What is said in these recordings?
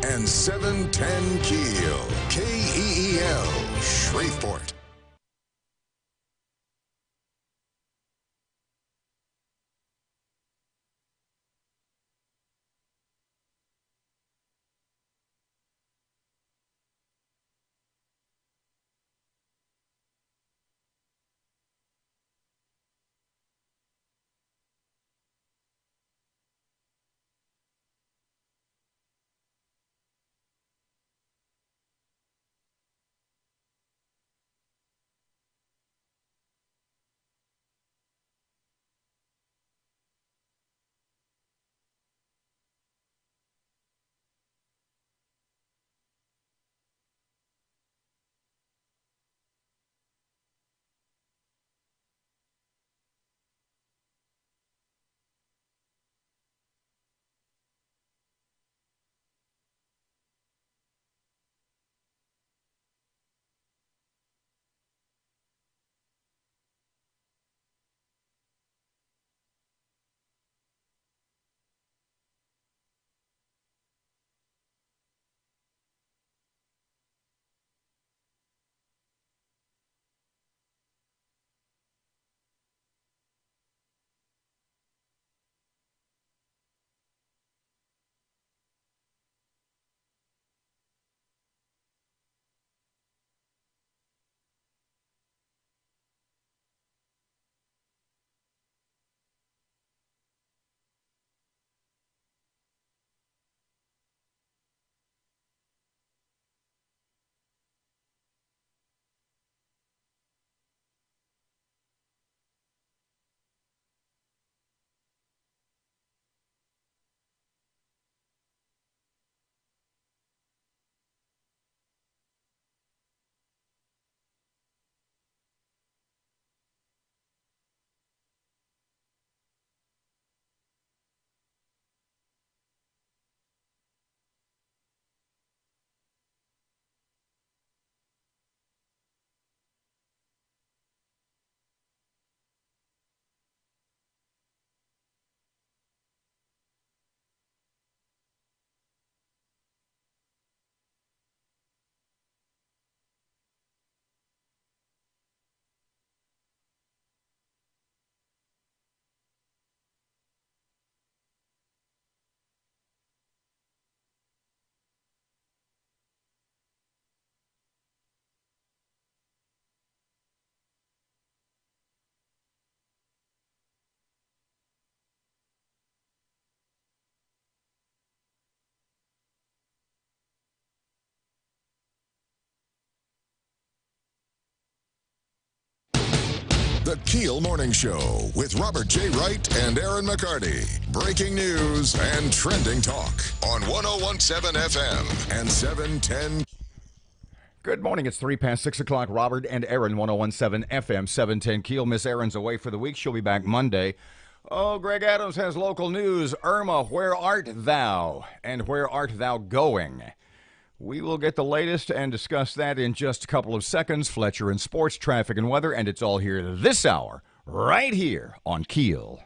and 710 KEEL. KEEL, Shreveport. The KEEL Morning Show with Robert J. Wright and Erin McCarty. Breaking news and trending talk on 101.7 FM and 710. Good morning. It's 6:03. Robert and Erin, 101.7 FM, 710 KEEL. Miss Erin's away for the week. She'll be back Monday. Oh, Greg Adams has local news. Irma, where art thou? And where art thou going? We will get the latest and discuss that in just a couple of seconds. Fletcher and sports, traffic and weather, and it's all here this hour, right here on KEEL.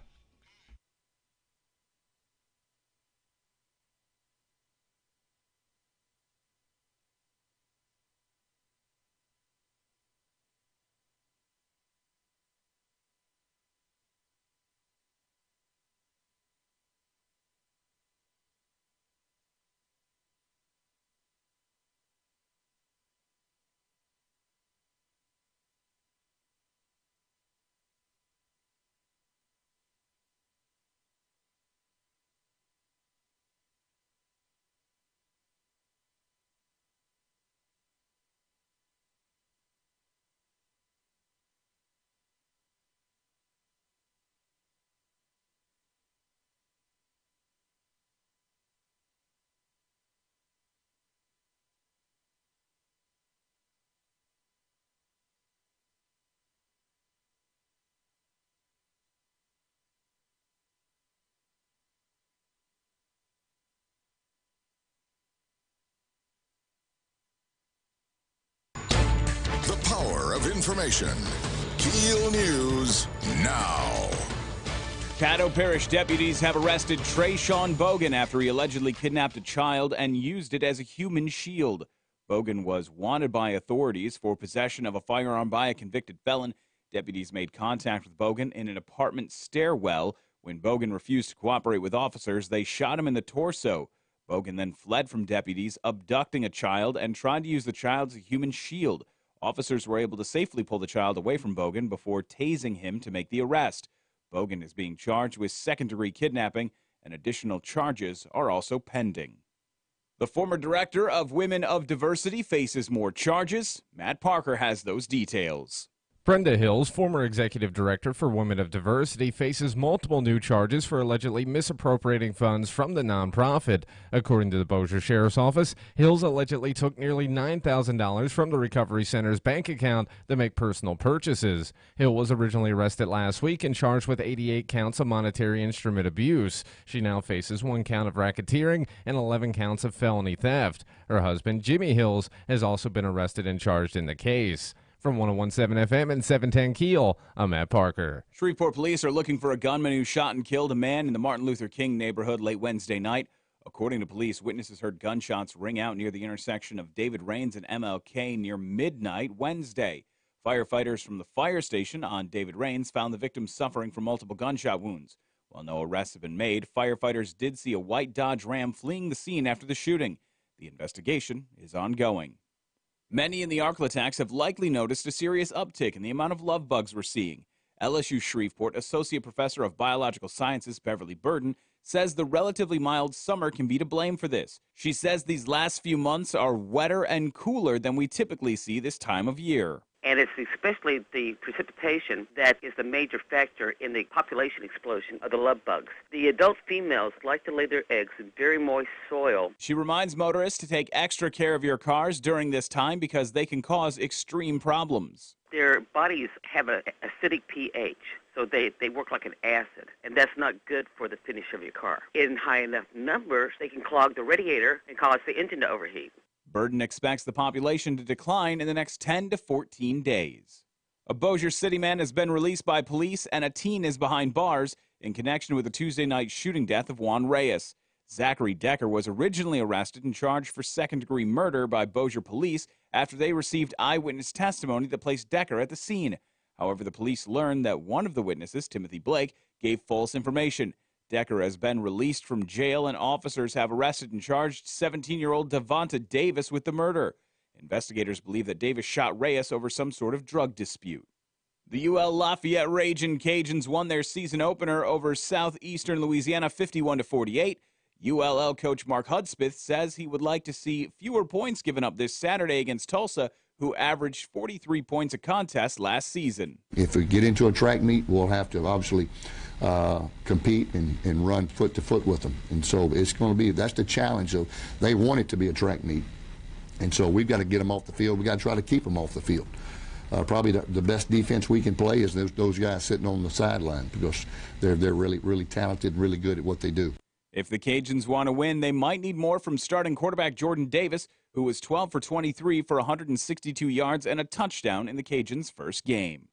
The power of information. KEEL News now. Caddo Parish deputies have arrested Trayshawn Bogan after he allegedly kidnapped a child and used it as a human shield. Bogan was wanted by authorities for possession of a firearm by a convicted felon. Deputies made contact with Bogan in an apartment stairwell. When Bogan refused to cooperate with officers, they shot him in the torso. Bogan then fled from deputies, abducting a child and tried to use the child as a human shield. Officers were able to safely pull the child away from Bogan before tasing him to make the arrest. Bogan is being charged with second-degree kidnapping, and additional charges are also pending. The former director of Women of Diversity faces more charges. Matt Parker has those details. Brenda Hills, former executive director for Women of Diversity, faces multiple new charges for allegedly misappropriating funds from the nonprofit. According to the Bossier Sheriff's Office, Hills allegedly took nearly $9,000 from the Recovery Center's bank account to make personal purchases. Hill was originally arrested last week and charged with 88 counts of monetary instrument abuse. She now faces 1 count of racketeering and 11 counts of felony theft. Her husband, Jimmy Hills, has also been arrested and charged in the case. From 101.7 FM and 710 KEEL, I'm Matt Parker. Shreveport police are looking for a gunman who shot and killed a man in the Martin Luther King neighborhood late Wednesday night. According to police, witnesses heard gunshots ring out near the intersection of David Rains and MLK near midnight Wednesday. Firefighters from the fire station on David Rains found the victim suffering from multiple gunshot wounds. While no arrests have been made, firefighters did see a white Dodge Ram fleeing the scene after the shooting. The investigation is ongoing. Many in the Arklatex have likely noticed a serious uptick in the amount of love bugs we're seeing. LSU Shreveport Associate Professor of Biological Sciences Beverly Burden says the relatively mild summer can be to blame for this. She says these last few months are wetter and cooler than we typically see this time of year. And it's especially the precipitation that is the major factor in the population explosion of the love bugs. The adult females like to lay their eggs in very moist soil. She reminds motorists to take extra care of your cars during this time because they can cause extreme problems. Their bodies have an acidic pH, so they work like an acid, and that's not good for the finish of your car. In high enough numbers, they can clog the radiator and cause the engine to overheat. Burden expects the population to decline in the next 10 to 14 days. A Bossier City man has been released by police and a teen is behind bars in connection with the Tuesday night shooting death of Juan Reyes. Zachary Decker was originally arrested and charged for second-degree murder by Bossier police after they received eyewitness testimony that placed Decker at the scene. However, the police learned that one of the witnesses, Timothy Blake, gave false information. Decker has been released from jail, and officers have arrested and charged 17-year-old Devonta Davis with the murder. Investigators believe that Davis shot Reyes over some sort of drug dispute. The UL Lafayette Ragin' Cajuns won their season opener over Southeastern Louisiana 51-48. ULL coach Mark Hudspeth says he would like to see fewer points given up this Saturday against Tulsa, who averaged 43 points a contest last season. If we get into a track meet, we'll have to obviously compete and run foot to foot with them. And so it's going to be, that's the challenge of, they want it to be a track meet. And so we've got to get them off the field. We've got to try to keep them off the field. Probably the best defense we can play is those guys sitting on the sideline because they're really, really talented and really good at what they do. If the Cajuns want to win, they might need more from starting quarterback Jordan Davis, who was 12 for 23 for 162 yards and a touchdown in the Cajuns' first game.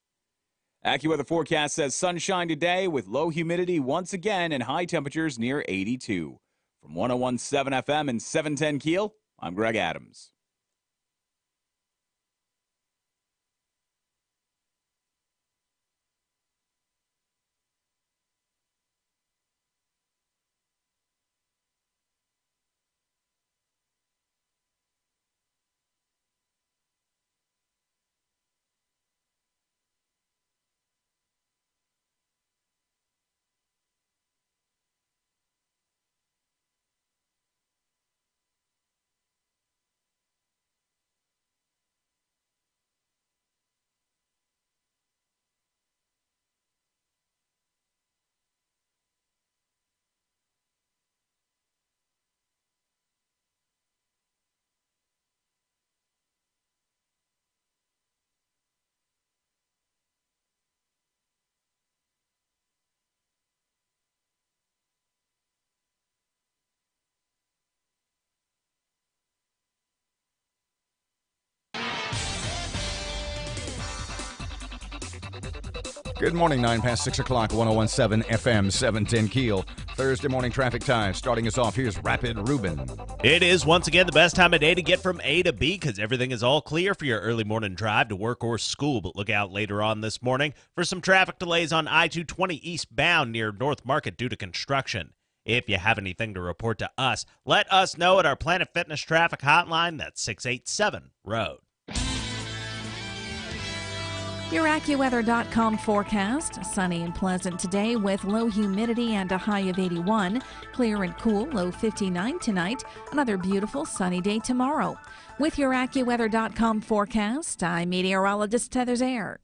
AccuWeather forecast says sunshine today with low humidity once again and high temperatures near 82. From 101.7 FM and 710 KEEL, I'm Greg Adams. Good morning, 9 past 6 o'clock, 1017 FM, 710 Keel. Thursday morning traffic time. Starting us off, here's Rapid Ruben. It is once again the best time of day to get from A to B because everything is all clear for your early morning drive to work or school. But look out later on this morning for some traffic delays on I-220 eastbound near North Market due to construction. If you have anything to report to us, let us know at our Planet Fitness traffic hotline. That's 687-ROAD. Your AccuWeather.com forecast. Sunny and pleasant today with low humidity and a high of 81. Clear and cool, low 59 tonight. Another beautiful sunny day tomorrow. With your AccuWeather.com forecast, I'm meteorologist Heather Zaire.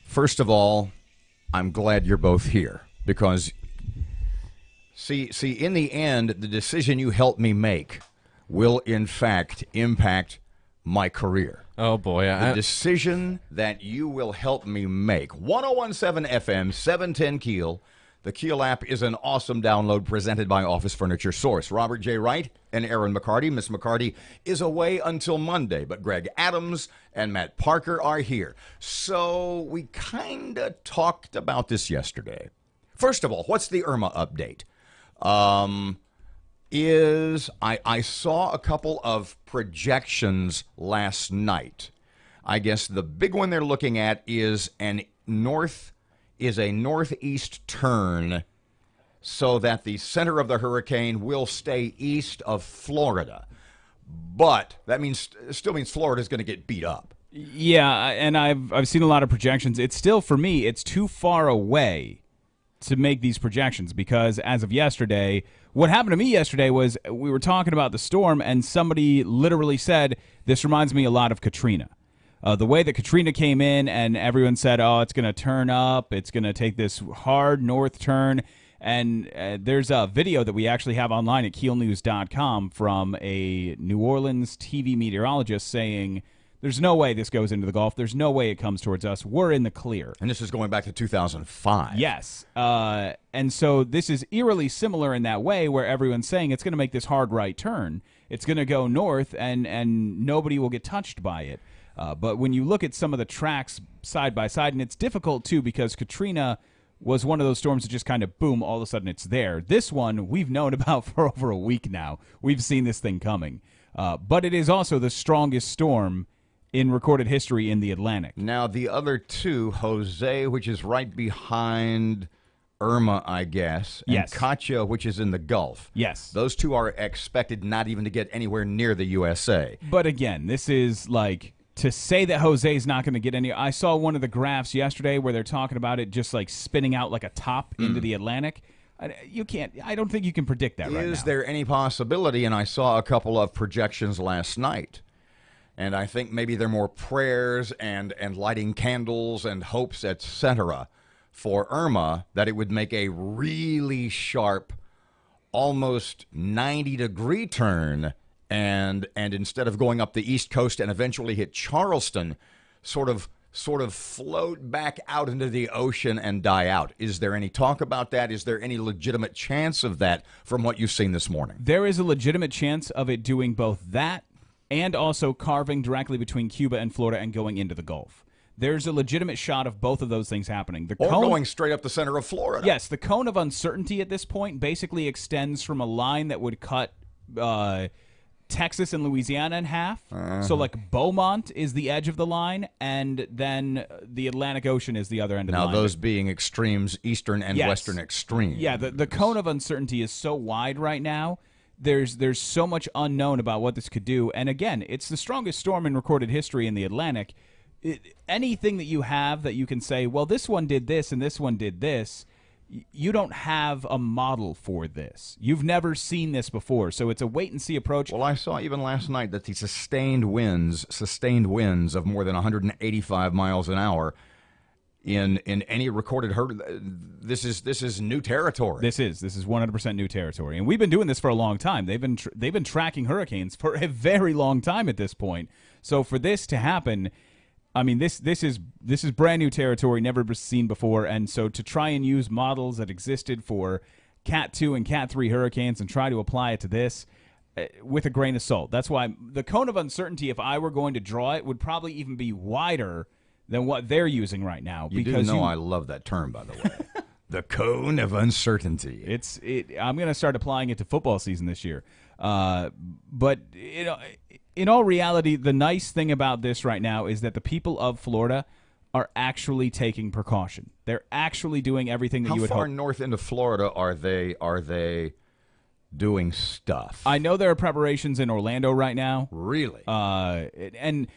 First of all, I'm glad you're both here because, see, in the end, the decision you helped me make will, in fact, impact my career. Oh, boy. The decision that you will help me make. 1017 FM, 710 Keel. The Keel app is an awesome download presented by Office Furniture Source. Robert J. Wright and Erin McCarty. Miss McCarty is away until Monday, but Greg Adams and Matt Parker are here. So we kind of talked about this yesterday. First of all, what's the Irma update? I saw a couple of projections last night. I guess the big one they're looking at is a northeast turn so that the center of the hurricane will stay east of Florida. But that still means Florida's going to get beat up. Yeah, and I've seen a lot of projections. It's still, for me, it's too far away to make these projections because as of yesterday, what happened to me yesterday was we were talking about the storm and somebody literally said, this reminds me a lot of Katrina. The way that Katrina came in and everyone said, oh, it's going to turn up, it's going to take this hard north turn. And there's a video that we actually have online at keelnews.com from a New Orleans TV meteorologist saying, there's no way this goes into the Gulf. There's no way it comes towards us. We're in the clear. And this is going back to 2005. Yes. And so this is eerily similar in that way where everyone's saying it's going to make this hard right turn. It's going to go north and nobody will get touched by it. But when you look at some of the tracks side by side, and it's difficult, too, because Katrina was one of those storms that just kind of, boom, all of a sudden it's there. This one we've known about for over a week now. We've seen this thing coming. But it is also the strongest storm in recorded history in the Atlantic. Now, the other two, Jose, which is right behind Irma, I guess, and yes. Katia, which is in the Gulf. Yes. Those two are expected not even to get anywhere near the USA. But again, this is like, to say that Jose's not going to get any, I saw one of the graphs yesterday where they're talking about it just like spinning out like a top into the Atlantic. You can't, I don't think you can predict that right now. Is there any possibility, and I saw a couple of projections last night, and I think maybe they're more prayers and lighting candles and hopes, etc., for Irma, that it would make a really sharp, almost 90-degree turn, and instead of going up the East Coast and eventually hit Charleston, sort of float back out into the ocean and die out. Is there any talk about that? Is there any legitimate chance of that from what you've seen this morning? There is a legitimate chance of it doing both that and also carving directly between Cuba and Florida and going into the Gulf. There's a legitimate shot of both of those things happening. Or going straight up the center of Florida. Yes, the cone of uncertainty at this point basically extends from a line that would cut Texas and Louisiana in half. So like Beaumont is the edge of the line, and then the Atlantic Ocean is the other end of the line. Now those being extremes, eastern and western extremes. Yeah, the cone of uncertainty is so wide right now. There's so much unknown about what this could do. And again, it's the strongest storm in recorded history in the Atlantic. Anything that you have that you can say, well, this one did this and this one did this, you don't have a model for this. You've never seen this before, so it's a wait-and-see approach. Well, I saw even last night that the sustained winds of more than 185 miles an hour in any recorded this is new territory. This is 100% new territory, and we've been doing this for a long time. They've been tracking hurricanes for a very long time at this point. So for this to happen, I mean, this is brand new territory, never seen before, and so to try and use models that existed for Cat 2 and Cat 3 hurricanes and try to apply it to this with a grain of salt. That's why the cone of uncertainty, if I were going to draw it, would probably even be wider than what they're using right now. You do know I love that term, by the way. The cone of uncertainty. I'm going to start applying it to football season this year. But in all reality, the nice thing about this right now is that the people of Florida are actually taking precaution. They're actually doing everything that you would hope. How far north into Florida are they doing stuff? I know there are preparations in Orlando right now. Really? And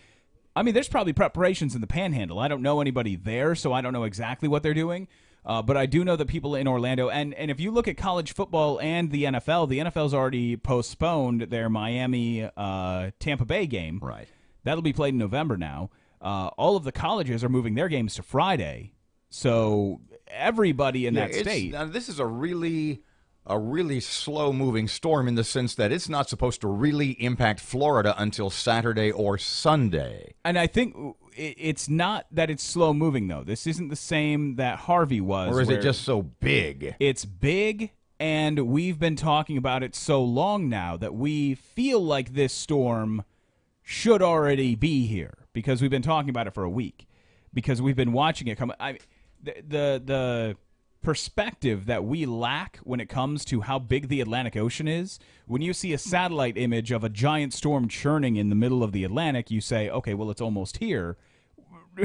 I mean, there's probably preparations in the Panhandle. I don't know anybody there, so I don't know exactly what they're doing. But I do know that people in Orlando, and if you look at college football and the NFL's already postponed their Miami-Tampa Bay game. Right. That'll be played in November now. All of the colleges are moving their games to Friday. So everybody in that state. Now, this is a really slow-moving storm in the sense that it's not supposed to really impact Florida until Saturday or Sunday. And I think it's not that it's slow-moving, though. This isn't the same that Harvey was. Or is it just so big? It's big, and we've been talking about it so long now that we feel like this storm should already be here because we've been talking about it for a week, because we've been watching it come. The perspective that we lack when it comes to how big the Atlantic Ocean is, when you see a satellite image of a giant storm churning in the middle of the Atlantic, you say, okay, well, it's almost here.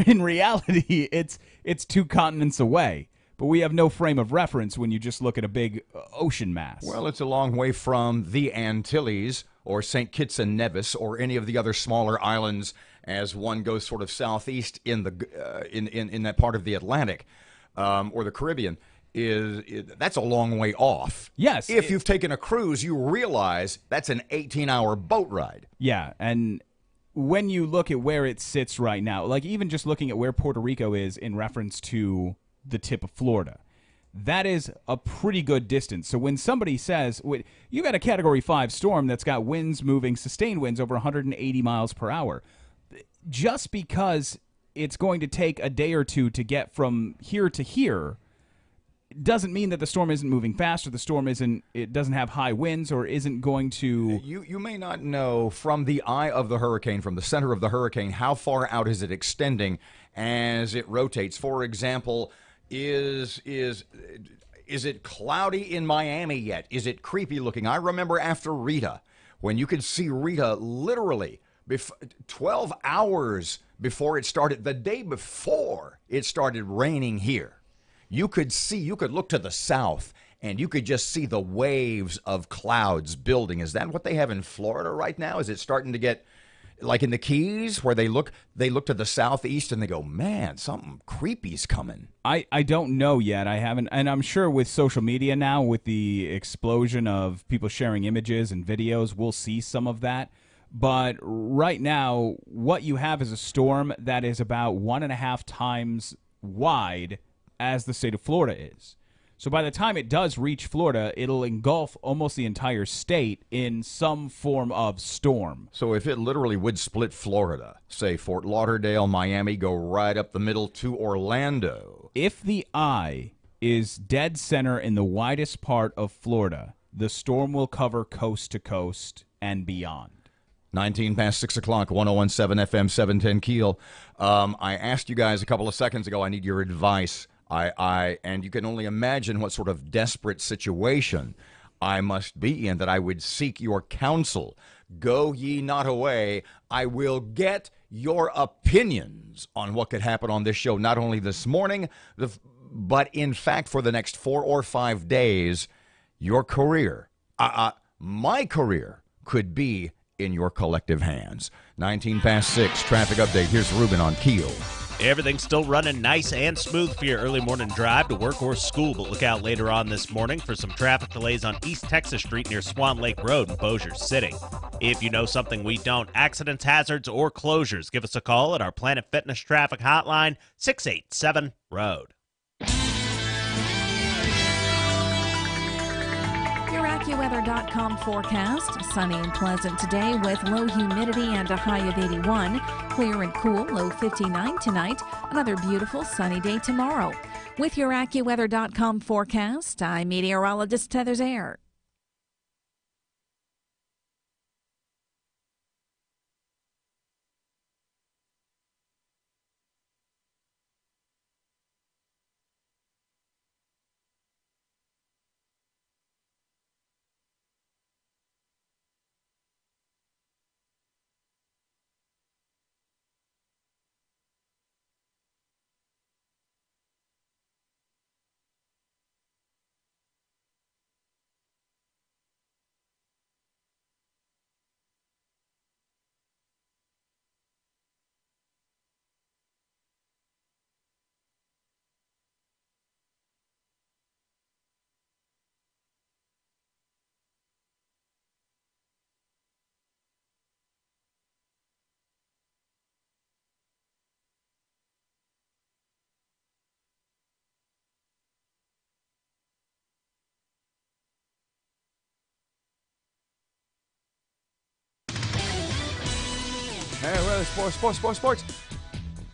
In reality, it's 2 continents away. But we have no frame of reference when you just look at a big ocean mass. Well, it's a long way from the Antilles or St. Kitts and Nevis or any of the other smaller islands as one goes sort of southeast in that part of the Atlantic. Or the Caribbean, that's a long way off. Yes. If you've taken a cruise, you realize that's an 18-hour boat ride. Yeah, and when you look at where it sits right now, like even just looking at where Puerto Rico is in reference to the tip of Florida, that is a pretty good distance. So when somebody says, you got a Category 5 storm that's got winds moving, sustained winds over 180 miles per hour, just because it's going to take a day or two to get from here to here doesn't mean that the storm isn't moving faster. The storm doesn't have high winds or isn't going to. You may not know from the eye of the hurricane, from the center of the hurricane, how far out is it extending as it rotates. For example, is it cloudy in Miami yet? Is it creepy looking? I remember after Rita, when you could see Rita literally 12 hours before it started, the day before it started raining here. You could look to the south, and you could just see the waves of clouds building. Is that what they have in Florida right now? Is it starting to get like in the Keys, where they look to the southeast and they go, man, something creepy's coming? I don't know yet. I haven't, and I'm sure with social media now, with the explosion of people sharing images and videos, we'll see some of that. But right now, what you have is a storm that is about 1.5 times wide as the state of Florida is. So by the time it does reach Florida, it'll engulf almost the entire state in some form of storm. So if it literally would split Florida, say Fort Lauderdale, Miami, go right up the middle to Orlando. If the eye is dead center in the widest part of Florida, the storm will cover coast to coast and beyond. 19 past 6 o'clock, 1017 FM, 710 Keel. I asked you guys a couple of seconds ago, I need your advice. And you can only imagine what sort of desperate situation I must be in that I would seek your counsel. Go ye not away. I will get your opinions on what could happen on this show, not only this morning, but in fact for the next 4 or 5 days. Your career, my career, could be in your collective hands. 19 past 6, traffic update. Here's Ruben on Keel. Everything's still running nice and smooth for your early morning drive to work or school, but look out later on this morning for some traffic delays on East Texas Street near Swan Lake Road in Bossier City. If you know something we don't, accidents, hazards, or closures, give us a call at our Planet Fitness traffic hotline, 687-ROAD. AccuWeather.com forecast. Sunny and pleasant today with low humidity and a high of 81. Clear and cool, low 59 tonight. Another beautiful sunny day tomorrow. With your AccuWeather.com forecast, I'm meteorologist Heather Zaire. Hey, well, sports.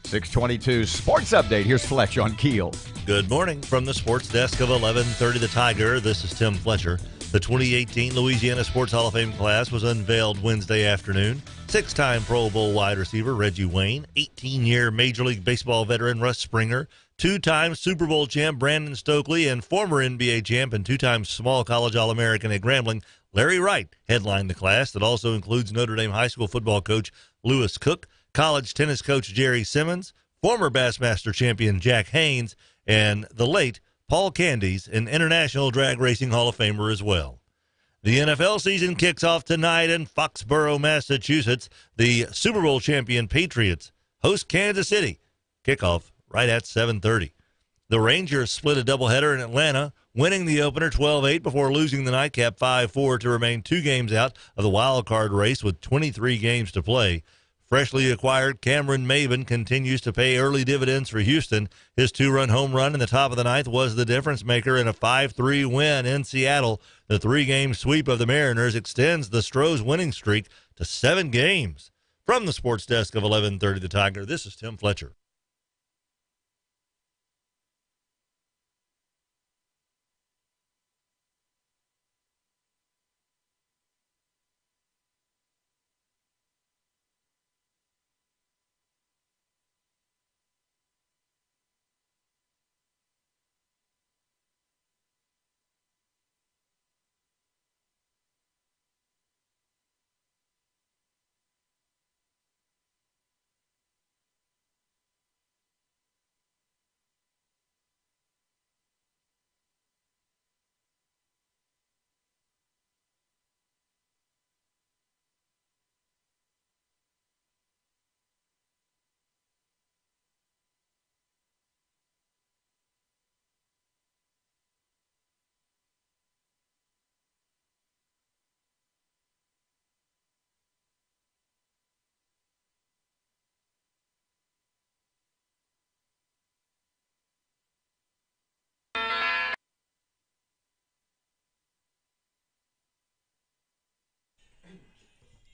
622 Sports Update. Here's Fletch on Keel. Good morning from the sports desk of 1130 The Tiger. This is Tim Fletcher. The 2018 Louisiana Sports Hall of Fame class was unveiled Wednesday afternoon. 6-time Pro Bowl wide receiver Reggie Wayne, 18-year Major League Baseball veteran Russ Springer, 2-time Super Bowl champ Brandon Stokely, and former NBA champ and 2-time small college All-American at Grambling Larry Wright headlined the class that also includes Notre Dame high school football coach Lewis Cook, college tennis coach Jerry Simmons, former Bassmaster champion Jack Haynes, and the late Paul Candies, an International Drag Racing Hall of Famer as well. The NFL season kicks off tonight in Foxborough, Massachusetts. The Super Bowl champion Patriots host Kansas City. Kickoff right at 7:30. The Rangers split a doubleheader in Atlanta, winning the opener 12-8 before losing the nightcap 5-4 to remain 2 games out of the wild card race with 23 games to play. Freshly acquired Cameron Maven continues to pay early dividends for Houston. His 2-run home run in the top of the ninth was the difference maker in a 5-3 win in Seattle. The 3-game sweep of the Mariners extends the Stros winning streak to 7 games. From the sports desk of 1130 The Tiger, this is Tim Fletcher.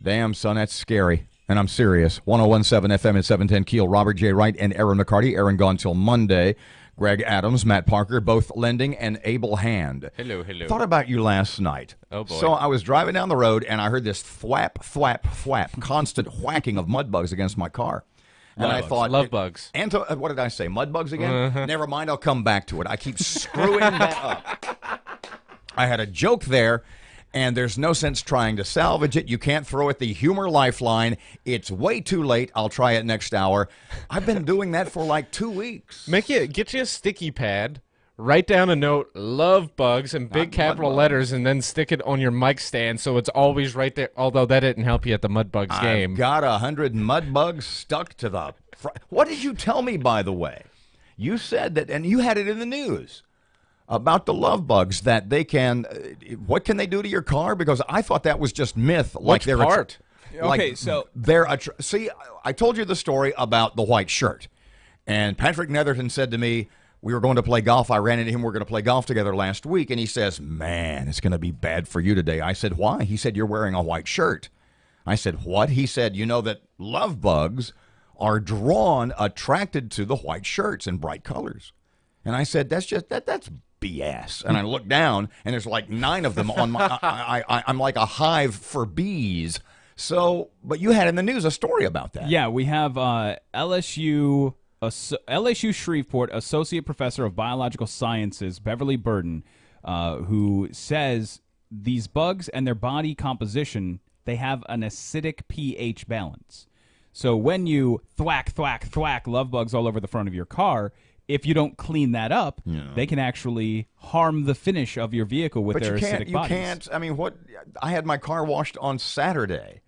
Damn, son, that's scary. And I'm serious. 1017 FM at 710 Keel. Robert J. Wright and Erin McCarty. Erin gone till Monday. Greg Adams, Matt Parker, both lending an able hand. Hello. Thought about you last night. Oh, boy. So I was driving down the road, and I heard this thwap, thwap, thwap, constant whacking of mud bugs against my car. And I thought, love bugs. And what did I say? Mud bugs again? Never mind. I'll come back to it. I keep screwing that up. I had a joke there, and there's no sense trying to salvage it. You can't throw it the humor lifeline. It's way too late. I'll try it next hour. I've been doing that for like 2 weeks. Get you a sticky pad. Write down a note, love bugs, in big capital letters, and then stick it on your mic stand so it's always right there, although that didn't help you at the mud bugs game. I've got 100 mud bugs stuck to the What did you tell me, by the way? You said that, and you had it in the news, about the love bugs, that they can, what can they do to your car? Because I thought that was just myth. Which part? Okay, so see, I told you the story about the white shirt, and Patrick Netherton said to me, we were going to play golf. I ran into him. We were going to play golf together last week. And he says, man, it's going to be bad for you today. I said, why? He said, you're wearing a white shirt. I said, what? He said, you know that love bugs are attracted to the white shirts in bright colors. And I said, that's BS. And I looked down, and there's like 9 of them on my, I'm like a hive for bees. So, but you had in the news a story about that. Yeah, we have LSU Shreveport Associate Professor of Biological Sciences, Beverly Burden, who says these bugs and their body composition, they have an acidic pH balance. So when you thwack love bugs all over the front of your car, if you don't clean that up, they can actually harm the finish of your vehicle with their acidic bodies. You can't, I mean, I had my car washed on Saturday,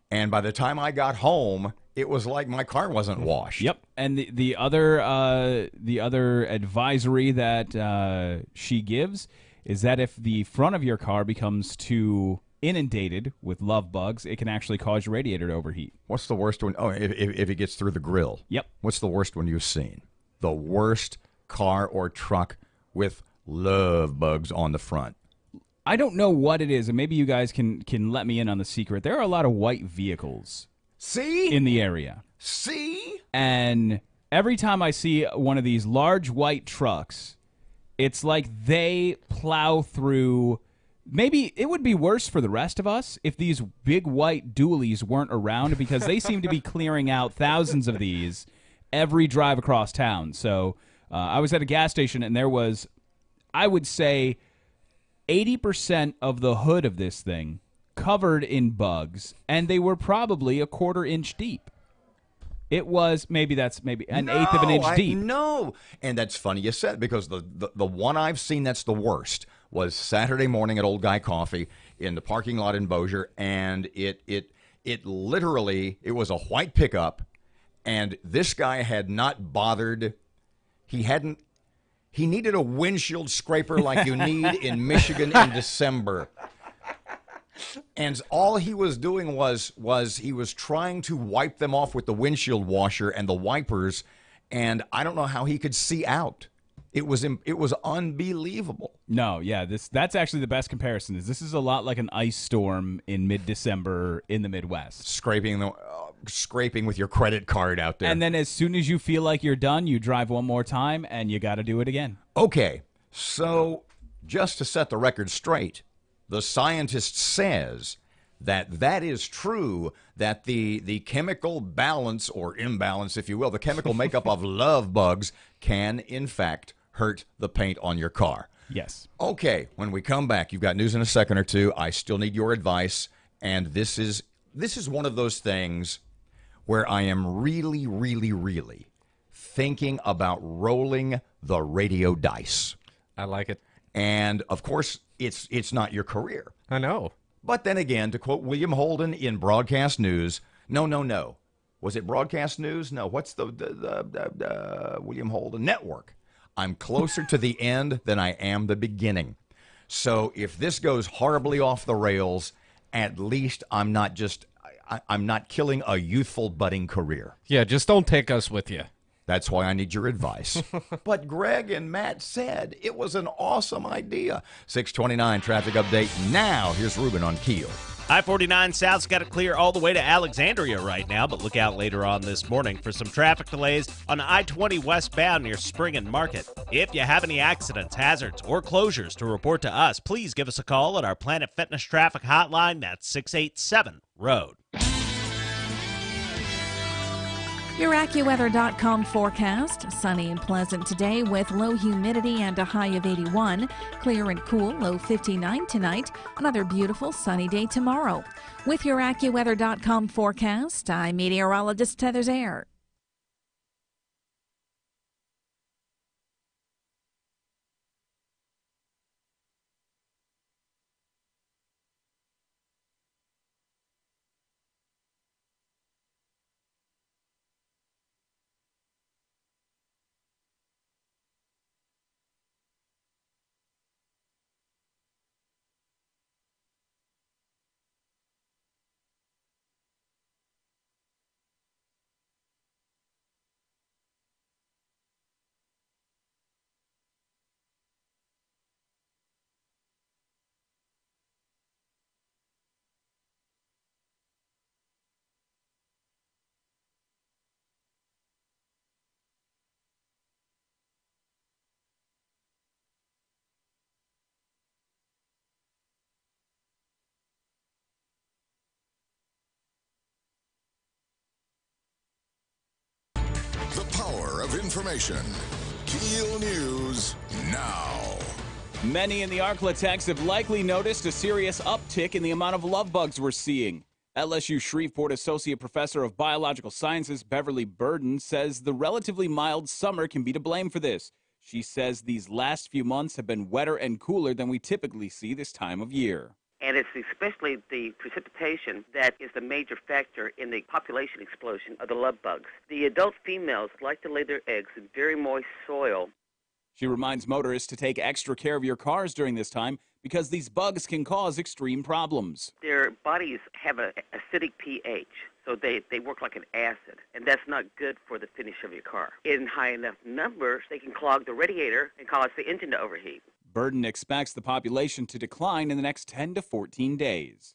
and by the time I got home, it was like my car wasn't washed. Yep. And the other advisory that she gives is that if the front of your car becomes too inundated with love bugs, it can actually cause your radiator to overheat. What's the worst one? Oh, if it gets through the grill. Yep. What's the worst one you've seen? The worst car or truck with love bugs on the front. I don't know what it is, and maybe you guys can let me in on the secret. There are a lot of white vehicles. See? In the area. See? And every time I see one of these large white trucks, it's like they plow through. Maybe it would be worse for the rest of us if these big white dualies weren't around, because they seem to be clearing out thousands of these every drive across town. So I was at a gas station, and there was, I would say, 80% of the hood of this thing covered in bugs, and they were probably a 1/4 inch deep. It was maybe an eighth of an inch deep. No, and that's funny you said, because the one I've seen that's the worst was Saturday morning at Old Guy Coffee in the parking lot in Bossier, and it literally, it was a white pickup, and this guy had not bothered. He needed a windshield scraper like you need in Michigan in December. And all he was doing was he was trying to wipe them off with the windshield washer and the wipers, and I don't know how he could see out. It was unbelievable. No, yeah, that's actually the best comparison. This is a lot like an ice storm in mid-December in the Midwest. Scraping with your credit card out there. And then as soon as you feel like you're done, you drive one more time, and you got to do it again. Okay, so just to set the record straight, the scientist says that is true, that the chemical balance or imbalance, if you will, the chemical makeup of love bugs can, in fact, hurt the paint on your car. Yes. Okay, when we come back, you've got news in a second or two. I still need your advice, and this is one of those things where I am really, really, really thinking about rolling the radio dice. I like it. And, of course, it's not your career. I know. But then again, to quote William Holden in Broadcast News, no. Was it Broadcast News? No. What's the William Holden Network? I'm closer to the end than I am the beginning. So if this goes horribly off the rails, at least I'm not killing a youthful budding career. Yeah, just don't take us with you. That's why I need your advice. But Greg and Matt said it was an awesome idea. 6:29 traffic update. Now, here's Ruben on KEEL. I-49 South's got it clear all the way to Alexandria right now, but look out later on this morning for some traffic delays on I-20 westbound near Spring and Market. If you have any accidents, hazards, or closures to report to us, please give us a call at our Planet Fitness traffic hotline. That's 687-ROAD. Your AccuWeather.com forecast. Sunny and pleasant today with low humidity and a high of 81. Clear and cool, low 59 tonight. Another beautiful sunny day tomorrow. With your AccuWeather.com forecast, I'm meteorologist Heather Zaire. The power of information. KEEL News now. Many in the Arklatex have likely noticed a serious uptick in the amount of love bugs we're seeing. LSU Shreveport Associate Professor of Biological Sciences Beverly Burden says the relatively mild summer can be to blame for this. She says these last few months have been wetter and cooler than we typically see this time of year. And it's especially the precipitation that is the major factor in the population explosion of the love bugs. The adult females like to lay their eggs in very moist soil. She reminds motorists to take extra care of your cars during this time because these bugs can cause extreme problems. Their bodies have an acidic pH, so they work like an acid, and that's not good for the finish of your car. In high enough numbers, they can clog the radiator and cause the engine to overheat. Burden expects the population to decline in the next 10 to 14 days.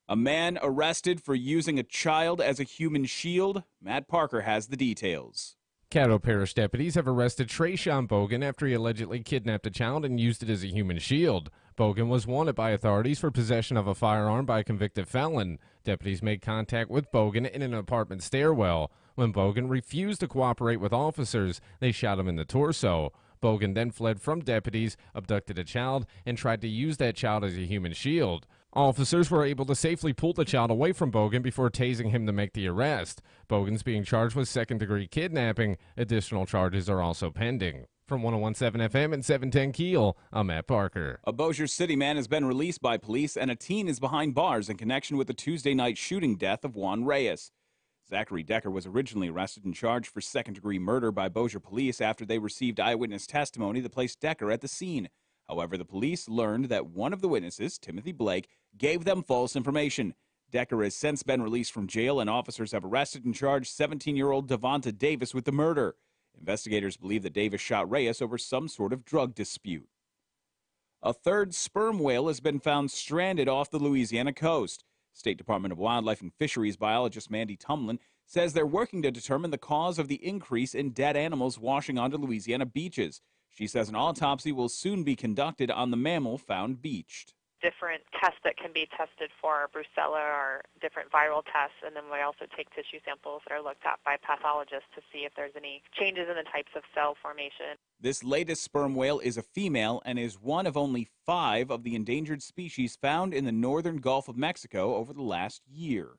A man arrested for using a child as a human shield. Matt Parker has the details. Caddo Parish deputies have arrested Trayshawn Bogan after he allegedly kidnapped a child and used it as a human shield. Bogan was wanted by authorities for possession of a firearm by a convicted felon. Deputies made contact with Bogan in an apartment stairwell. When Bogan refused to cooperate with officers, they shot him in the torso. Bogan then fled from deputies, abducted a child, and tried to use that child as a human shield. Officers were able to safely pull the child away from Bogan before tasing him to make the arrest. Bogan's being charged with second-degree kidnapping. Additional charges are also pending. From 101.7 FM and 710 KEEL, I'm Matt Parker. A Bossier City man has been released by police, and a teen is behind bars in connection with the Tuesday night shooting death of Juan Reyes. Zachary Decker was originally arrested and charged for second-degree murder by Bossier police after they received eyewitness testimony that placed Decker at the scene. However, the police learned that one of the witnesses, Timothy Blake, gave them false information. Decker has since been released from jail, and officers have arrested and charged 17-year-old Devonta Davis with the murder. Investigators believe that Davis shot Reyes over some sort of drug dispute. A third sperm whale has been found stranded off the Louisiana coast. State Department of Wildlife and Fisheries biologist Mandy Tumlin says they're working to determine the cause of the increase in dead animals washing onto Louisiana beaches. She says an autopsy will soon be conducted on the mammal found beached. Different tests that can be tested for brucella or different viral tests, and then we also take tissue samples that are looked at by pathologists to see if there's any changes in the types of cell formation. This latest sperm whale is a female and is one of only 5 of the endangered species found in the northern Gulf of Mexico over the last year.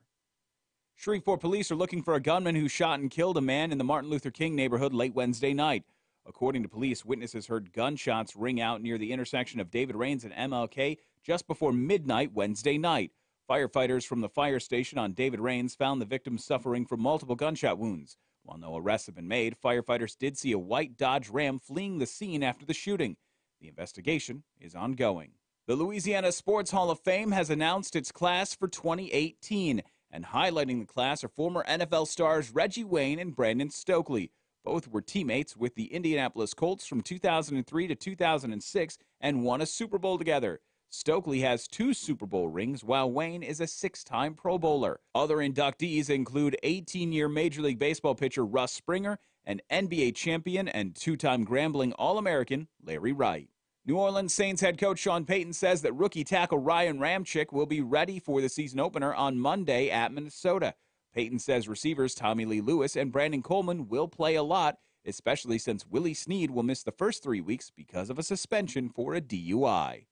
Shreveport police are looking for a gunman who shot and killed a man in the Martin Luther King neighborhood late Wednesday night. According to police, witnesses heard gunshots ring out near the intersection of David Rains and MLK just before midnight Wednesday night. Firefighters from the fire station on David Rains found the victim suffering from multiple gunshot wounds. While no arrests have been made, firefighters did see a white Dodge Ram fleeing the scene after the shooting. The investigation is ongoing. The Louisiana Sports Hall of Fame has announced its class for 2018, and highlighting the class are former NFL stars Reggie Wayne and Brandon Stokely. Both were teammates with the Indianapolis Colts from 2003 to 2006 and won a Super Bowl together. Stokely has 2 Super Bowl rings, while Wayne is a 6-time Pro Bowler. Other inductees include 18-year Major League Baseball pitcher Russ Springer and NBA champion and 2-time Grambling All-American Larry Wright. New Orleans Saints head coach Sean Payton says that rookie tackle Ryan Ramczyk will be ready for the season opener on Monday at Minnesota. Payton says receivers Tommy Lee Lewis and Brandon Coleman will play a lot, especially since Willie Snead will miss the first 3 weeks because of a suspension for a DUI.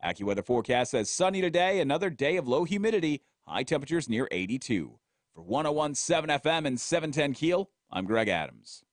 AccuWeather forecast says sunny today, another day of low humidity, high temperatures near 82. For 101.7 FM and 710 Keel, I'm Greg Adams.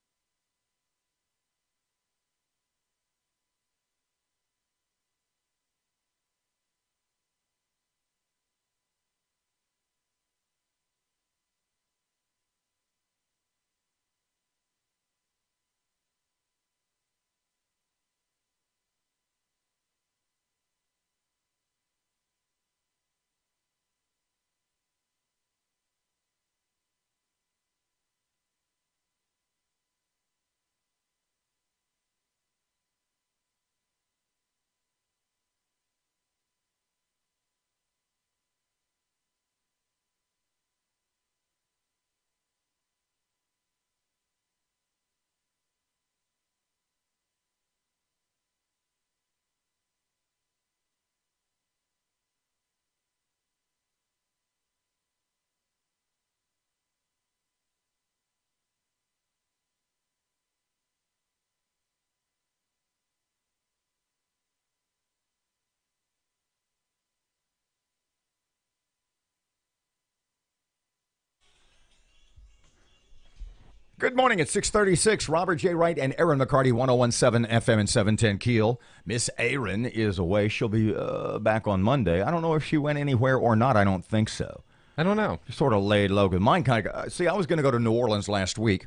Good morning. It's 6:36. Robert J. Wright and Erin McCarty, 101.7 FM and 710 Keel. Miss Erin is away. She'll be back on Monday. I don't know if she went anywhere or not. I don't think so. I don't know. She sort of laid low. Mine kind of. See, I was going to go to New Orleans last week.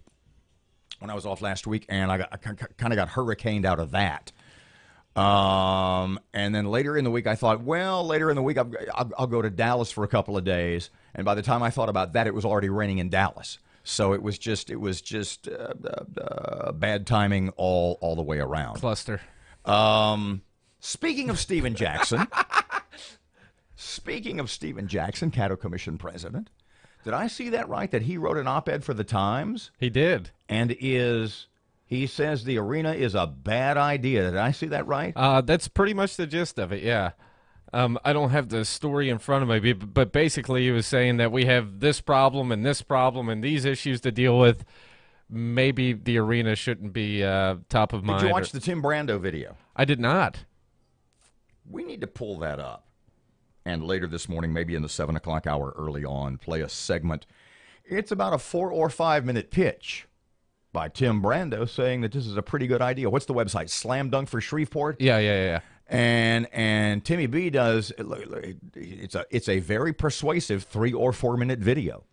When I was off last week, and I kind of got hurricaned out of that. And then later in the week, I thought, well, later in the week, I'll go to Dallas for a couple of days. And by the time I thought about that, it was already raining in Dallas. So it was just bad timing all the way around. Cluster. Speaking of Steven Jackson, Caddo Commission president, did I see that right? That he wrote an op-ed for the Times? He did. And he says the arena is a bad idea. Did I see that right? That's pretty much the gist of it, yeah. I don't have the story in front of me, but basically he was saying that we have this problem and these issues to deal with. Maybe the arena shouldn't be top of mind. Did you watch the Tim Brando video? I did not. We need to pull that up. And later this morning, maybe in the 7 o'clock hour early on, play a segment. It's about a 4 or 5 minute pitch by Tim Brando saying that this is a pretty good idea. What's the website? Slam Dunk for Shreveport? Yeah. And Timmy B does, it's a very persuasive 3 or 4 minute video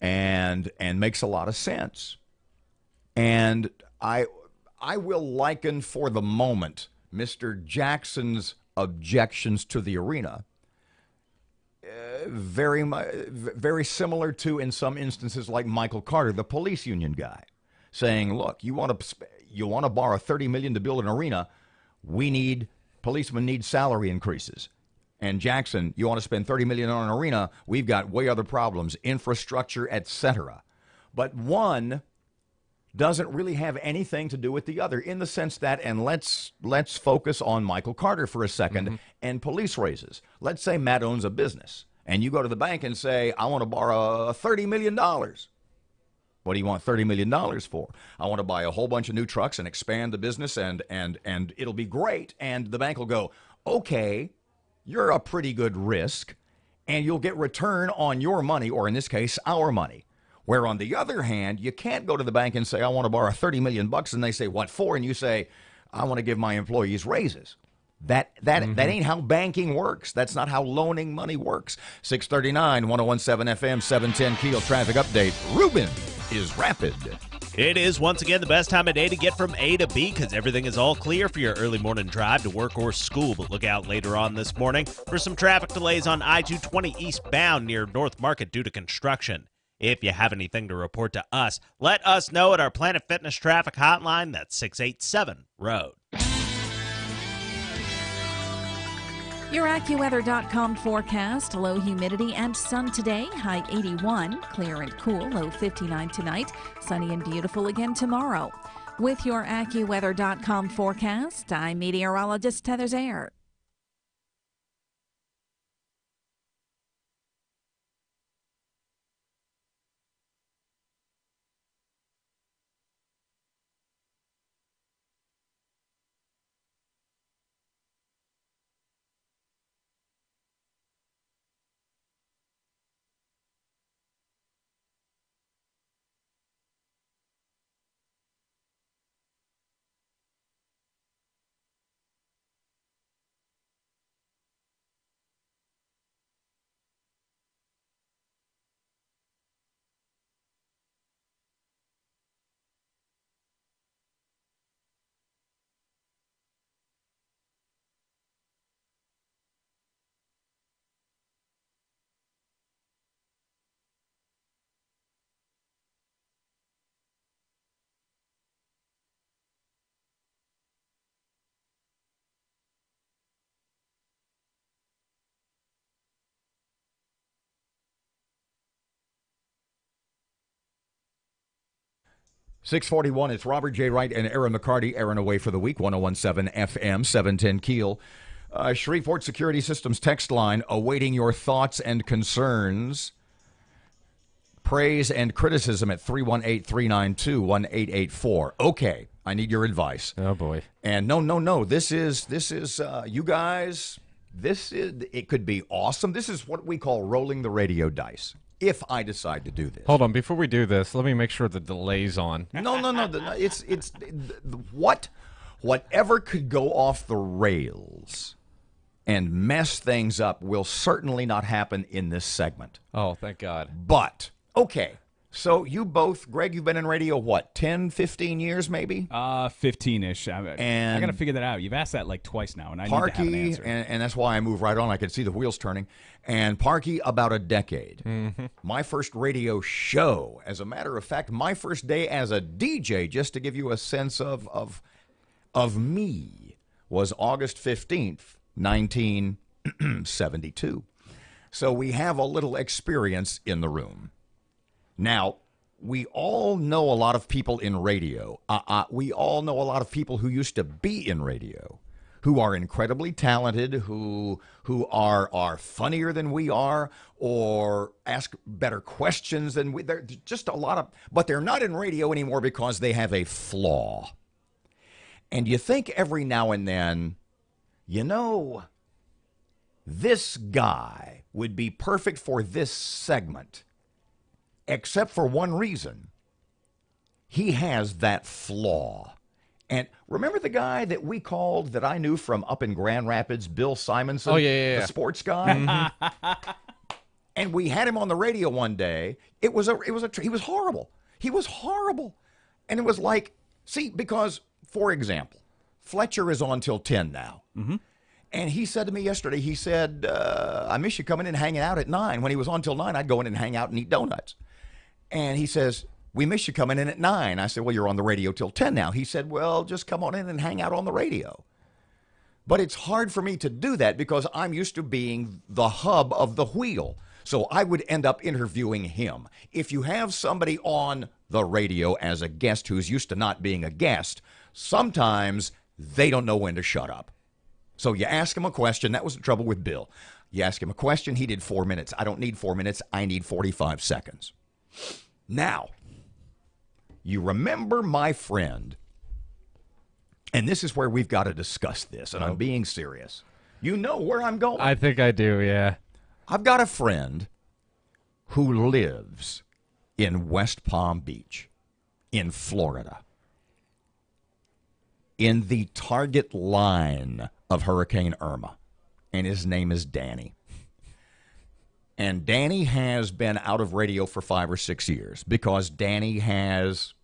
and makes a lot of sense. And I will liken for the moment Mr. Jackson's objections to the arena very similar to, in some instances, like Michael Carter, the police union guy, saying, look, you want to borrow $30 million to build an arena, policemen need salary increases. And Jackson, you want to spend $30 million on an arena, we've got way other problems, infrastructure, etc. But one doesn't really have anything to do with the other, in the sense that, and let's focus on Michael Carter for a second, and police raises. Let's say Matt owns a business, and you go to the bank and say, I want to borrow $30 million. What do you want $30 million for? I want to buy a whole bunch of new trucks and expand the business, and it'll be great. And the bank will go, okay, you're a pretty good risk, and you'll get return on your money, or in this case, our money. Where on the other hand, you can't go to the bank and say, I want to borrow $30 million, and they say, what for? And you say, I want to give my employees raises. That ain't how banking works. That's not how loaning money works. 639, 101.7 FM, 710 Keel traffic update. Ruben is rapid. It is once again the best time of day to get from A to B because everything is all clear for your early morning drive to work or school. But look out later on this morning for some traffic delays on I-220 eastbound near North Market due to construction. If you have anything to report to us, let us know at our Planet Fitness traffic hotline. That's 687-ROAD. Your AccuWeather.com forecast, low humidity and sun today, high 81, clear and cool, low 59 tonight, sunny and beautiful again tomorrow. With your AccuWeather.com forecast, I'm meteorologist Heather Zayer. 641, it's Robert J. Wright and Erin McCarty. Erin away for the week, 1017 FM, 710 Keel. Shreveport Security Systems text line, awaiting your thoughts and concerns. Praise and criticism at 318-392-1884. Okay, I need your advice. Oh, boy. And no, this is you guys, it could be awesome. This is what we call rolling the radio dice. If I decide to do this. Hold on, before we do this, let me make sure the delay's on. No. It's whatever could go off the rails and mess things up will certainly not happen in this segment. Oh, thank God. But, okay, so you both, Greg, you've been in radio, what, 10, 15 years maybe? 15-ish. I got to figure that out. You've asked that like twice now, and I need to have an answer. And that's why I move right on. I can see the wheels turning. And Parky, about a decade. Mm-hmm. My first radio show, as a matter of fact, my first day as a DJ, just to give you a sense of me, was August 15th, 1972. So we have a little experience in the room. Now, we all know a lot of people in radio. We all know a lot of people who used to be in radio, who are incredibly talented, who are funnier than we are, or ask better questions than we. They're just a lot of, but they're not in radio anymore because they have a flaw. And you think every now and then, this guy would be perfect for this segment, except for one reason. He has that flaw. And remember the guy that we called, that I knew from up in Grand Rapids, Bill Simonson? Oh, yeah. The sports guy? Mm-hmm. And we had him on the radio one day. He was horrible. He was horrible. And it was like, see, because, for example, Fletcher is on till 10 now. Mm-hmm. And he said to me yesterday, he said, I miss you coming in and hanging out at 9. When he was on till 9, I'd go in and hang out and eat donuts. And he says, we miss you coming in at 9. I said, well, you're on the radio till 10 now. He said, well, just come on in and hang out on the radio. But it's hard for me to do that because I'm used to being the hub of the wheel. So I would end up interviewing him. If you have somebody on the radio as a guest who's used to not being a guest, sometimes they don't know when to shut up. So you ask him a question. That was the trouble with Bill. You ask him a question, he did 4 minutes. I don't need 4 minutes. I need 45 seconds. Now, you remember my friend, and this is where we've got to discuss this, and I'm being serious. You know where I'm going. I think I do, yeah. I've got a friend who lives in West Palm Beach, in Florida, in the target line of Hurricane Irma, and his name is Danny. And Danny has been out of radio for 5 or 6 years because Danny has,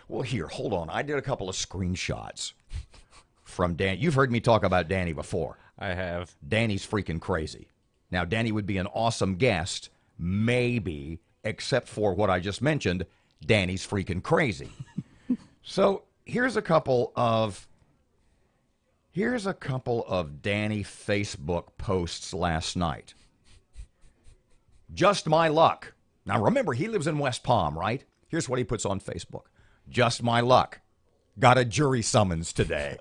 well, here, hold on. I did a couple of screenshots from Danny. You've heard me talk about Danny before. I have. Danny's freaking crazy. Now, Danny would be an awesome guest, maybe, except for what I just mentioned, Danny's freaking crazy. So here's a couple of Here's a couple of Danny Facebook posts last night. Just my luck. Now remember, he lives in West Palm, right? Here's what he puts on Facebook. Just my luck. Got a jury summons today.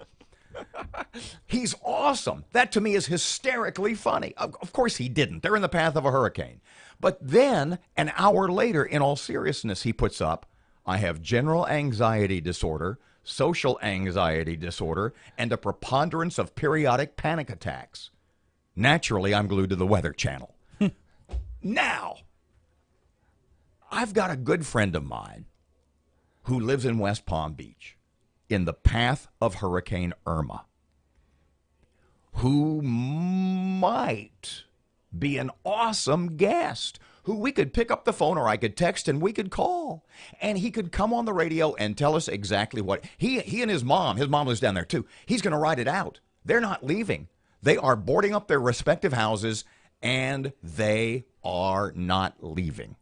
He's awesome. That to me is hysterically funny. Of course he didn't. They're in the path of a hurricane. But then, an hour later, in all seriousness, he puts up, I have general anxiety disorder, social anxiety disorder, and a preponderance of periodic panic attacks. Naturally, I'm glued to the Weather Channel. Now, I've got a good friend of mine who lives in West Palm Beach in the path of Hurricane Irma, who might be an awesome guest, who we could pick up the phone or I could text and we could call. And he could come on the radio and tell us exactly what he and his mom lives down there too. He's going to ride it out. They're not leaving. They are boarding up their respective houses and they are not leaving.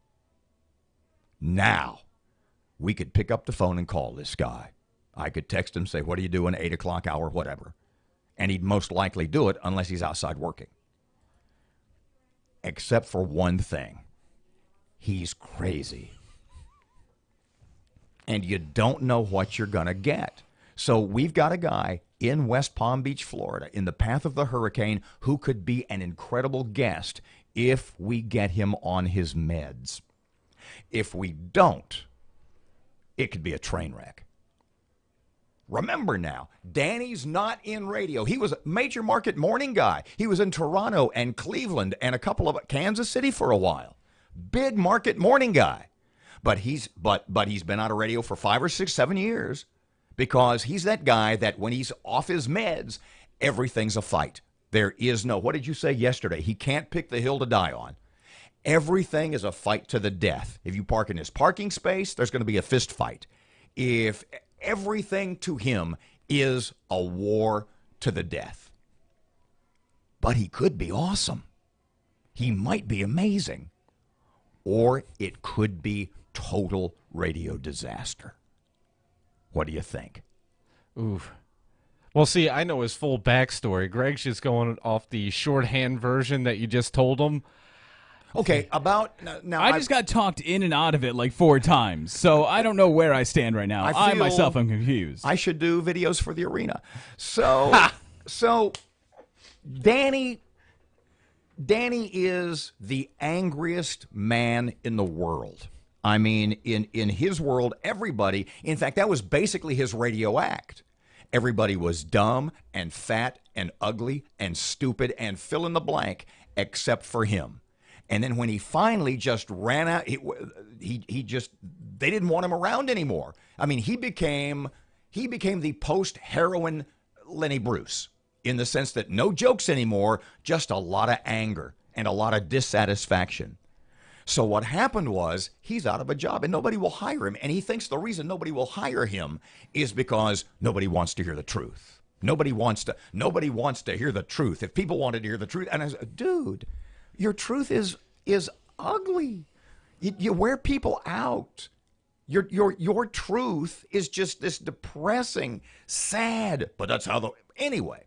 Now, we could pick up the phone and call this guy. I could text him, say, what are you doing, 8 o'clock hour, whatever. And he'd most likely do it unless he's outside working. Except for one thing. He's crazy. And you don't know what you're going to get. So we've got a guy in West Palm Beach, Florida, in the path of the hurricane, who could be an incredible guest if we get him on his meds. If we don't, it could be a train wreck. Remember now, Danny's not in radio. He was a major market morning guy. He was in Toronto and Cleveland and a couple of Kansas City for a while. Big market morning guy. But he's been out of radio for 5 or 6, 7 years because he's that guy that when he's off his meds, everything's a fight. There is no, what did you say yesterday? He can't pick the hill to die on. Everything is a fight to the death. If you park in his parking space, there's going to be a fist fight. If everything to him is a war to the death. But he could be awesome. He might be amazing. Or it could be total radio disaster. What do you think? Oof. Well, see, I know his full backstory. Greg's just going off the shorthand version that you just told him. Okay, about now. I just got talked in and out of it like 4 times, so I don't know where I stand right now. I myself am confused. I should do videos for the arena. So Danny is the angriest man in the world. I mean, in his world, everybody, in fact, that was basically his radio act. Everybody was dumb and fat and ugly and stupid and fill in the blank except for him. And then when he finally just ran out, they didn't want him around anymore. I mean, he became the post-heroin Lenny Bruce in the sense that no jokes anymore, just a lot of anger and a lot of dissatisfaction. So what happened was he's out of a job and nobody will hire him. And he thinks the reason nobody will hire him is because nobody wants to hear the truth. Nobody wants to hear the truth. If people wanted to hear the truth, and I said, dude, your truth is ugly. You wear people out. Your truth is just this depressing, sad. But that's how anyway.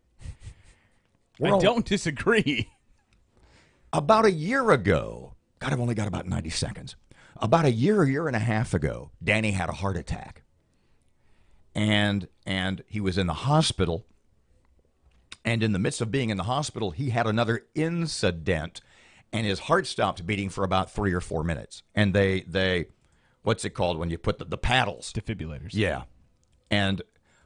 I don't disagree. About a year ago, God, I've only got about 90 seconds. About a year and a half ago, Danny had a heart attack. And he was in the hospital. And in the midst of being in the hospital, he had another incident. And his heart stopped beating for about 3 or 4 minutes. And they what's it called when you put the paddles? Defibrillators. Yeah.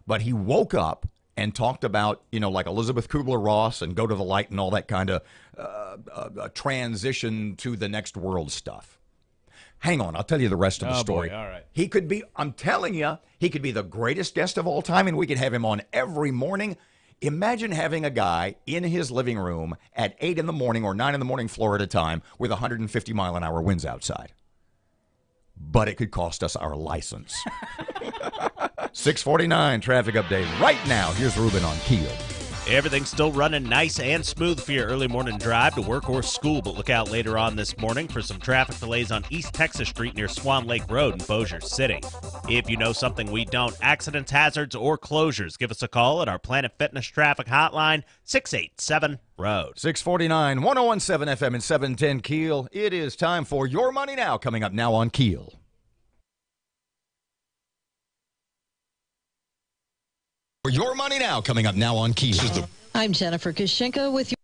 But he woke up and talked about, like Elizabeth Kubler-Ross and go to the light and all that kind of transition to the next world stuff. Hang on, I'll tell you the rest of the story. Boy, all right. He could be, I'm telling you, he could be the greatest guest of all time, and we could have him on every morning. Imagine having a guy in his living room at 8 in the morning or 9 in the morning Florida time with 150 mile an hour winds outside. But it could cost us our license. 6:49 traffic update right now. Here's Ruben on KEEL. Everything's still running nice and smooth for your early morning drive to work or school, but look out later on this morning for some traffic delays on East Texas Street near Swan Lake Road in Bossier City. If you know something we don't, accidents, hazards, or closures, give us a call at our Planet Fitness traffic hotline, 687-ROAD. 649, 1017 FM and 710 Keel. It is time for Your Money Now, coming up now on Keel. Your Money Now, coming up now on Keel. I'm Jennifer Kushinka with you.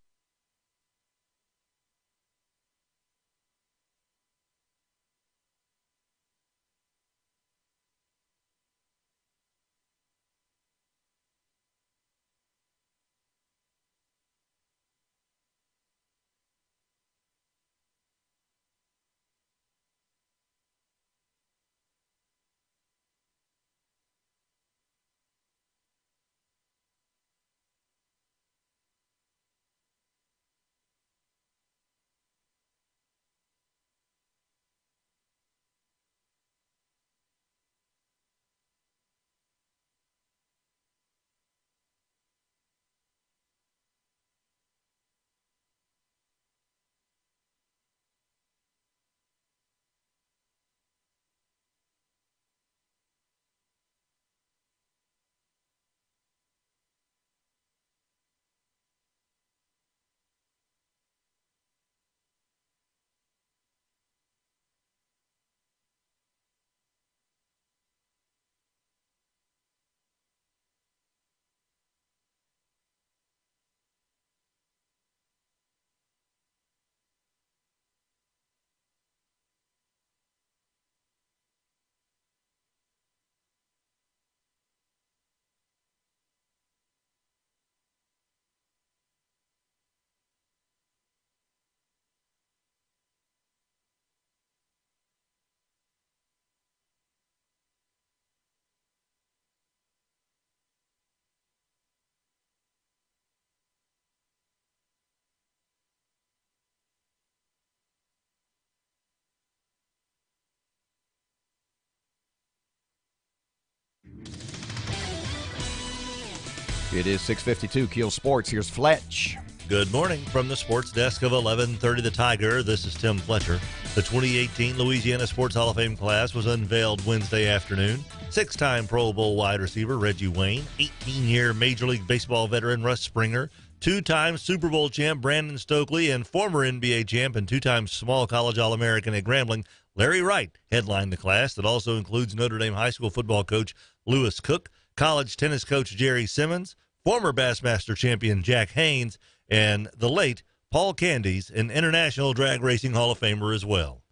It is 6:52 Keel Sports. Here's Fletch. Good morning from the sports desk of 1130 The Tiger. This is Tim Fletcher. The 2018 Louisiana Sports Hall of Fame class was unveiled Wednesday afternoon. Six-time Pro Bowl wide receiver Reggie Wayne, 18-year Major League Baseball veteran Russ Springer, two-time Super Bowl champ Brandon Stokely, and former NBA champ and two-time small college All-American at Grambling Larry Wright headlined the class that also includes Notre Dame high school football coach Lewis Cook, college tennis coach Jerry Simmons, former Bassmaster champion Jack Haynes, and the late Paul Candies, an International Drag Racing Hall of Famer as well.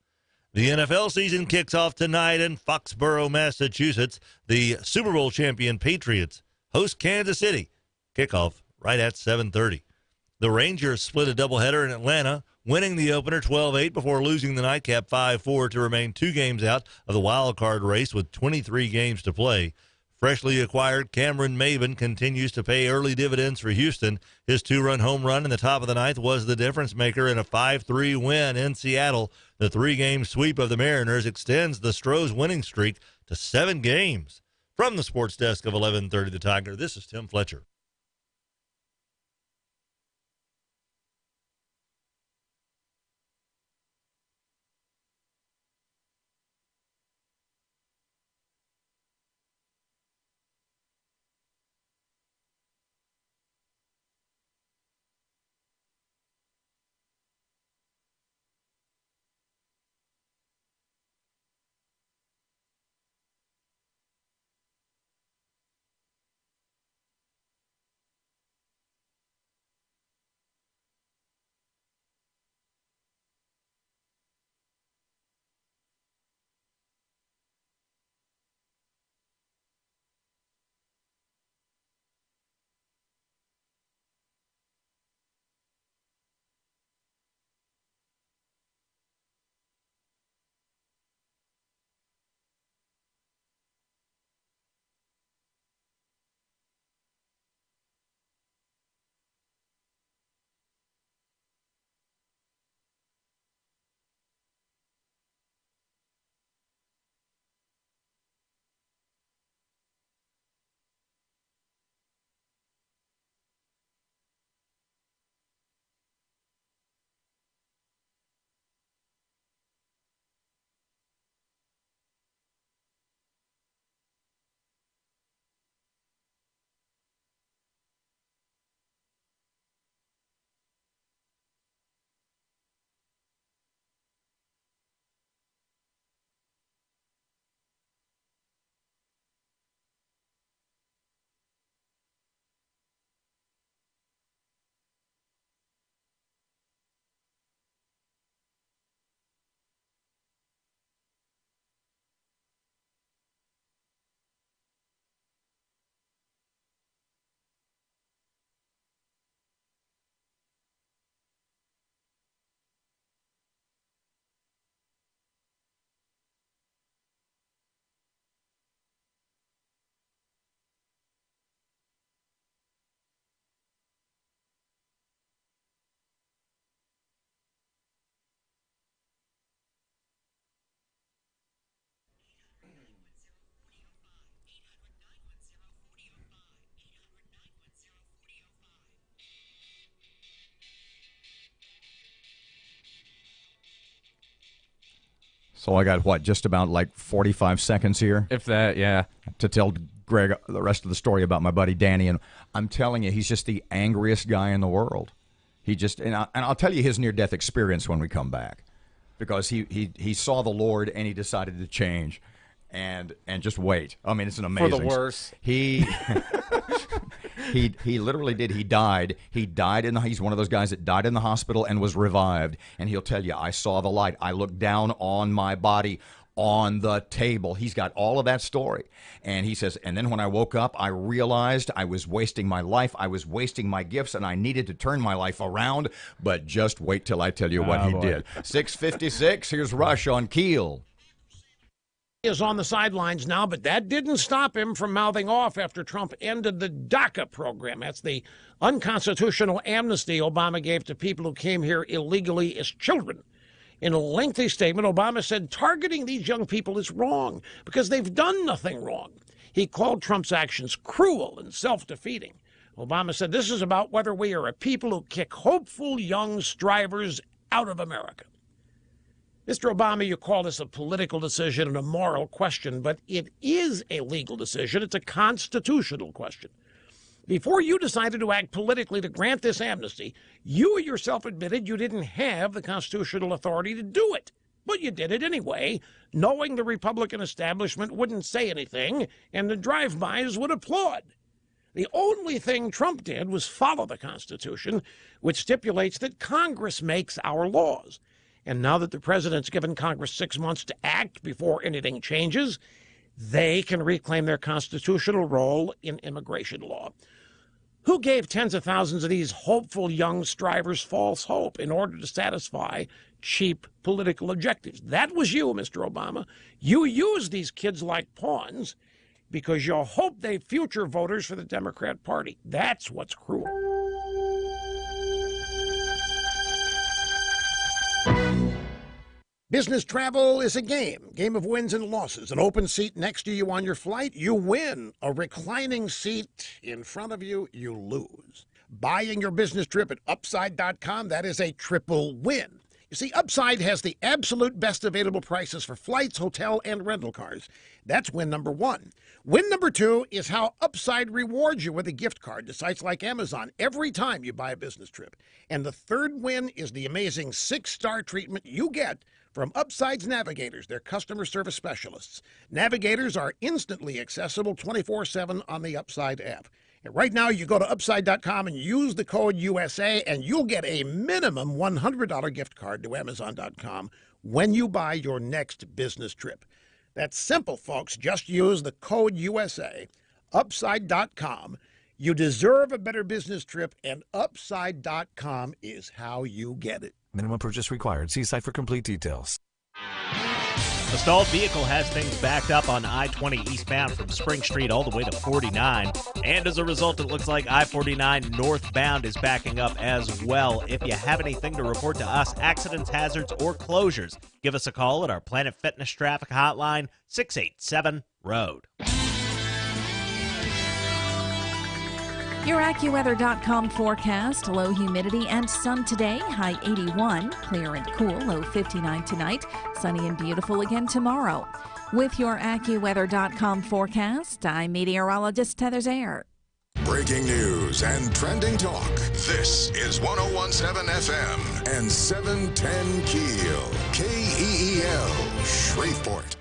The NFL season kicks off tonight in Foxborough, Massachusetts. The Super Bowl champion Patriots host Kansas City. Kickoff right at 7:30. The Rangers split a doubleheader in Atlanta, winning the opener 12-8 before losing the nightcap 5-4 to remain 2 games out of the wild card race with 23 games to play. Freshly acquired Cameron Maven continues to pay early dividends for Houston. His 2-run home run in the top of the ninth was the difference maker in a 5-3 win in Seattle. The 3-game sweep of the Mariners extends the Stros winning streak to 7 games. From the sports desk of 1130 The Tiger, this is Tim Fletcher. So I got, what, just about like 45 seconds here? If that, yeah. To tell Greg the rest of the story about my buddy Danny. And I'm telling you, he's just the angriest guy in the world. He just, and I'll tell you his near-death experience when we come back. Because he saw the Lord and he decided to change. And just wait. I mean, it's an amazing. For the worse. He literally did. He died. He's one of those guys that died in the hospital and was revived. And he'll tell you, I saw the light. I looked down on my body on the table. He's got all of that story. And he says, and then when I woke up, I realized I was wasting my life. I was wasting my gifts, and I needed to turn my life around. But just wait till I tell you what he did. 6:56, here's Rush on KEEL. Is on the sidelines now, but that didn't stop him from mouthing off after Trump ended the DACA program. That's the unconstitutional amnesty Obama gave to people who came here illegally as children. In a lengthy statement, Obama said targeting these young people is wrong because they've done nothing wrong. He called Trump's actions cruel and self-defeating. Obama said this is about whether we are a people who kick hopeful young strivers out of America. Mr. Obama, you call this a political decision and a moral question, but it is a legal decision. It's a constitutional question. Before you decided to act politically to grant this amnesty, you yourself admitted you didn't have the constitutional authority to do it. But you did it anyway, knowing the Republican establishment wouldn't say anything and the drive-bys would applaud. The only thing Trump did was follow the Constitution, which stipulates that Congress makes our laws. And now that the president's given Congress 6 months to act before anything changes, they can reclaim their constitutional role in immigration law. Who gave tens of thousands of these hopeful young strivers false hope in order to satisfy cheap political objectives? That was you, Mr. Obama. You used these kids like pawns because you hope they future voters for the Democrat Party. That's what's cruel. Business travel is a game of wins and losses. An open seat next to you on your flight, you win. A reclining seat in front of you, you lose. Buying your business trip at Upside.com, that is a triple win. You see, Upside has the absolute best available prices for flights, hotel, and rental cars. That's win number one. Win number two is how Upside rewards you with a gift card to sites like Amazon every time you buy a business trip. And the third win is the amazing 6-star treatment you get from Upside's Navigators, their customer service specialists. Navigators are instantly accessible 24/7 on the Upside app. And right now, you go to Upside.com and use the code USA, and you'll get a minimum $100 gift card to Amazon.com when you buy your next business trip. That's simple, folks. Just use the code USA, Upside.com. You deserve a better business trip, and Upside.com is how you get it. Minimum purchase required. See site for complete details. A stalled vehicle has things backed up on I-20 eastbound from Spring Street all the way to 49. And as a result, it looks like I-49 northbound is backing up as well. If you have anything to report to us, accidents, hazards, or closures, give us a call at our Planet Fitness traffic hotline, 687-ROAD. Your AccuWeather.com forecast, low humidity and sun today, high 81, clear and cool, low 59 tonight, sunny and beautiful again tomorrow. With your AccuWeather.com forecast, I'm meteorologist Heather Zayer. Breaking news and trending talk. This is 101.7 FM and 710 KEEL. KEEL, Shreveport.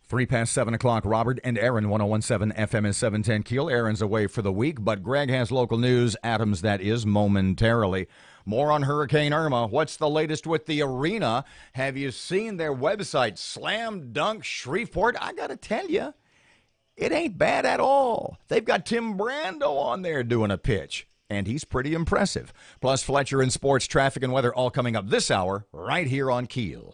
Three past 7 o'clock, Robert and Erin, 1017 FM and 710 Keel. Erin's away for the week, but Greg has local news, Adams that is, momentarily. More on Hurricane Irma. What's the latest with the arena? Have you seen their website, Slam Dunk Shreveport? I got to tell you, it ain't bad at all. They've got Tim Brando on there doing a pitch, and he's pretty impressive. Plus, Fletcher and sports, traffic, and weather all coming up this hour right here on Keel.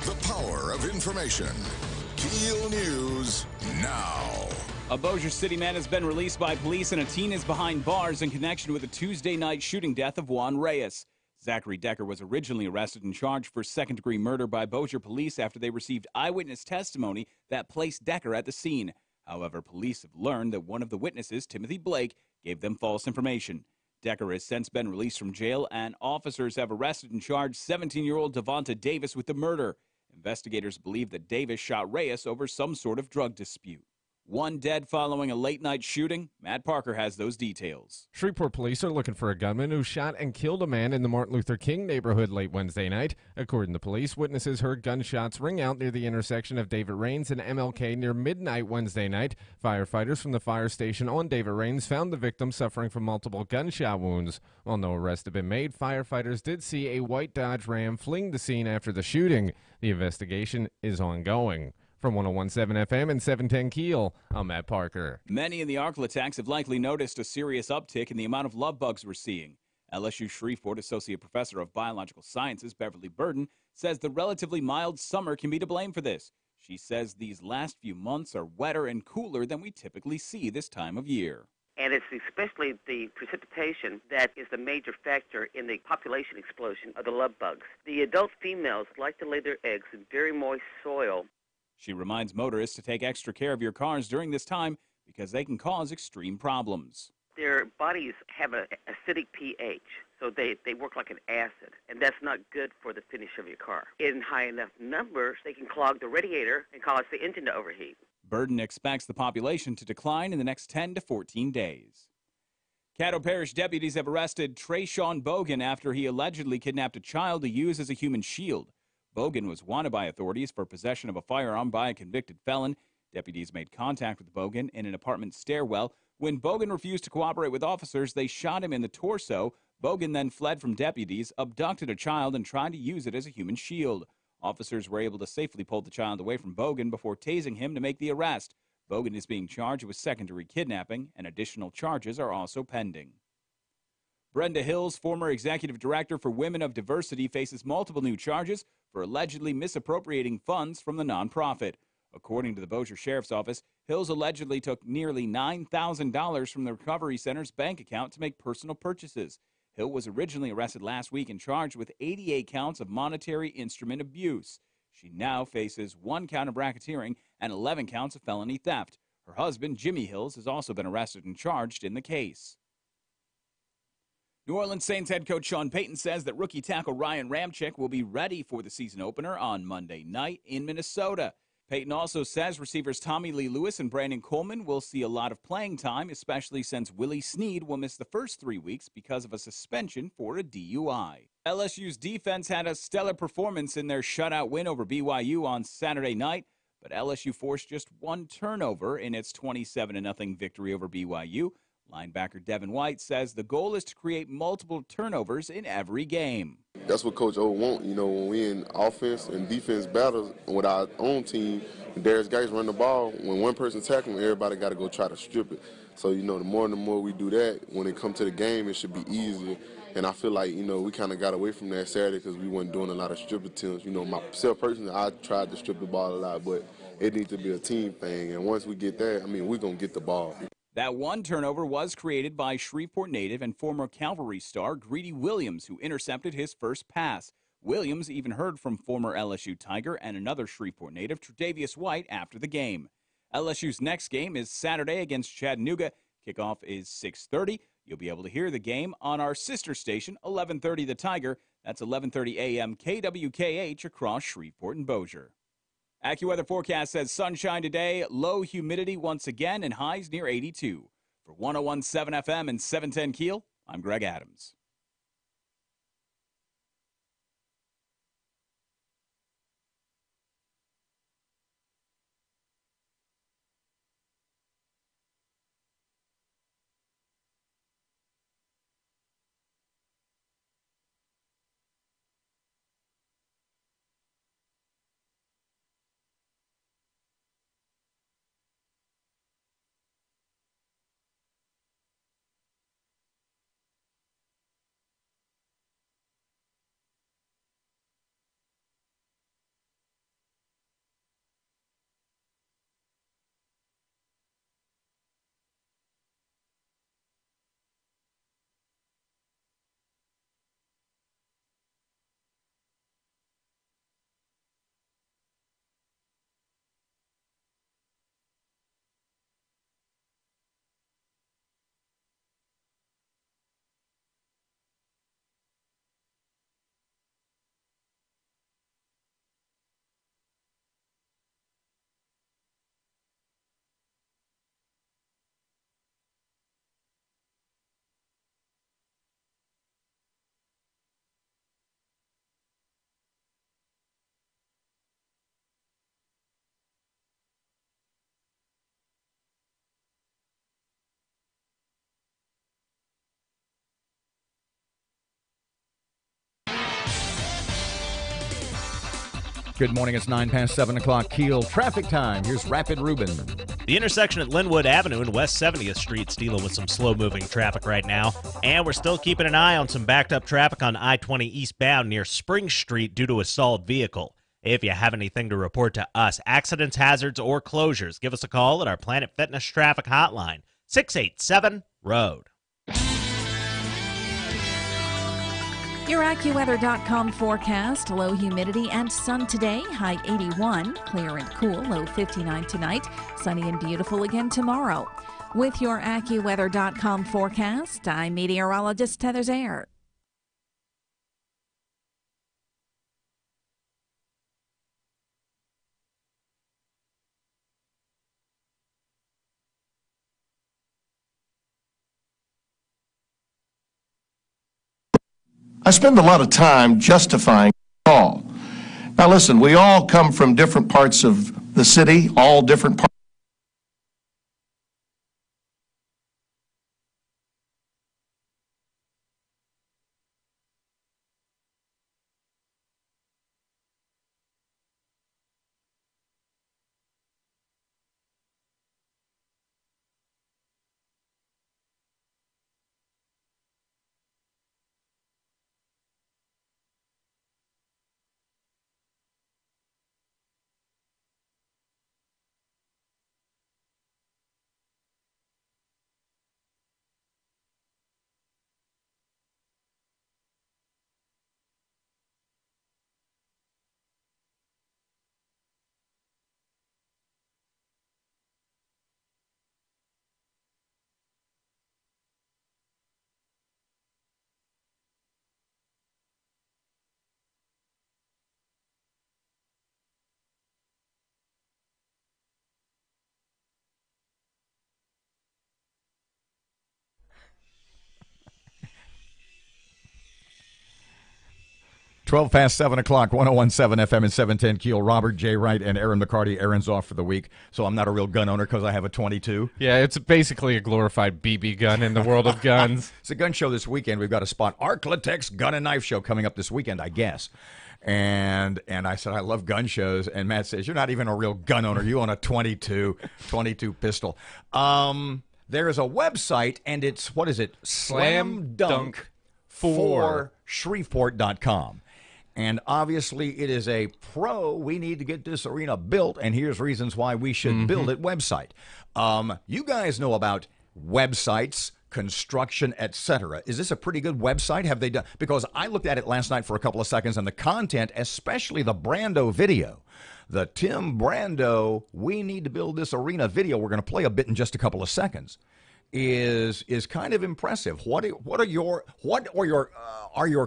The power of information. KEEL News now. A Bossier City man has been released by police and a teen is behind bars in connection with a Tuesday night shooting death of Juan Reyes. Zachary Decker was originally arrested and charged for second-degree murder by Bossier police after they received eyewitness testimony that placed Decker at the scene. However, police have learned that one of the witnesses, Timothy Blake, gave them false information. Decker has since been released from jail, and officers have arrested and charged 17-year-old Devonta Davis with the murder. Investigators believe that Davis shot Reyes over some sort of drug dispute. One dead following a late-night shooting. Matt Parker has those details. Shreveport police are looking for a gunman who shot and killed a man in the Martin Luther King neighborhood late Wednesday night. According to police, witnesses heard gunshots ring out near the intersection of David Rains and MLK near midnight Wednesday night. Firefighters from the fire station on David Rains found the victim suffering from multiple gunshot wounds. While no arrests have been made, firefighters did see a white Dodge Ram fleeing the scene after the shooting. The investigation is ongoing. From 1017 FM and 710 Keel, I'm Matt Parker. Many in the Arklatex have likely noticed a serious uptick in the amount of love bugs we're seeing. LSU Shreveport Associate Professor of Biological Sciences Beverly Burden says the relatively mild summer can be to blame for this. She says these last few months are wetter and cooler than we typically see this time of year. And it's especially the precipitation that is the major factor in the population explosion of the love bugs. The adult females like to lay their eggs in very moist soil. She reminds motorists to take extra care of your cars during this time because they can cause extreme problems. Their bodies have an acidic pH, so they work like an acid, and that's not good for the finish of your car. In high enough numbers, they can clog the radiator and cause the engine to overheat. Burden expects the population to decline in the next 10 to 14 days. Caddo Parish deputies have arrested Trayshawn Bogan after he allegedly kidnapped a child to use as a human shield. Bogan was wanted by authorities for possession of a firearm by a convicted felon. Deputies made contact with Bogan in an apartment stairwell. When Bogan refused to cooperate with officers, they shot him in the torso. Bogan then fled from deputies, abducted a child, and tried to use it as a human shield. Officers were able to safely pull the child away from Bogan before tasing him to make the arrest. Bogan is being charged with second-degree kidnapping, and additional charges are also pending. Brenda Hills, former executive director for Women of Diversity, faces multiple new charges for allegedly misappropriating funds from the nonprofit. According to the Bossier Sheriff's Office, Hills allegedly took nearly $9,000 from the Recovery Center's bank account to make personal purchases. Hill was originally arrested last week and charged with 88 counts of monetary instrument abuse. She now faces 1 count of racketeering and 11 counts of felony theft. Her husband, Jimmy Hills, has also been arrested and charged in the case. New Orleans Saints head coach Sean Payton says that rookie tackle Ryan Ramczyk will be ready for the season opener on Monday night in Minnesota. Payton also says receivers Tommy Lee Lewis and Brandon Coleman will see a lot of playing time, especially since Willie Snead will miss the first 3 weeks because of a suspension for a DUI. LSU's defense had a stellar performance in their shutout win over BYU on Saturday night, but LSU forced just one turnover in its 27-0 victory over BYU. Linebacker Devin White says the goal is to create multiple turnovers in every game. That's what Coach O want. When we in offense and defense battles with our own team, Darius Gates run the ball. When one person tackling, everybody got to go try to strip it. So, the more and the more we do that, when it comes to the game, it should be easier. And I feel like, we kind of got away from that Saturday because we weren't doing a lot of strip attempts. Myself personally, I tried to strip the ball a lot, but it needs to be a team thing. And once we get that, we're going to get the ball. That one turnover was created by Shreveport native and former Cavalry star Greedy Williams, who intercepted his first pass. Williams even heard from former LSU Tiger and another Shreveport native, Tre'Davious White, after the game. LSU's next game is Saturday against Chattanooga. Kickoff is 6:30. You'll be able to hear the game on our sister station, 1130 The Tiger. That's 1130 a.m. KWKH across Shreveport and Bossier. AccuWeather forecast says sunshine today, low humidity once again, and highs near 82. For 101.7 FM and 710 Keel, I'm Greg Adams. Good morning. It's 9 past 7 o'clock. Keel traffic time. Here's Rapid Ruben. The intersection at Linwood Avenue and West 70th Street dealing with some slow-moving traffic right now. And we're still keeping an eye on some backed-up traffic on I-20 eastbound near Spring Street due to a stalled vehicle. If you have anything to report to us, accidents, hazards, or closures, give us a call at our Planet Fitness traffic hotline, 687-ROAD. Your AccuWeather.com forecast, low humidity and sun today, high 81, clear and cool, low 59 tonight, sunny and beautiful again tomorrow. With your AccuWeather.com forecast, I'm meteorologist Heather Zayer. I spend a lot of time justifying all. Now listen, we all come from different parts of the city, all different parts. 12 past 7 o'clock, 101.7 FM and 710 Keel. Robert J. Wright and Erin McCarty. Erin's off for the week, so I'm not a real gun owner because I have a 22. Yeah, it's basically a glorified BB gun in the world of guns. It's a gun show this weekend. We've got a spot Arklatex Gun and Knife Show coming up this weekend, I guess. And I said, I love gun shows. And Matt says, you're not even a real gun owner. You own a 22 pistol. There is a website, and it's, what is it? Slam Dunk for Shreveport.com. And obviously, it is a we need to get this arena built, and here's reasons why we should build it website. You guys know about websites, construction, etc. Is this a pretty good website? Have they done? Because I looked at it last night for a couple of seconds, and the content, especially the Brando video, the Tim Brando, we need to build this arena video, we're going to play a bit in just a couple of seconds, is kind of impressive. What are your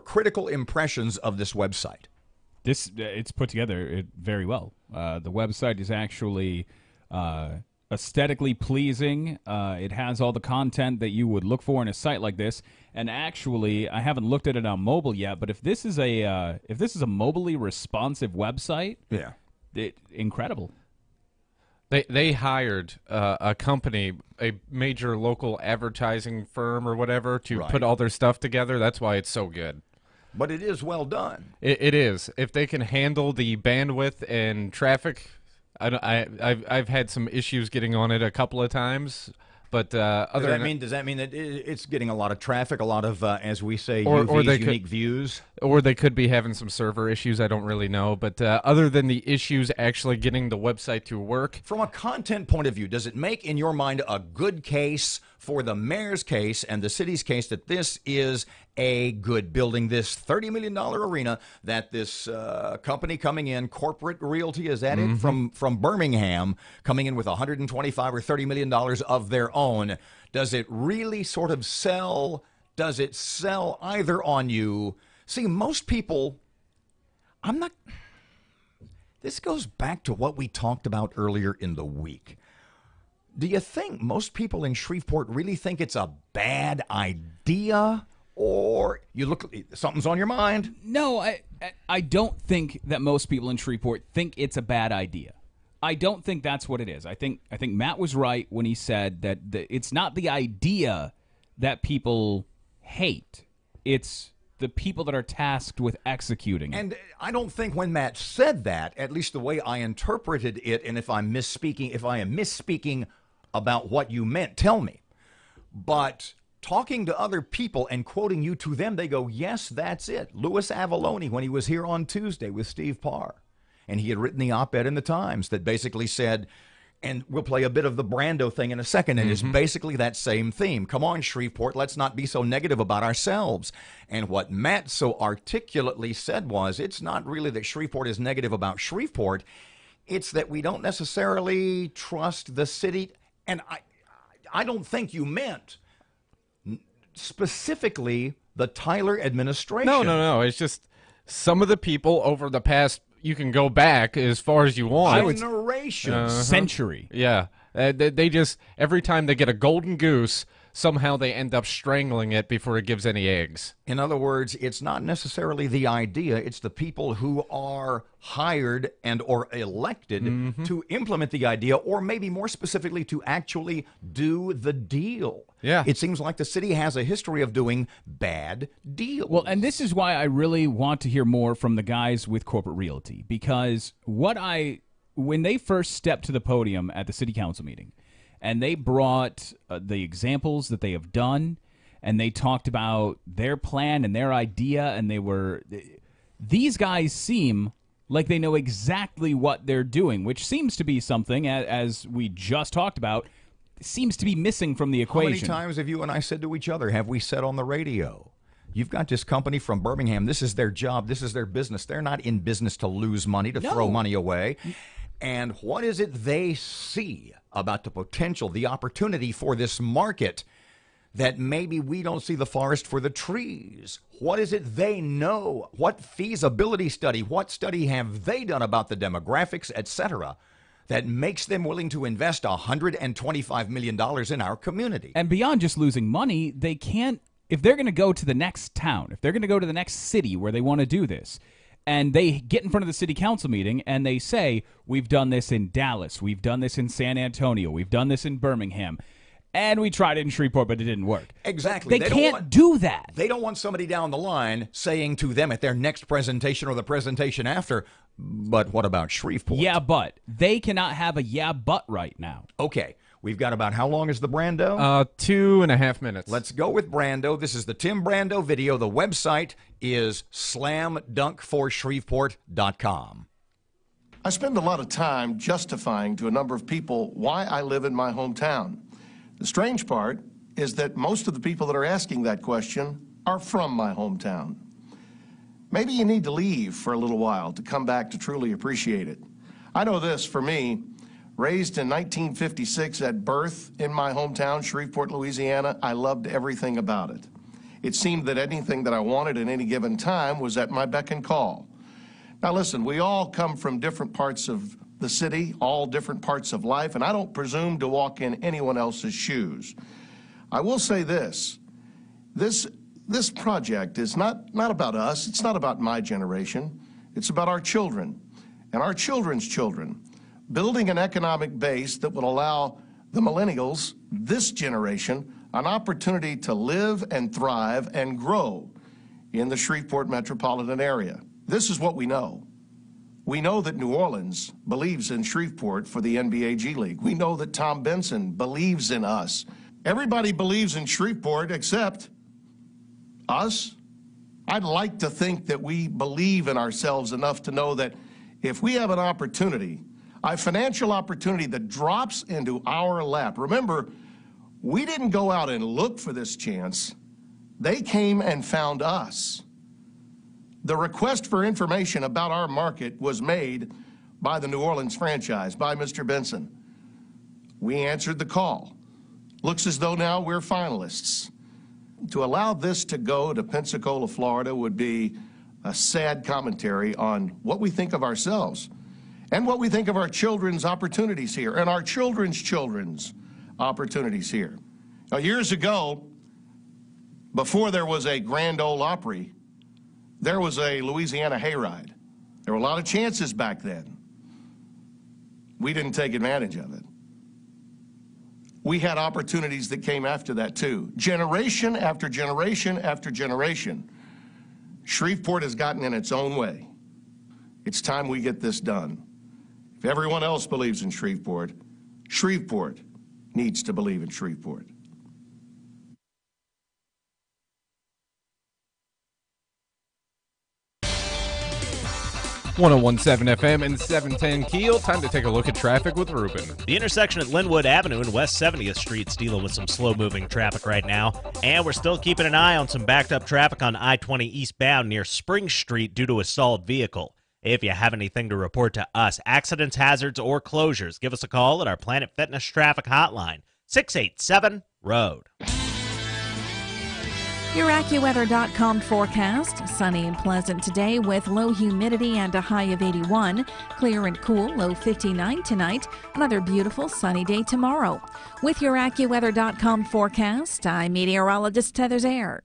critical impressions of this website? It's put together very well. The website is actually aesthetically pleasing. It has all the content that you would look for in a site like this. And actually, I haven't looked at it on mobile yet, but if this is a mobilely responsive website, incredible. They hired a company, a major local advertising firm or whatever, to put all their stuff together. That's why it's so good. But it is well done. It is. If they can handle the bandwidth and traffic, I've had some issues getting on it a couple of times. But does that mean that it's getting a lot of traffic, a lot of, as we say, unique views? Or they could be having some server issues. I don't really know. But other than the issues actually getting the website to work. From a content point of view, does it make, in your mind, a good case for the mayor's case and the city's case that this is a good building, this $30 million arena that this company coming in, Corporate Realty, is that it, from Birmingham, coming in with $125 or $30 million of their own? Does it really sort of sell? Does it sell either on you? See, most people, this goes back to what we talked about earlier in the week. Do you think most people in Shreveport really think it's a bad idea? Or something's on your mind? No, I don't think that most people in Shreveport think it's a bad idea. I don't think that's what it is. I think Matt was right when he said that it's not the idea that people hate. It's the people that are tasked with executing it. And I don't think when Matt said that, at least the way I interpreted it, and if I am misspeaking about what you meant, tell me. But talking to other people and quoting you to them, they go, yes, that's it. Louis Avallone, when he was here on Tuesday with Steve Parr, and he had written the op-ed in the Times that basically said, and we'll play a bit of the Brando thing in a second, and it's basically that same theme. Come on, Shreveport, let's not be so negative about ourselves. And what Matt so articulately said was, it's not really that Shreveport is negative about Shreveport, it's that we don't necessarily trust the city. And I don't think you meant specifically the Tyler administration. No. It's just some of the people over the past, you can go back as far as you want. Generation. Century. Yeah. They just, every time they get a golden goose, somehow they end up strangling it before it gives any eggs. In other words, it's not necessarily the idea, it's the people who are hired and or elected to implement the idea, or maybe more specifically to actually do the deal. Yeah. It seems like the city has a history of doing bad deals. Well, and this is why I really want to hear more from the guys with Corporate Realty, because when they first stepped to the podium at the city council meeting, and they brought the examples that they have done, and they talked about their plan and their idea, and these guys seem like they know exactly what they're doing, which seems to be something, as we just talked about, seems to be missing from the equation. How many times have you and I said to each other, have we said on the radio, you've got this company from Birmingham, this is their job, this is their business. They're not in business to lose money, to throw money away. And what is it they see about the potential, the opportunity for this market that maybe we don't see the forest for the trees? What is it they know? What feasibility study, what study have they done about the demographics, etc., that makes them willing to invest $125 million in our community? And beyond just losing money, they can't, if they're going to go to the next town, if they're going to go to the next city where they want to do this, And they get in front of the city council meeting and they say, we've done this in Dallas, we've done this in San Antonio, we've done this in Birmingham, and we tried it in Shreveport, but it didn't work. Exactly. They can't do that. They don't want somebody down the line saying to them at their next presentation or the presentation after, but what about Shreveport? Yeah, but they cannot have a yeah, but right now. Okay. We've got about how long is the Brando? 2.5 minutes. Let's go with Brando. This is the Tim Brando video. The website is slamdunkforshreveport.com. I spend a lot of time justifying to a number of people why I live in my hometown. The strange part is that most of the people that are asking that question are from my hometown. Maybe you need to leave for a little while to come back to truly appreciate it. I know this for me. Raised in 1956 at birth in my hometown, Shreveport, Louisiana, I loved everything about it. It seemed that anything that I wanted at any given time was at my beck and call. Now listen, we all come from different parts of the city, all different parts of life, and I don't presume to walk in anyone else's shoes. I will say this project is not about us, it's not about my generation, it's about our children and our children's children. Building an economic base that will allow the millennials, this generation, an opportunity to live and thrive and grow in the Shreveport metropolitan area. This is what we know. We know that New Orleans believes in Shreveport for the NBA G League. We know that Tom Benson believes in us. Everybody believes in Shreveport except us. I'd like to think that we believe in ourselves enough to know that if we have an opportunity, a financial opportunity that drops into our lap. Remember, we didn't go out and look for this chance. They came and found us. The request for information about our market was made by the New Orleans franchise, by Mr. Benson. We answered the call. Looks as though now we're finalists. To allow this to go to Pensacola, Florida would be a sad commentary on what we think of ourselves and what we think of our children's opportunities here and our children's opportunities here. Now, years ago, before there was a Grand Ole Opry, there was a Louisiana hayride. There were a lot of chances back then. We didn't take advantage of it. We had opportunities that came after that too. Generation after generation after generation, Shreveport has gotten in its own way. It's time we get this done. If everyone else believes in Shreveport, Shreveport needs to believe in Shreveport. 101.7 FM and 710 Keel. Time to take a look at traffic with Ruben. The intersection at Linwood Avenue and West 70th Street is dealing with some slow-moving traffic right now. And we're still keeping an eye on some backed-up traffic on I-20 eastbound near Spring Street due to a stalled vehicle. If you have anything to report to us, accidents, hazards, or closures, give us a call at our Planet Fitness traffic hotline, 687-ROAD. Your AccuWeather.com forecast. Sunny and pleasant today with low humidity and a high of 81. Clear and cool, low 59 tonight. Another beautiful sunny day tomorrow. With your AccuWeather.com forecast, I'm meteorologist Heather Zaire.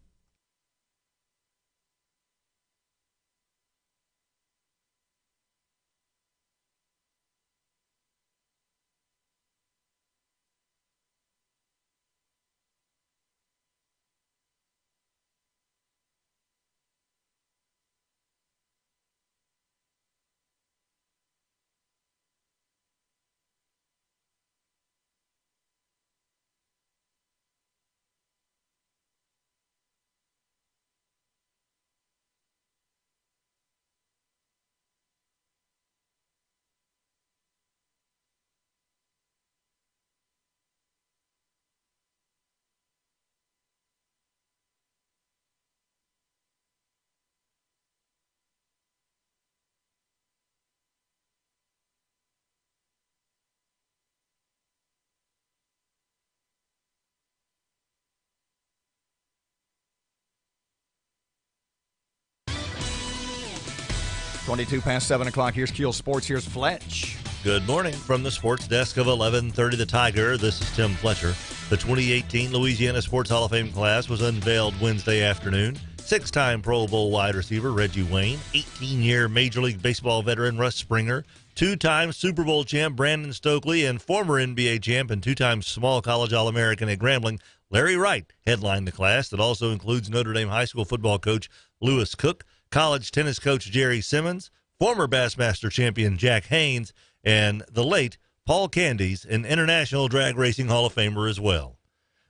Twenty-two past 7 o'clock. Here's Keel Sports. Here's Fletch. Good morning from the sports desk of 1130 The Tiger. This is Tim Fletcher. The 2018 Louisiana Sports Hall of Fame class was unveiled Wednesday afternoon. 6-time Pro Bowl wide receiver Reggie Wayne, 18-year Major League Baseball veteran Russ Springer, 2-time Super Bowl champ Brandon Stokely, and former NBA champ and 2-time small college All-American at Grambling Larry Wright headlined the class that also includes Notre Dame high school football coach Lewis Cook, college tennis coach Jerry Simmons, former Bassmaster champion Jack Haynes, and the late Paul Candies, an International Drag Racing Hall of Famer as well.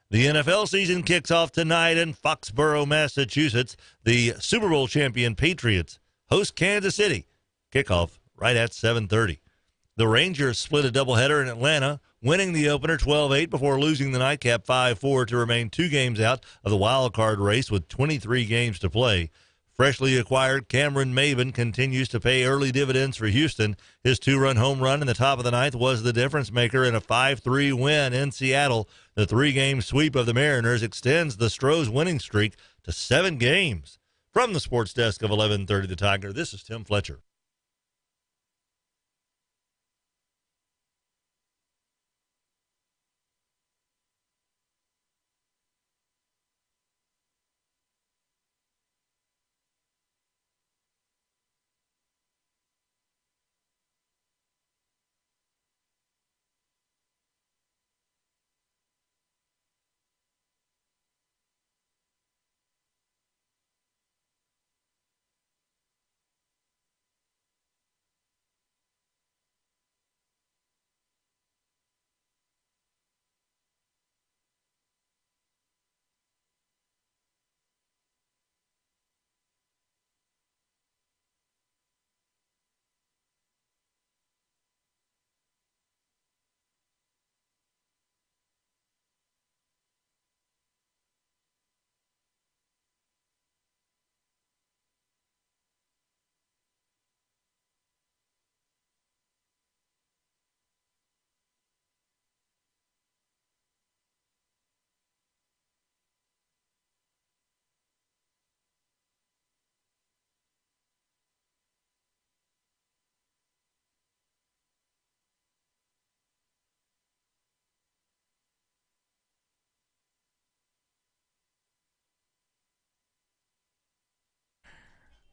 The NFL season kicks off tonight in Foxborough, Massachusetts. The Super Bowl champion Patriots host Kansas City. Kickoff right at 7:30. The Rangers split a doubleheader in Atlanta, winning the opener 12-8 before losing the nightcap 5-4 to remain 2 games out of the wild card race with 23 games to play. Freshly acquired Cameron Maven continues to pay early dividends for Houston. His 2-run home run in the top of the ninth was the difference maker in a 5-3 win in Seattle. The 3-game sweep of the Mariners extends the Stros winning streak to 7 games. From the sports desk of 1130 The Tiger, this is Tim Fletcher.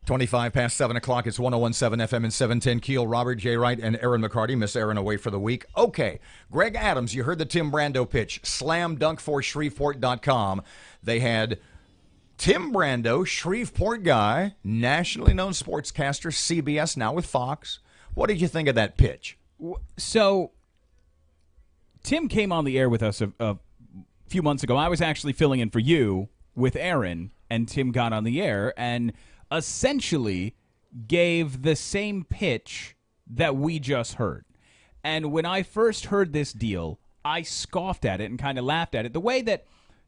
Twenty-five past 7 o'clock. It's 101.7 FM and 710 Keel. Robert J. Wright and Erin McCarty. Miss Erin away for the week. Okay. Greg Adams, you heard the Tim Brando pitch. Slam dunk for Shreveport.com. They had Tim Brando, Shreveport guy, nationally known sportscaster, CBS, now with Fox. What did you think of that pitch? So, Tim came on the air with us a few months ago. I was actually filling in for you with Erin, and Tim got on the air and essentially gave the same pitch that we just heard. And when I first heard this deal, I scoffed at it and kind of laughed at it. The way that,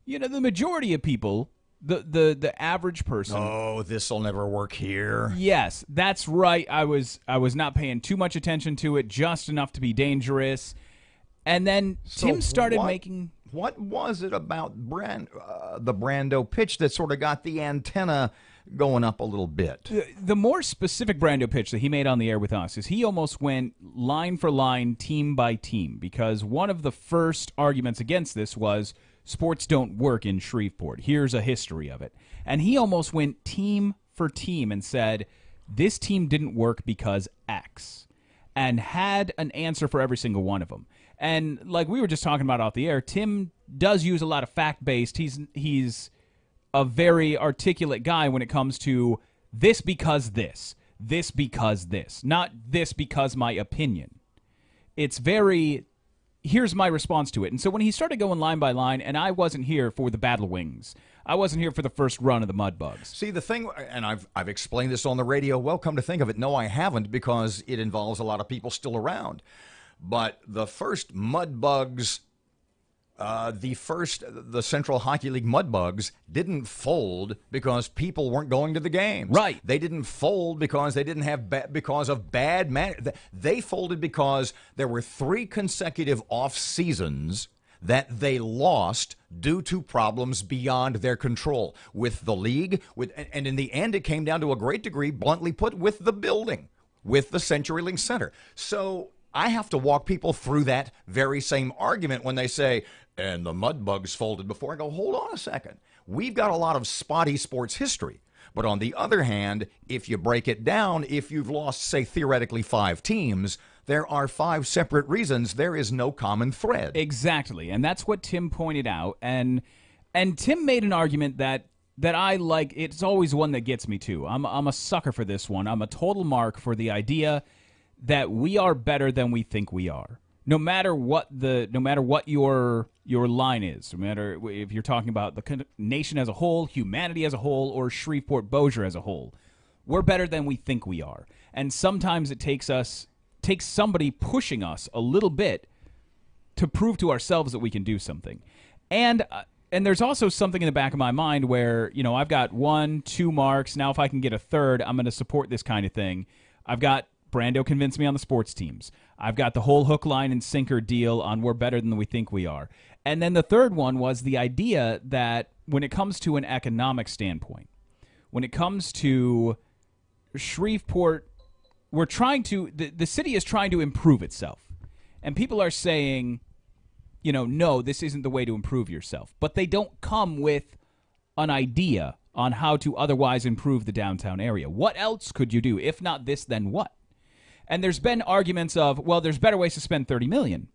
the majority of people, the average person. Oh, this'll never work here. Yes, that's right. I was not paying too much attention to it, just enough to be dangerous. And then Tim started making. What was it about the Brando pitch that sort of got the antenna going up a little bit? The more specific Brando pitch that he made on the air with us is he almost went line for line, team by team, because one of the first arguments against this was sports don't work in Shreveport. Here's a history of it. And he almost went team for team and said, this team didn't work because X, and had an answer for every single one of them. And like we were just talking about off the air, Tim does use a lot of fact-based. He's a very articulate guy when it comes to this because this because this, not this because my opinion. It's very, here's my response to it. And so when he started going line by line, and I wasn't here for the Battle Wings, I wasn't here for the first run of the Mud Bugs. See, the thing, and I've explained this on the radio, well, come to think of it, no, I haven't, because it involves a lot of people still around. But the first Mud Bugs, the Central Hockey League Mud Bugs didn't fold because people weren't going to the games. Right. They didn't fold because they didn't have because of bad management. They folded because there were 3 consecutive off seasons that they lost due to problems beyond their control with the league, and in the end, it came down to a great degree, bluntly put, with the building, with the CenturyLink Center. So I have to walk people through that very same argument when they say, and the mud bugs folded before. I go, hold on a second. We've got a lot of spotty sports history. But on the other hand, if you break it down, if you've lost, say, theoretically 5 teams, there are 5 separate reasons. There is no common thread. Exactly, and that's what Tim pointed out. And Tim made an argument that I like. It's always one that gets me too. I'm a sucker for this one. I'm a total mark for the idea that we are better than we think we are. No matter what your line is, no matter if you're talking about the nation as a whole, humanity as a whole, or Shreveport-Bossier as a whole, we're better than we think we are. And sometimes it takes somebody pushing us a little bit to prove to ourselves that we can do something. And there's also something in the back of my mind where, I've got 1, 2 marks. Now if I can get a third, I'm going to support this kind of thing. I've got Brando convinced me on the sports teams. I've got the whole hook, line, and sinker deal on we're better than we think we are. And then the third one was the idea that when it comes to an economic standpoint, when it comes to Shreveport, the city is trying to improve itself. And people are saying, no, this isn't the way to improve yourself. But they don't come with an idea on how to otherwise improve the downtown area. What else could you do? If not this, then what? And there's been arguments of, well, there's better ways to spend $30 million.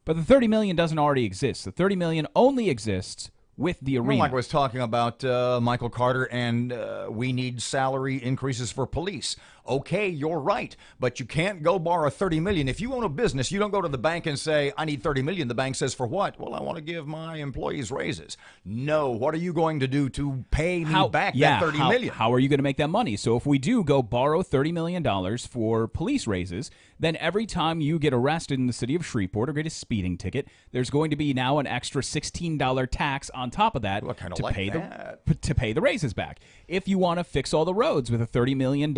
But the $30 million doesn't already exist. The $30 million only exists with the arena. Well, like I was talking about Michael Carter and we need salary increases for police. Okay, you're right, but you can't go borrow $30 million. If you own a business, you don't go to the bank and say, I need $30 million. The bank says, for what? Well, I want to give my employees raises. No, what are you going to do to pay me back that $30 million? How are you going to make that money? So if we do go borrow $30 million for police raises, then every time you get arrested in the city of Shreveport or get a speeding ticket, there's going to be now an extra $16 tax on top of that to pay the raises back. If you want to fix all the roads with a $30 million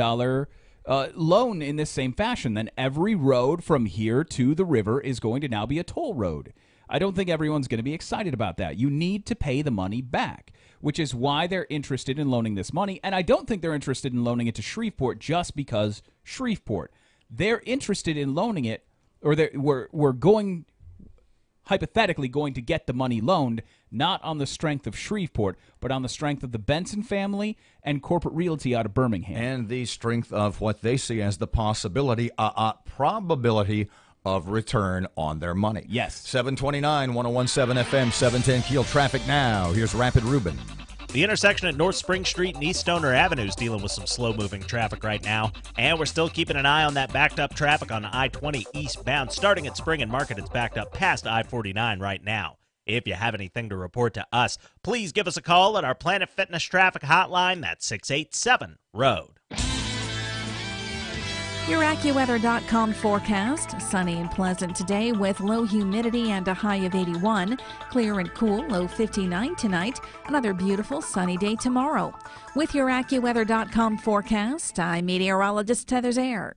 loan in this same fashion, then every road from here to the river is going to now be a toll road. I don't think everyone's going to be excited about that. You need to pay the money back, which is why they're interested in loaning this money. And I don't think they're interested in loaning it to Shreveport just because Shreveport. They're interested in loaning it, or we're going hypothetically going to get the money loaned, not on the strength of Shreveport, but on the strength of the Benson family and Corporate Realty out of Birmingham. And the strength of what they see as the possibility, probability of return on their money. Yes. 729, 1017 FM, 710 Keel traffic now. Here's Rapid Ruben. The intersection at North Spring Street and East Stoner Avenue is dealing with some slow-moving traffic right now, and we're still keeping an eye on that backed-up traffic on I-20 eastbound. Starting at Spring and Market, it's backed up past I-49 right now. If you have anything to report to us, please give us a call at our Planet Fitness traffic hotline. That's 687-ROAD. Your AccuWeather.com forecast. Sunny and pleasant today with low humidity and a high of 81. Clear and cool, low 59 tonight. Another beautiful sunny day tomorrow. With your AccuWeather.com forecast, I'm meteorologist Heather Zaire.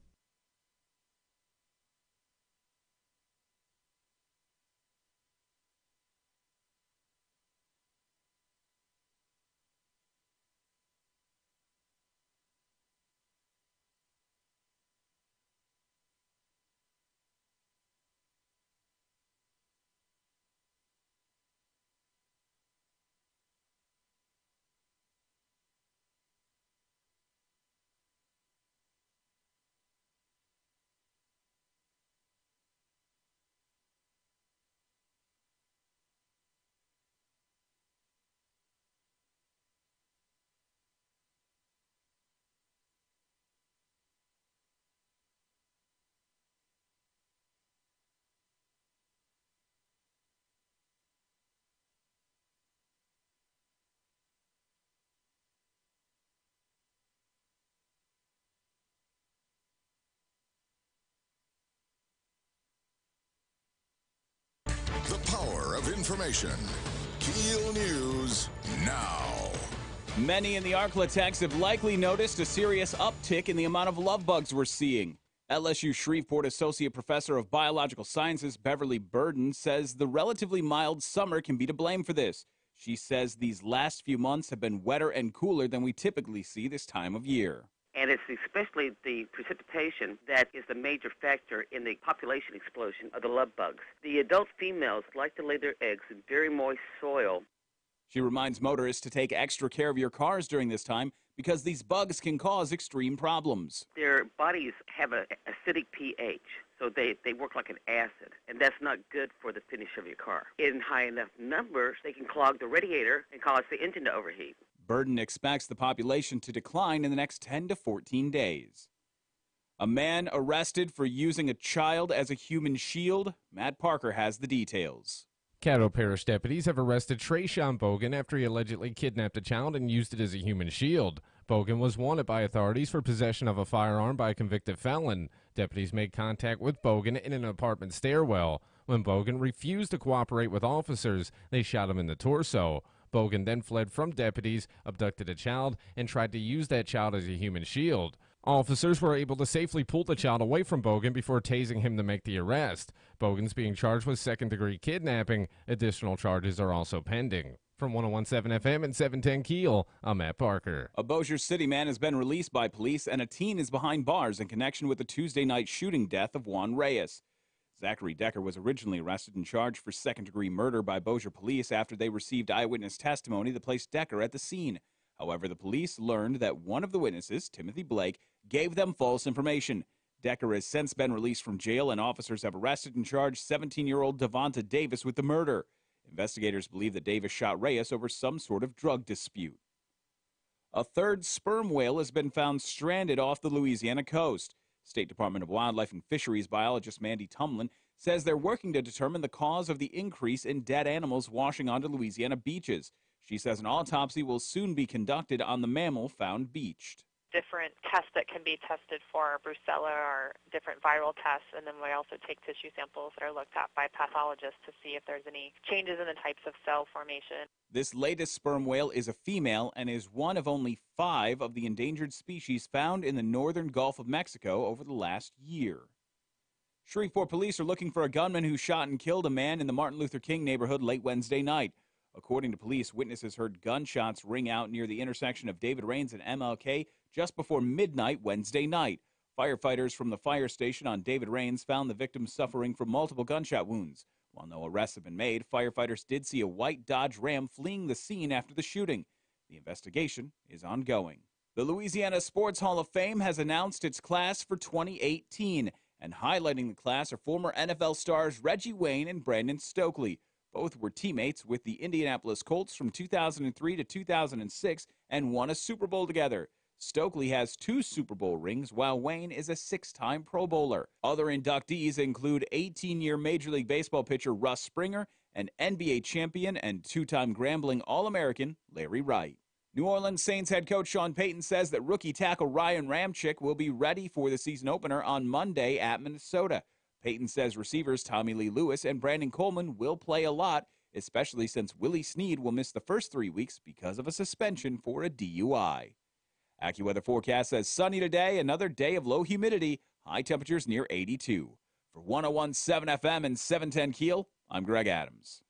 The power of information. KEEL News now. Many in the Arklatex have likely noticed a serious uptick in the amount of love bugs we're seeing. LSU Shreveport Associate Professor of Biological Sciences Beverly Burden says the relatively mild summer can be to blame for this. She says these last few months have been wetter and cooler than we typically see this time of year. And it's especially the precipitation that is the major factor in the population explosion of the love bugs. The adult females like to lay their eggs in very moist soil. She reminds motorists to take extra care of your cars during this time because these bugs can cause extreme problems. Their bodies have an acidic pH, so they work like an acid, and that's not good for the finish of your car. In high enough numbers, they can clog the radiator and cause the engine to overheat. Burden expects the population to decline in the next 10 to 14 days. A man arrested for using a child as a human shield. Matt Parker has the details. Caddo Parish deputies have arrested Trayshawn Bogan after he allegedly kidnapped a child and used it as a human shield. Bogan was wanted by authorities for possession of a firearm by a convicted felon. Deputies made contact with Bogan in an apartment stairwell. When Bogan refused to cooperate with officers, they shot him in the torso. Bogan then fled from deputies, abducted a child, and tried to use that child as a human shield. Officers were able to safely pull the child away from Bogan before tasing him to make the arrest. Bogan's being charged with second-degree kidnapping. Additional charges are also pending. From 101.7 FM and 710 KEEL, I'm Matt Parker. A Bossier City man has been released by police, and a teen is behind bars in connection with the Tuesday night shooting death of Juan Reyes. Zachary Decker was originally arrested and charged for second-degree murder by Bossier police after they received eyewitness testimony that placed Decker at the scene. However, the police learned that one of the witnesses, Timothy Blake, gave them false information. Decker has since been released from jail, and officers have arrested and charged 17-year-old Devonta Davis with the murder. Investigators believe that Davis shot Reyes over some sort of drug dispute. A third sperm whale has been found stranded off the Louisiana coast. State Department of Wildlife and Fisheries biologist Mandy Tumlin says they're working to determine the cause of the increase in dead animals washing onto Louisiana beaches. She says an autopsy will soon be conducted on the mammal found beached. Different tests that can be tested for brucella or different viral tests, and then we also take tissue samples that are looked at by pathologists to see if there's any changes in the types of cell formation. This latest sperm whale is a female and is one of only 5 of the endangered species found in the northern Gulf of Mexico over the last year. Shreveport police are looking for a gunman who shot and killed a man in the Martin Luther King neighborhood late Wednesday night. According to police, witnesses heard gunshots ring out near the intersection of David Rains and MLK just before midnight Wednesday night. Firefighters from the fire station on David Rains found the victim suffering from multiple gunshot wounds. While no arrests have been made, firefighters did see a white Dodge Ram fleeing the scene after the shooting. The investigation is ongoing. The Louisiana Sports Hall of Fame has announced its class for 2018, and highlighting the class are former NFL stars Reggie Wayne and Brandon Stokely. Both were teammates with the Indianapolis Colts from 2003 to 2006 and won a Super Bowl together. Stokely has 2 Super Bowl rings, while Wayne is a 6-time Pro Bowler. Other inductees include 18-year Major League Baseball pitcher Russ Springer and NBA champion and 2-time Grambling All-American Larry Wright. New Orleans Saints head coach Sean Payton says that rookie tackle Ryan Ramczyk will be ready for the season opener on Monday at Minnesota. Payton says receivers Tommy Lee Lewis and Brandon Coleman will play a lot, especially since Willie Snead will miss the first 3 weeks because of a suspension for a DUI. AccuWeather forecast says sunny today, another day of low humidity, high temperatures near 82. For 101.7 FM and 710 KEEL, I'm Greg Adams.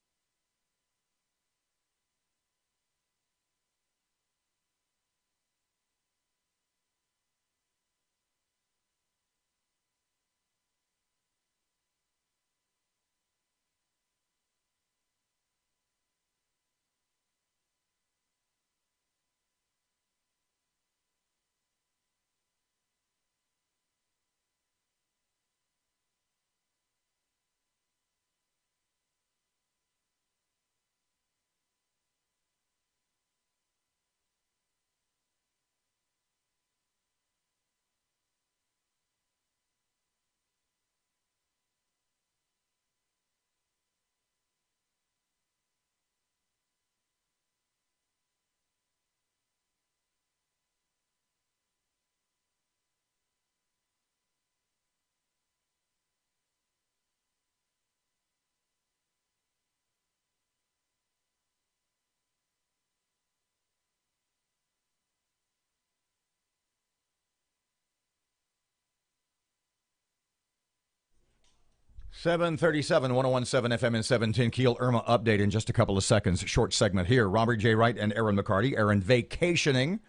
Seven 101.7 FM and 710 KEEL Irma update in just a couple of seconds. Short segment here. Robert J. Wright and Erin McCarty. Erin vacationing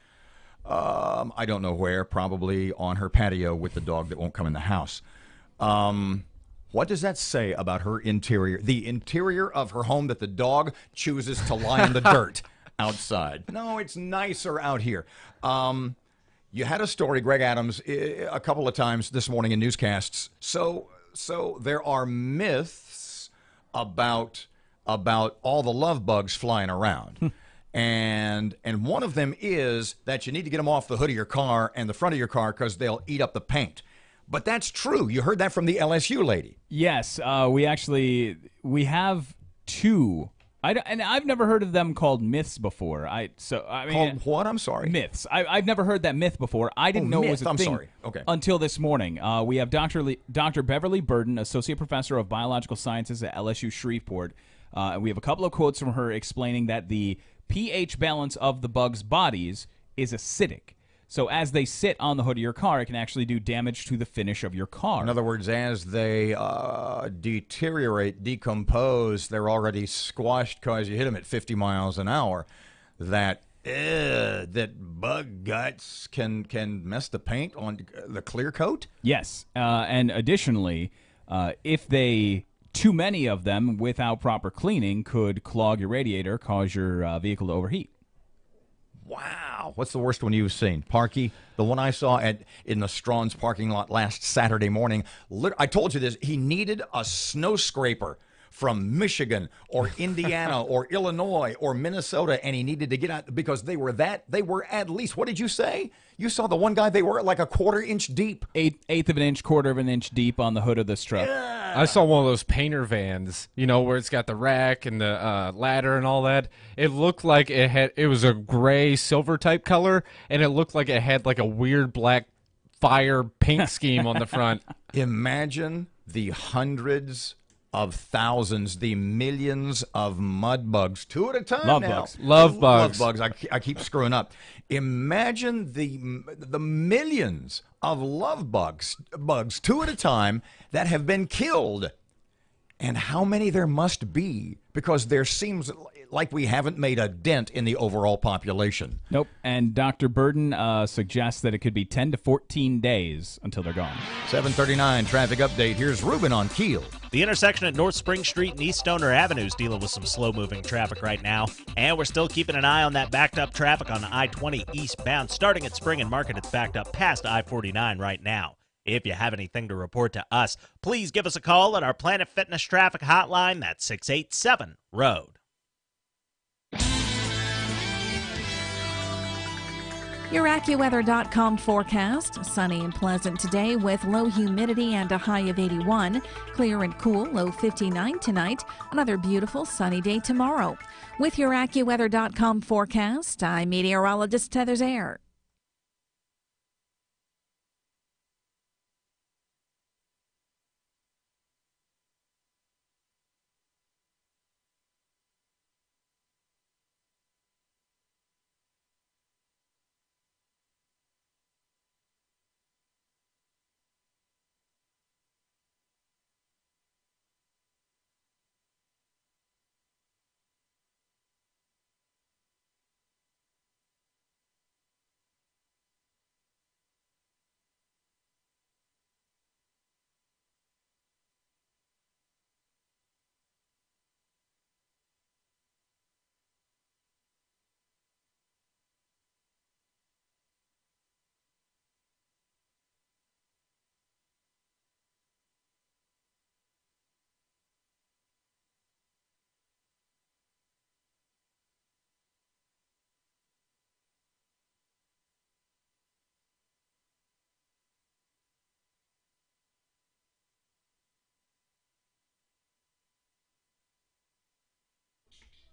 I don't know where, probably on her patio with the dog that won't come in the house. What does that say about her interior? The interior of her home, that the dog chooses to lie in the dirt outside. No, it's nicer out here. You had a story, Greg Adams, a couple of times this morning in newscasts. So there are myths about all the love bugs flying around. And one of them is that you need to get them off the hood of your car and the front of your car because they'll eat up the paint. But that's true. You heard that from the LSU lady. Yes, we have two. And I've never heard of them called myths before. Called what? I'm sorry. Myths. I've never heard that myth before. I didn't know it was a thing. Sorry. Okay. Until this morning. We have Dr. Beverly Burden, Associate Professor of Biological Sciences at LSU Shreveport. We have a couple of quotes from her explaining that the pH balance of the bugs' bodies is acidic. So as they sit on the hood of your car, it can actually do damage to the finish of your car. In other words, as they deteriorate, decompose, they're already squashed because you hit them at 50 miles an hour. That bug guts can mess the paint on the clear coat? Yes. And additionally, if too many of them without proper cleaning could clog your radiator, cause your vehicle to overheat. Wow. What's the worst one you've seen? Parky, the one I saw in the Strawn's parking lot last Saturday morning. I told you this. He needed a snow scraper from Michigan or Indiana or Illinois or Minnesota, and he needed to get out because they were at least, what did you say? You saw the one guy, they were like a quarter-inch deep. Eighth of an inch, quarter of an inch deep on the hood of this truck. Yeah. I saw one of those painter vans, where it's got the rack and the ladder and all that. It looked like it was a gray silver type color, and it looked like it had like a weird black fire paint scheme on the front. Imagine the hundreds of thousands, the millions of mud bugs, two at a time. Love now. bugs. Love bugs. Love bugs. I keep screwing up. Imagine the millions of love bugs, two at a time, that have been killed, and how many there must be, because there seems like we haven't made a dent in the overall population. Nope. And Dr. Burden suggests that it could be 10 to 14 days until they're gone. 7:39 traffic update. Here's Ruben on Keel. The intersection at North Spring Street and East Stoner Avenue is dealing with some slow-moving traffic right now. And we're still keeping an eye on that backed-up traffic on I-20 eastbound. Starting at Spring and Market, it's backed up past I-49 right now. If you have anything to report to us, please give us a call at our Planet Fitness traffic hotline. That's 687-ROAD. Your AccuWeather.com forecast. Sunny and pleasant today with low humidity and a high of 81. Clear and cool, low 59 tonight. Another beautiful sunny day tomorrow. With your AccuWeather.com forecast, I'm meteorologist Heather Zaire.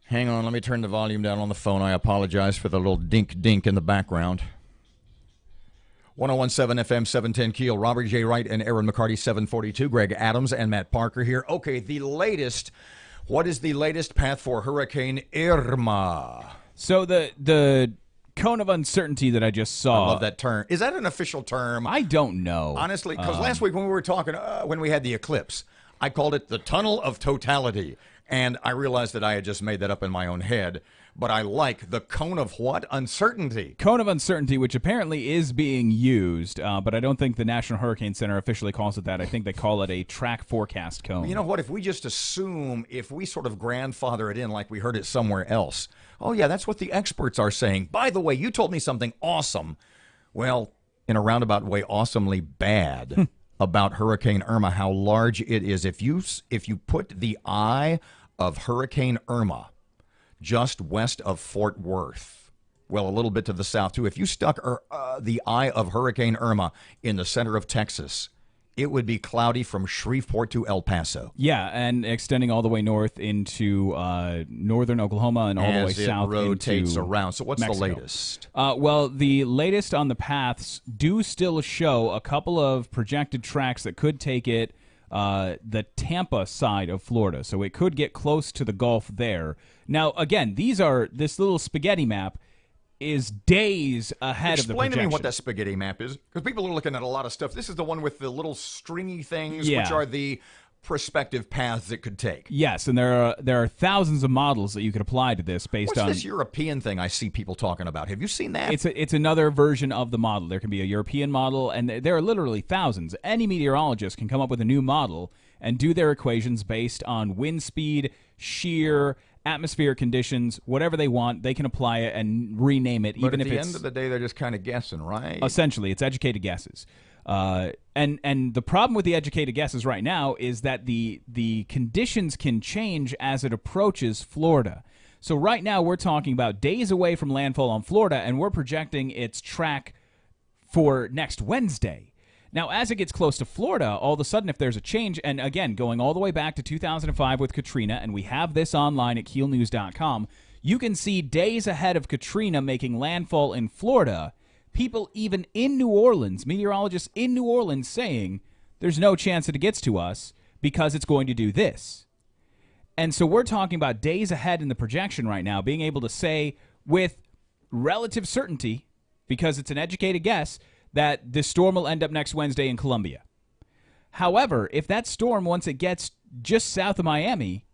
Hang on, let me turn the volume down on the phone. I apologize for the little dink-dink in the background. 101.7 FM, 710 Keel. Robert J. Wright and Erin McCarty, 742. Greg Adams and Matt Parker here. Okay, the latest. What is the latest path for Hurricane Irma? So the cone of uncertainty that I just saw. I love that term. Is that an official term? I don't know. Honestly, because last week when we were talking, when we had the eclipse, I called it the tunnel of totality. And I realized that I had just made that up in my own head. But I like the cone of what? Uncertainty. Cone of uncertainty, which apparently is being used, but I don't think the National Hurricane Center officially calls it that. I think they call it a track forecast cone. You know what? If we just assume, if we sort of grandfather it in like we heard it somewhere else, oh, yeah, that's what the experts are saying. By the way, you told me something awesome. Well, in a roundabout way, awesomely bad about Hurricane Irma, how large it is. If you put the eye of Hurricane Irma just west of Fort Worth, well, a little bit to the south, too. If you stuck the eye of Hurricane Irma in the center of Texas, it would be cloudy from Shreveport to El Paso. Yeah, and extending all the way north into northern Oklahoma and all the way south into rotates around. So what's Mexico. the latest? Well, the latest on the paths do still show a couple of projected tracks that could take it the Tampa side of Florida. So it could get close to the Gulf there. Now, again, this little spaghetti map is days ahead of the projection. Explain to me what that spaghetti map is, because people are looking at a lot of stuff. This is the one with the little stringy things, Yeah. which are the prospective paths it could take. Yes, and there are thousands of models that you could apply to this based What's on this European thing I see people talking about? Have you seen that? It's another version of the model. There can be a European model, and there are literally thousands. Any meteorologist can come up with a new model and do their equations based on wind speed, shear, atmospheric conditions, whatever they want. They can apply it and rename it, But even at if the it's end of the day, they're just kind of guessing, right? essentially it's educated guesses. And the problem with the educated guesses right now is that the conditions can change as it approaches Florida. So right now we're talking about days away from landfall on Florida, and we're projecting its track for next Wednesday. Now, as it gets close to Florida, all of a sudden, if there's a change, and again, going all the way back to 2005 with Katrina, and we have this online at KEELnews.com, you can see days ahead of Katrina making landfall in Florida, people even in New Orleans, meteorologists in New Orleans saying there's no chance that it gets to us because it's going to do this. And so we're talking about days ahead in the projection right now, being able to say with relative certainty, because it's an educated guess, that this storm will end up next Wednesday in Columbia. However, if that storm, once it gets just south of Miami,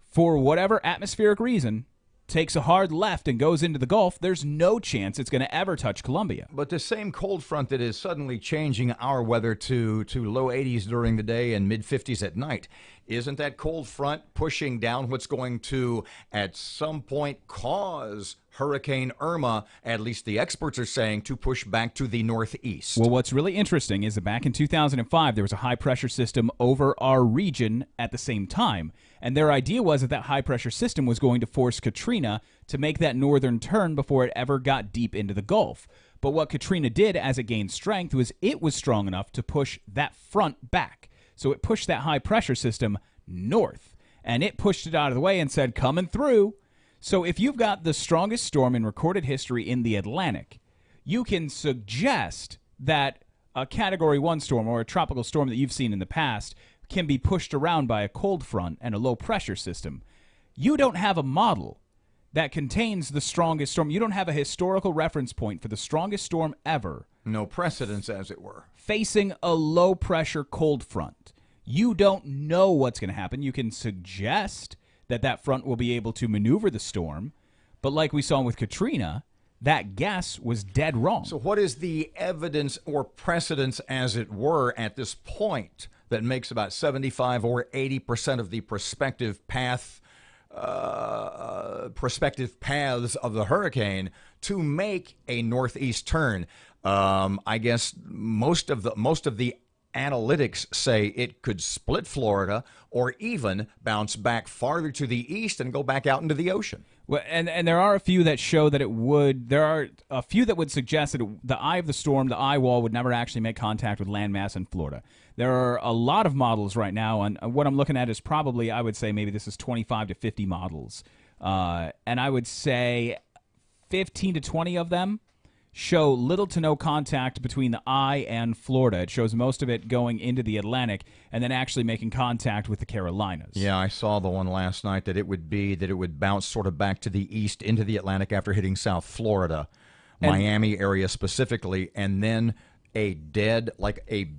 for whatever atmospheric reason, takes a hard left and goes into the Gulf, there's no chance it's going to ever touch Columbia. But the same cold front that is suddenly changing our weather to low 80s during the day and mid 50s at night, isn't that cold front pushing down what's going to, at some point, cause Hurricane Irma, at least the experts are saying, to push back to the northeast? Well, what's really interesting is that back in 2005, there was a high-pressure system over our region at the same time. And their idea was that high-pressure system was going to force Katrina to make that northern turn before it ever got deep into the Gulf. But what Katrina did as it gained strength was it was strong enough to push that front back. So it pushed that high-pressure system north. And it pushed it out of the way and said, coming through. So if you've got the strongest storm in recorded history in the Atlantic, you can suggest that a Category 1 storm or a tropical storm that you've seen in the past can be pushed around by a cold front and a low-pressure system. You don't have a model that contains the strongest storm. You don't have a historical reference point for the strongest storm ever. No precedence, as it were. Facing a low-pressure cold front. You don't know what's going to happen. You can suggest that front will be able to maneuver the storm. But like we saw with Katrina, that guess was dead wrong. So what is the evidence or precedence, as it were, at this point that makes about 75 or 80% of the prospective paths of the hurricane to make a northeast turn? I guess most of the analytics say it could split Florida or even bounce back farther to the east and go back out into the ocean. Well, and there are a few that show that it would. There are a few that would suggest that the eye of the storm, the eye wall, would never actually make contact with landmass in Florida. There are a lot of models right now, and what I'm looking at is probably, I would say, maybe this is 25 to 50 models. And I would say 15 to 20 of them show little to no contact between the eye and Florida. It shows most of it going into the Atlantic and then actually making contact with the Carolinas. Yeah, I saw the one last night that it would bounce sort of back to the east into the Atlantic after hitting South Florida, Miami area specifically, and then a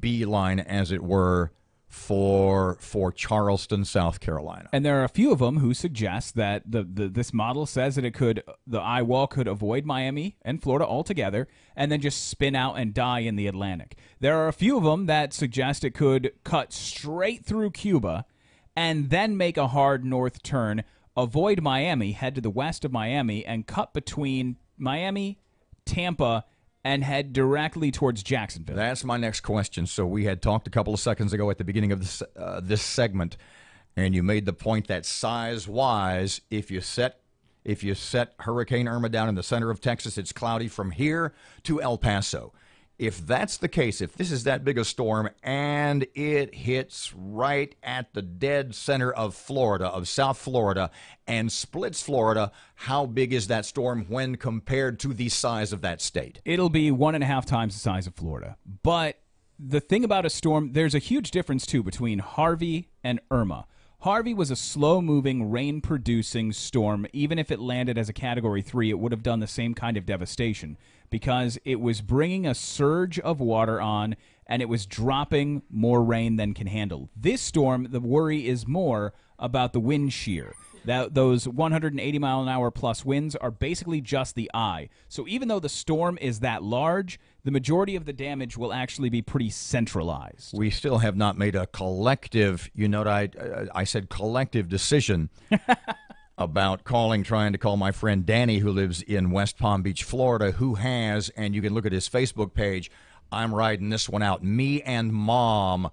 beeline, as it were, for Charleston, South Carolina. And there are a few of them who suggest that this model says that the eye wall could avoid Miami and Florida altogether and then just spin out and die in the Atlantic. There are a few of them that suggest it could cut straight through Cuba and then make a hard north turn, avoid Miami, head to the west of Miami, and cut between Miami, Tampa, and head directly towards Jacksonville. That's my next question. So we had talked a couple of seconds ago at the beginning of this segment, and you made the point that size-wise, if you set Hurricane Irma down in the center of Texas, it's cloudy from here to El Paso. If that's the case, if this is that big a storm and it hits right at the dead center of Florida, of South Florida, and splits Florida, how big is that storm when compared to the size of that state? It'll be 1.5 times the size of Florida. But the thing about a storm, there's a huge difference, too, between Harvey and Irma. Harvey was a slow-moving, rain-producing storm. Even if it landed as a Category 3, it would have done the same kind of devastation because it was bringing a surge of water on and it was dropping more rain than can handle. This storm, the worry is more about the wind shear. Those 180-mile-an-hour plus winds are basically just the eye. So even though the storm is that large, the majority of the damage will actually be pretty centralized. We still have not made a collective, I said collective decision about trying to call my friend Danny, who lives in West Palm Beach, Florida, who has, and you can look at his Facebook page, I'm riding this one out. Me and mom.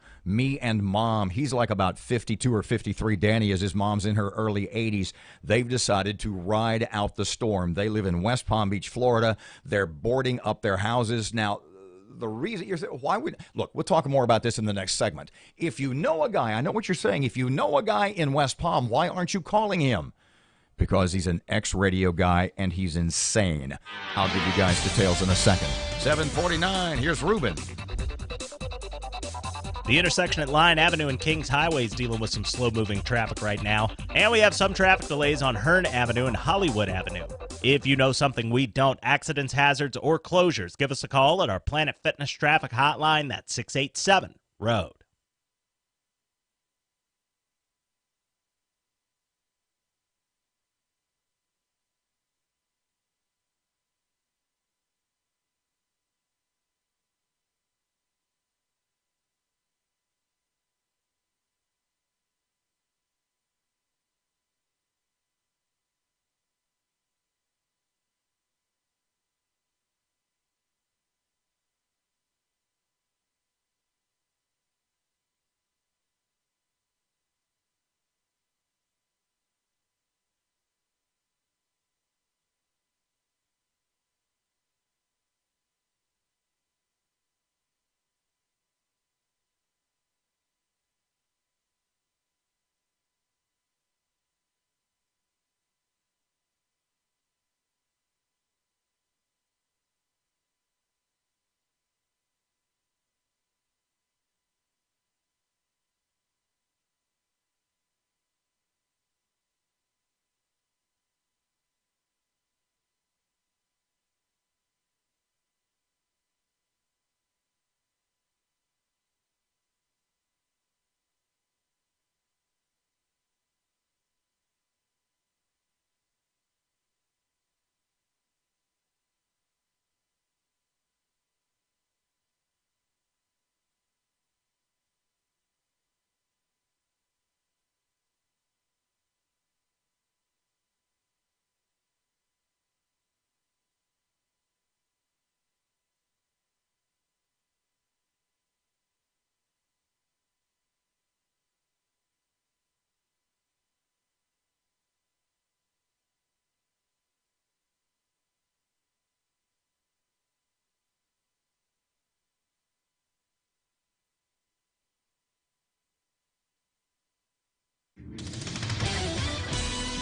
He's like about 52 or 53. Danny is. His mom's in her early 80s. They've decided to ride out the storm. They live in West Palm Beach, Florida. They're boarding up their houses. Now, the reason you're saying, look, we'll talk more about this in the next segment. If you know a guy, I know what you're saying. If you know a guy in West Palm, why aren't you calling him? Because he's an ex-radio guy and he's insane. I'll give you guys details in a second. 7:49, here's Ruben. The intersection at Line Avenue and Kings Highway is dealing with some slow-moving traffic right now. And we have some traffic delays on Hearn Avenue and Hollywood Avenue. If you know something we don't, accidents, hazards, or closures, give us a call at our Planet Fitness traffic hotline. That's 687-ROAD.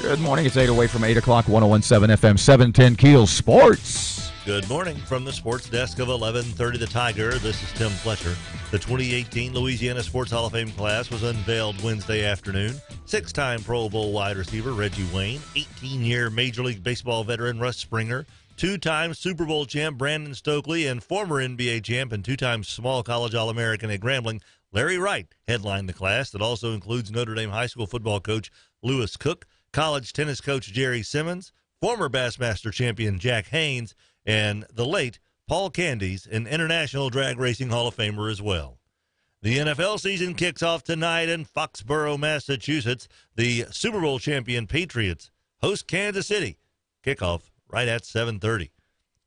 Good morning. It's 8 away from 8 o'clock, 101.7 FM, 710 KEEL Sports. Good morning from the sports desk of 1130 The Tiger. This is Tim Fletcher. The 2018 Louisiana Sports Hall of Fame class was unveiled Wednesday afternoon. Six-time Pro Bowl wide receiver Reggie Wayne, 18-year Major League Baseball veteran Russ Springer, two-time Super Bowl champ Brandon Stokely, and former NBA champ and two-time Small College All-American at Grambling Larry Wright headlined the class that also includes Notre Dame high school football coach Lewis Cook, college tennis coach Jerry Simmons, former Bassmaster champion Jack Haynes, and the late Paul Candies, an International Drag Racing Hall of Famer as well. The NFL season kicks off tonight in Foxborough, Massachusetts. The Super Bowl champion Patriots host Kansas City. Kickoff right at 7:30.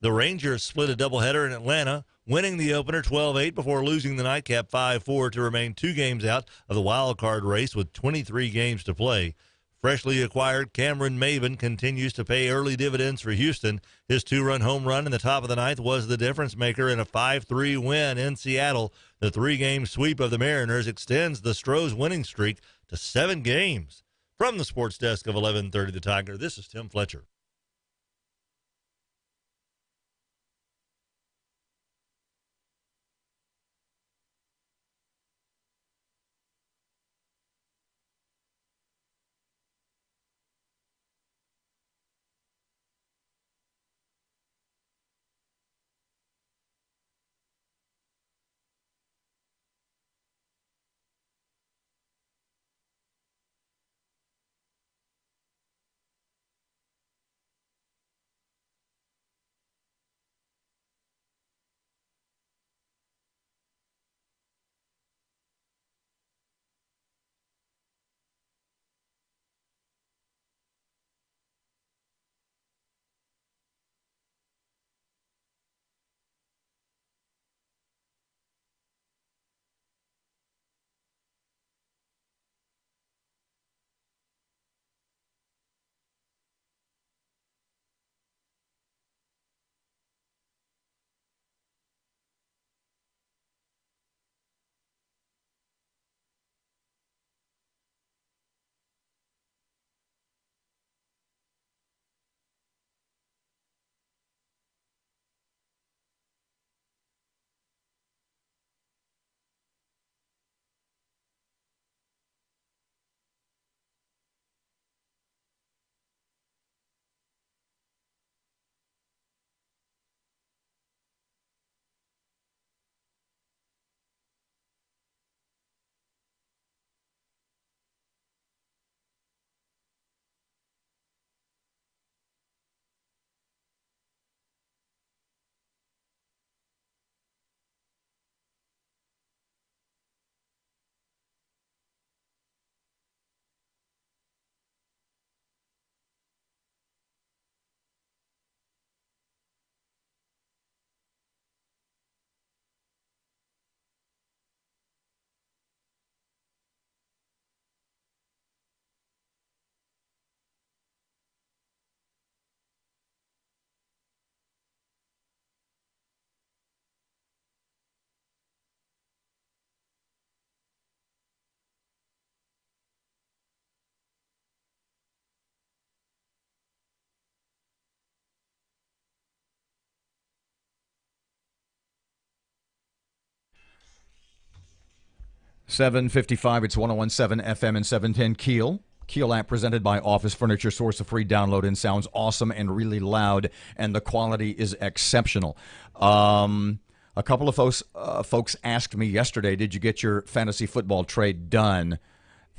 The Rangers split a doubleheader in Atlanta, winning the opener 12-8 before losing the nightcap 5-4 to remain 2 games out of the wild card race with 23 games to play. Freshly acquired Cameron Maven continues to pay early dividends for Houston. His 2-run home run in the top of the ninth was the difference maker in a 5-3 win in Seattle. The 3-game sweep of the Mariners extends the Stros winning streak to 7 games. From the sports desk of 1130 The Tiger, this is Tim Fletcher. $7:55. It's 101.7 FM and 710 KEEL. KEEL app presented by Office Furniture. Source of free download and sounds awesome and really loud, and the quality is exceptional. A couple of folks asked me yesterday, did you get your fantasy football trade done?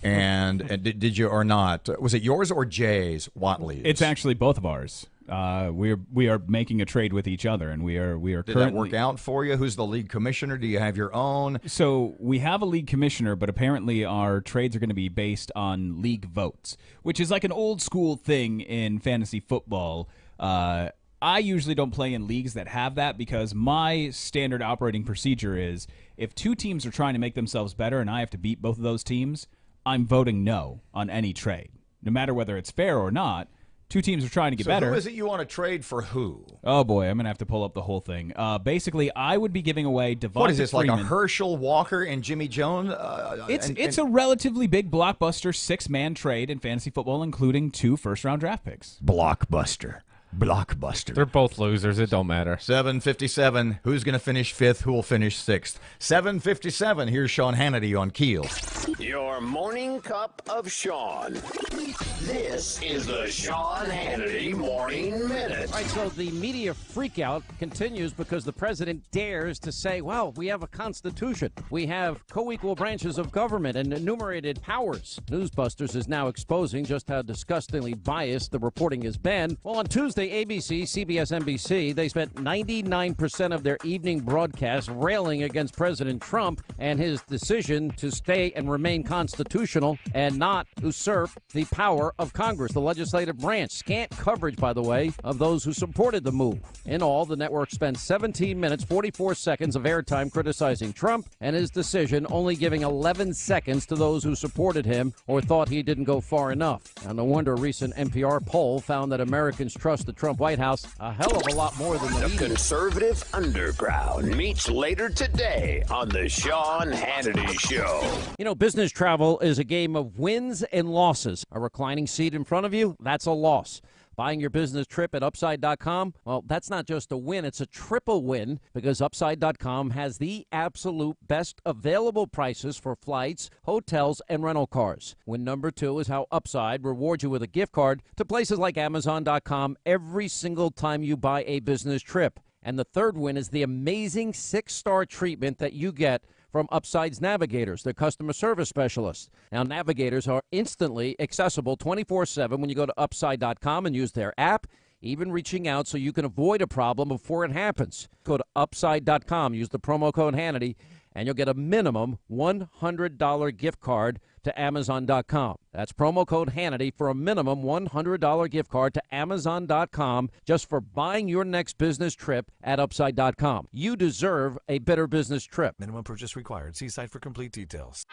And did you or not? Was it yours or Jay's, Watley's? It's actually both of ours. We are making a trade with each other, and we are Did currently... that work out for you? Who's the league commissioner? Do you have your own? So we have a league commissioner, but apparently our trades are going to be based on league votes, which is like an old school thing in fantasy football. I usually don't play in leagues that have that because my standard operating procedure is if 2 teams are trying to make themselves better and I have to beat both of those teams, I'm voting no on any trade. No matter whether it's fair or not, 2 teams are trying to get better. Who is it you want to trade for who? Oh, boy, I'm going to have to pull up the whole thing. Basically, I would be giving away Devonta What is this, Freeman. like a Herschel Walker and Jimmy Jones? It's a relatively big blockbuster 6-man trade in fantasy football, including 2 first-round draft picks. Blockbuster. blockbuster. They're both losers. It don't matter. 7:57. Who's going to finish fifth? Who will finish sixth? 7:57. Here's Sean Hannity on KEEL. Your morning cup of Sean. This is the Sean Hannity Morning Minute. All right, so the media freakout continues because the president dares to say, well, we have a constitution. We have co-equal branches of government and enumerated powers. Newsbusters is now exposing just how disgustingly biased the reporting has been. Well, on Tuesday, ABC, CBS, NBC, they spent 99% of their evening broadcast railing against President Trump and his decision to stay and remain constitutional and not usurp the power of Congress, the legislative branch. Scant coverage, by the way, of those who supported the move. In all, the network spent 17 minutes, 44 seconds of airtime criticizing Trump and his decision, only giving 11 seconds to those who supported him or thought he didn't go far enough. Now, no wonder a recent NPR poll found that Americans trust the Trump White House a hell of a lot more than the media. Conservative Underground meets later today on the Sean Hannity Show. You know, business travel is a game of wins and losses. A reclining seat in front of you, that's a loss. Buying your business trip at Upside.com, well, that's not just a win, it's a triple win because Upside.com has the absolute best available prices for flights, hotels, and rental cars. Win number two is how Upside rewards you with a gift card to places like Amazon.com every single time you buy a business trip. And the third win is the amazing 6-star treatment that you get from Upside's Navigators, their customer service specialists. Now, Navigators are instantly accessible 24/7 when you go to Upside.com and use their app, even reaching out so you can avoid a problem before it happens. Go to Upside.com, use the promo code Hannity, and you'll get a minimum $100 gift card to Amazon.com. That's promo code Hannity for a minimum $100 gift card to Amazon.com just for buying your next business trip at Upside.com. You deserve a better business trip. Minimum purchase required. See site for complete details.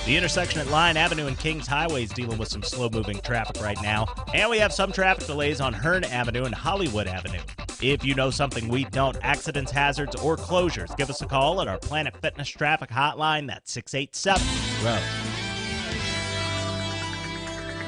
The intersection at Line Avenue and Kings Highway is dealing with some slow-moving traffic right now. And we have some traffic delays on Hearn Avenue and Hollywood Avenue. If you know something we don't, accidents, hazards, or closures, give us a call at our Planet Fitness traffic hotline. That's 687. Well,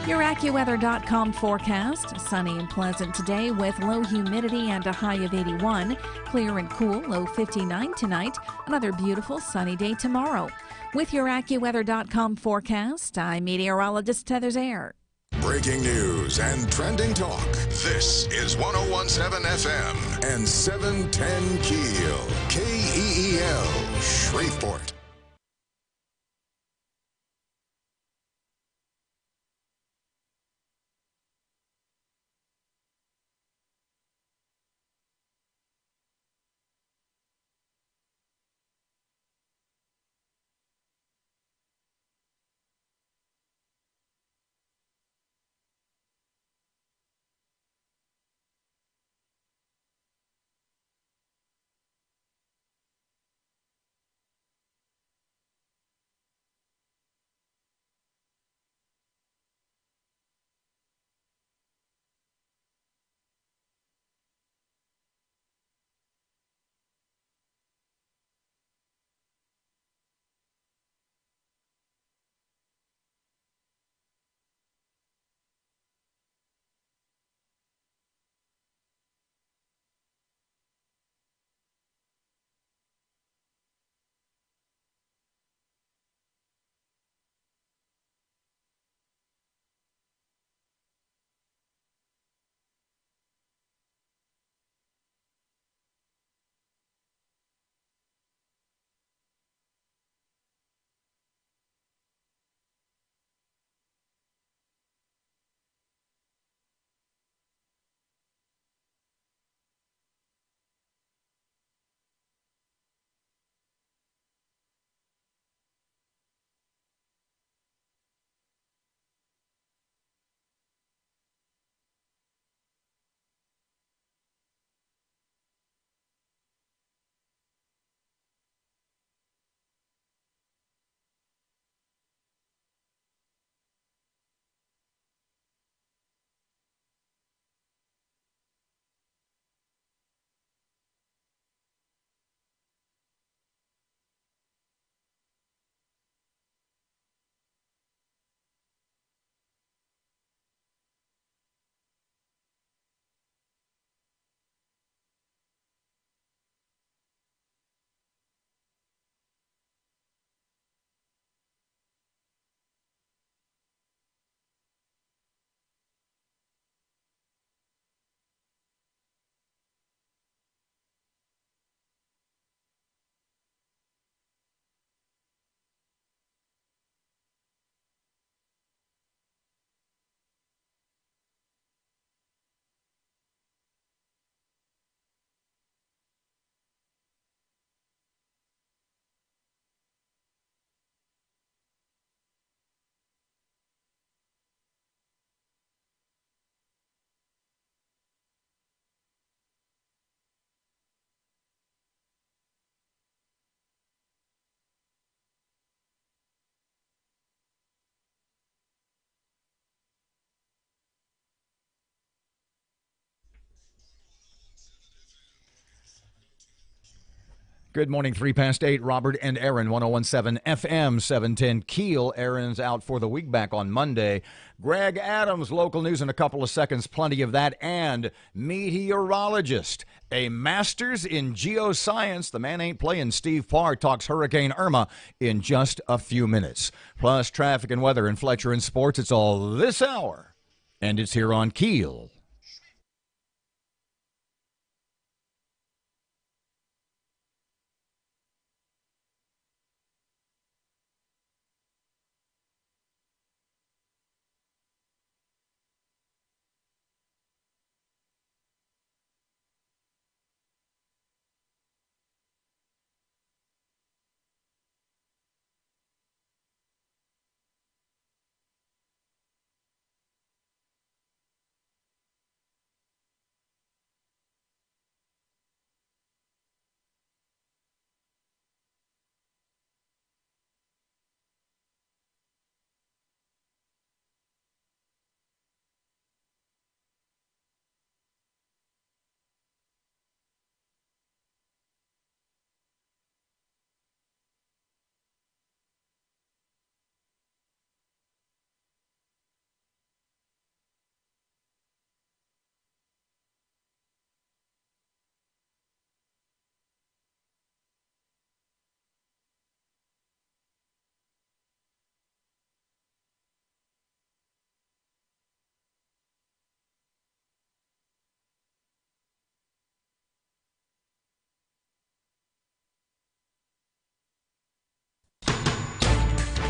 Your AccuWeather.com forecast. Sunny and pleasant today with low humidity and a high of 81. Clear and cool, low 59 tonight. Another beautiful sunny day tomorrow. With your AccuWeather.com forecast, I'm meteorologist Heather Zaire. Breaking news and trending talk. This is 1017 FM and 710 KEEL. KEEL, Shreveport. Good morning, 3 past 8. Robert and Erin, 1017 FM, 710 KEEL. Erin's out for the week, back on Monday. Greg Adams, local news in a couple of seconds, plenty of that. And meteorologist, a master's in geoscience. The man ain't playing. Steve Parr talks Hurricane Irma in just a few minutes. Plus, traffic and weather in Fletcher and sports. It's all this hour. And it's here on KEEL.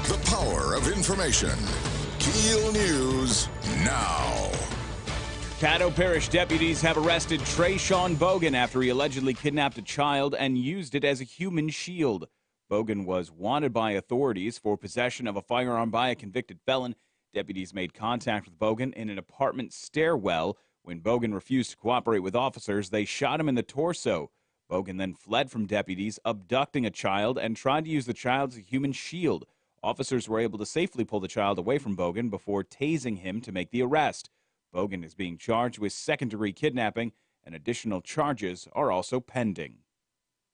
The power of information. KEEL News now. Caddo Parish deputies have arrested Trayshawn Bogan after he allegedly kidnapped a child and used it as a human shield. Bogan was wanted by authorities for possession of a firearm by a convicted felon. Deputies made contact with Bogan in an apartment stairwell. When Bogan refused to cooperate with officers, they shot him in the torso. Bogan then fled from deputies, abducting a child and tried to use the child as a human shield. Officers were able to safely pull the child away from Bogan before tasing him to make the arrest. Bogan is being charged with second-degree kidnapping, and additional charges are also pending.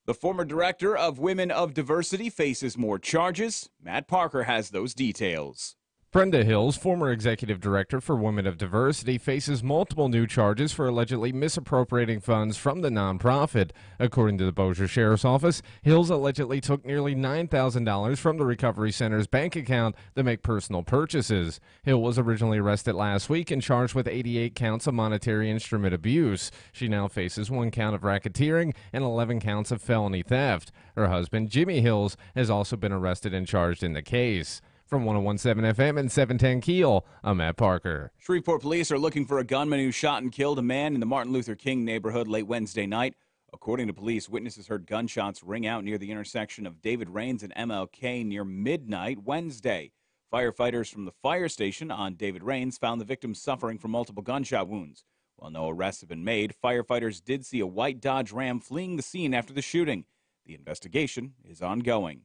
The former director of Women of Diversity faces more charges. Matt Parker has those details. Brenda Hills, former executive director for Women of Diversity, faces multiple new charges for allegedly misappropriating funds from the nonprofit. According to the Bossier Sheriff's Office, Hills allegedly took nearly $9,000 from the Recovery Center's bank account to make personal purchases. Hill was originally arrested last week and charged with 88 counts of monetary instrument abuse. She now faces 1 count of racketeering and 11 counts of felony theft. Her husband, Jimmy Hills, has also been arrested and charged in the case. From 1017 FM and 710 KEEL, I'm Matt Parker. Shreveport police are looking for a gunman who shot and killed a man in the Martin Luther King neighborhood late Wednesday night. According to police, witnesses heard gunshots ring out near the intersection of David Rains and MLK near midnight Wednesday. Firefighters from the fire station on David Rains found the victim suffering from multiple gunshot wounds. While no arrests have been made, firefighters did see a white Dodge Ram fleeing the scene after the shooting. The investigation is ongoing.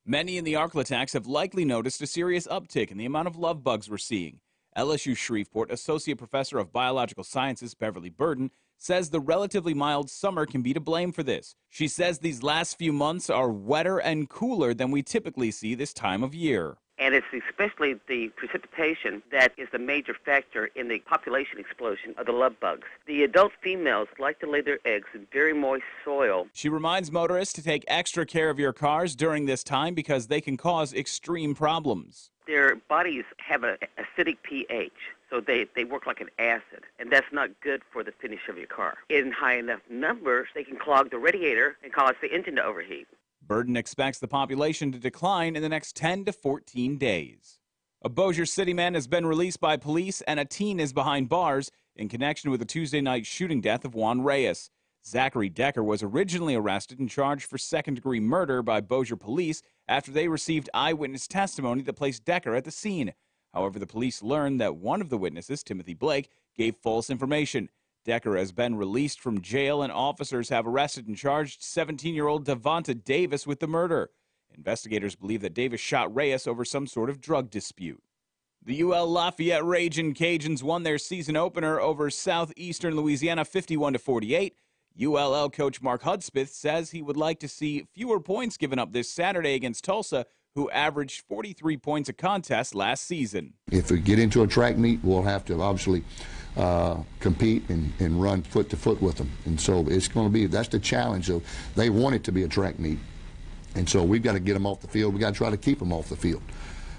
Many in the Arklatex have likely noticed a serious uptick in the amount of love bugs we're seeing. LSU Shreveport Associate Professor of Biological Sciences Beverly Burden says the relatively mild summer can be to blame for this. She says these last few months are wetter and cooler than we typically see this time of year. And it's especially the precipitation that is the major factor in the population explosion of the love bugs. The adult females like to lay their eggs in very moist soil. She reminds motorists to take extra care of your cars during this time because they can cause extreme problems. Their bodies have an acidic pH, so they work like an acid, and that's not good for the finish of your car. In high enough numbers, they can clog the radiator and cause the engine to overheat. Burden expects the population to decline in the next 10 to 14 days. A Bossier City man has been released by police, and a teen is behind bars in connection with the Tuesday night shooting death of Juan Reyes. Zachary Decker was originally arrested and charged for second-degree murder by Bossier police after they received eyewitness testimony that placed Decker at the scene. However, the police learned that one of the witnesses, Timothy Blake, gave false information. Decker has been released from jail, and officers have arrested and charged 17-year-old Devonta Davis with the murder. Investigators believe that Davis shot Reyes over some sort of drug dispute. The UL Lafayette Ragin' Cajuns won their season opener over Southeastern Louisiana 51-48. ULL coach Mark Hudspeth says he would like to see fewer points given up this Saturday against Tulsa, who averaged 43 points a contest last season. If we get into a track meet, we'll have to obviously compete and run foot to foot with them. And so it's going to be, that's the challenge of, they want it to be a track meet. And so we've got to get them off the field. We've got to try to keep them off the field.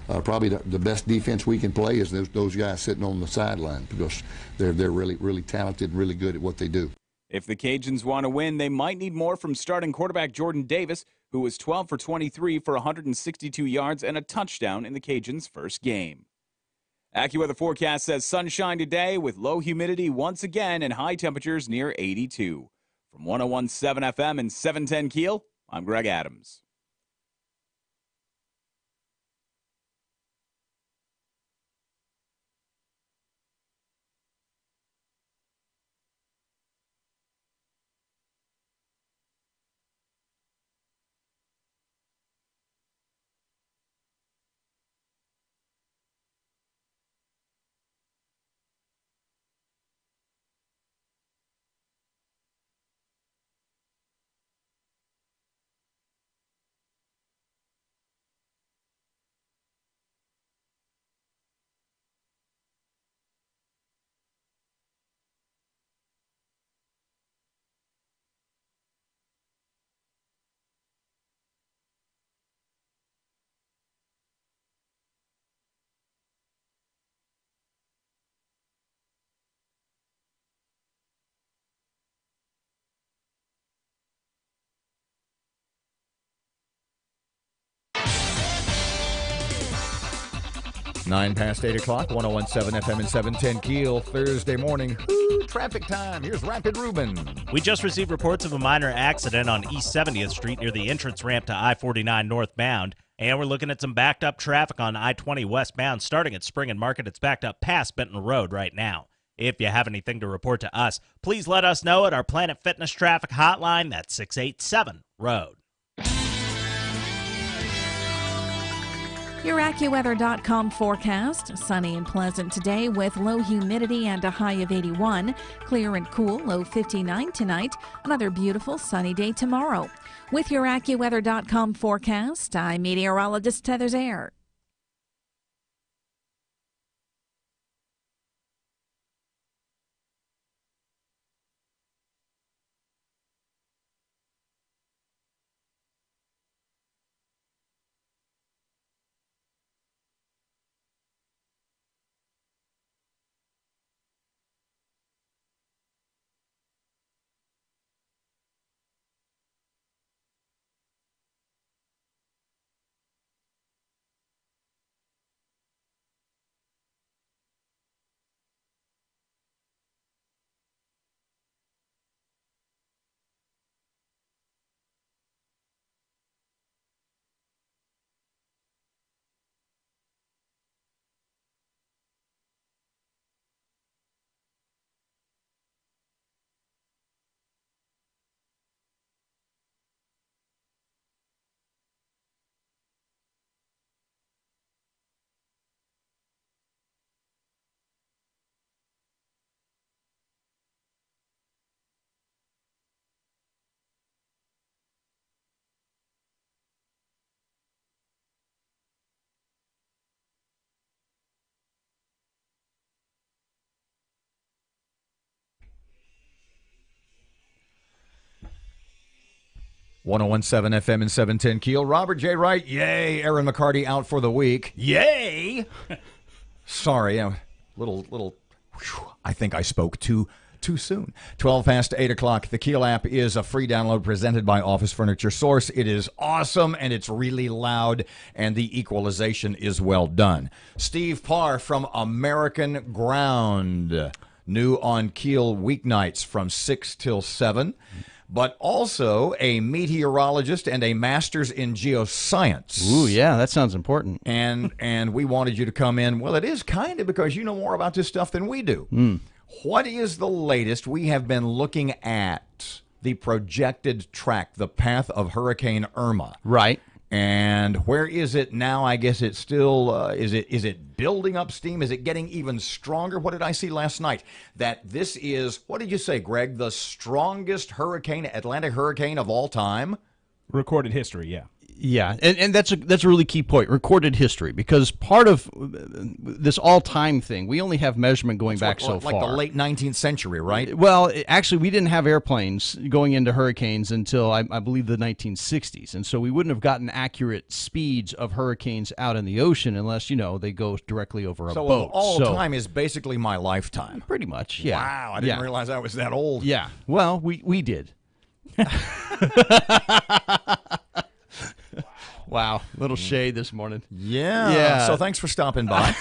Probably the best defense we can play is those guys sitting on the sideline, because they're really, really talented and really good at what they do. If the Cajuns want to win, they might need more from starting quarterback Jordan Davis, who was 12 for 23 for 162 yards and a touchdown in the Cajuns' first game. AccuWeather forecast says sunshine today with low humidity once again and high temperatures near 82. From 101.7 FM and 710 Keel, I'm Greg Adams. Nine past 8 o'clock, 101.7 FM and 710 Keel, Thursday morning. Ooh, traffic time. Here's Rapid Ruben. We just received reports of a minor accident on East 70th Street near the entrance ramp to I-49 northbound. And we're looking at some backed up traffic on I-20 westbound starting at Spring and Market. It's backed up past Benton Road right now. If you have anything to report to us, please let us know at our Planet Fitness traffic hotline. That's 687-ROAD. Your AccuWeather.com forecast. Sunny and pleasant today with low humidity and a high of 81. Clear and cool, low 59 tonight. Another beautiful sunny day tomorrow. With your AccuWeather.com forecast, I'm meteorologist Heather Zaire. .101.7 FM and 710 Keel. Robert J. Wright, yay. Erin McCarty out for the week. Yay! Sorry, little. I think I spoke too soon. 12 past 8 o'clock. The Keel app is a free download presented by Office Furniture Source. It is awesome, and it's really loud, and the equalization is well done. Steve Parr from American Ground, new on Keel weeknights from 6 till 7. But also a meteorologist and a master's in geoscience. Ooh, yeah, that sounds important. And we wanted you to come in. Well, it is kind of because you know more about this stuff than we do. What is the latest? We have been looking at the projected track, the path of Hurricane Irma. Right. And where is it now? I guess it's still, is it building up steam? Is it getting even stronger? What did I see last night? That this is, what did you say, Greg? The strongest Atlantic hurricane of all time? Recorded history, yeah. Yeah, and that's a really key point, recorded history, because part of this all-time thing, we only have measurement going back so far. Like the late 19th century, right? Well, actually, we didn't have airplanes going into hurricanes until, I believe, the 1960s, and so we wouldn't have gotten accurate speeds of hurricanes out in the ocean unless, they go directly over a boat. All time is basically my lifetime. Pretty much, yeah. Wow, I didn't realize I was that old. Yeah, well, we did. Wow, little shade this morning. Yeah. So thanks for stopping by.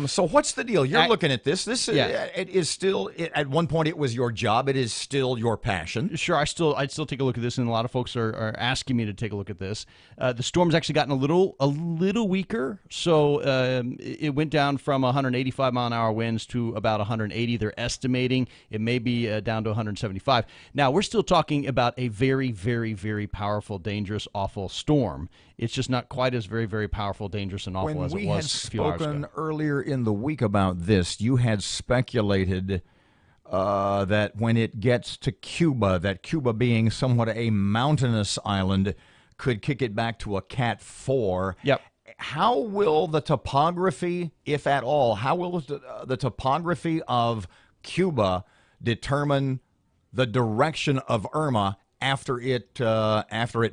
So what's the deal? You're looking at this. It is still, at one point it was your job. It is still your passion. Sure, I'd still take a look at this, and a lot of folks are asking me to take a look at this. The storm's actually gotten a little weaker, so it went down from 185 mile an hour winds to about 180. They're estimating it may be down to 175. Now, we're still talking about a very, very, very powerful, dangerous, awful storm. It's just not quite as very, very powerful, dangerous, and awful as it was a few hours ago. When we had spoken earlier in the week about this, you had speculated that when it gets to Cuba, that Cuba being somewhat a mountainous island, could kick it back to a Cat 4. Yep. How will the topography, if at all, how will the topography of Cuba determine the direction of Irma after it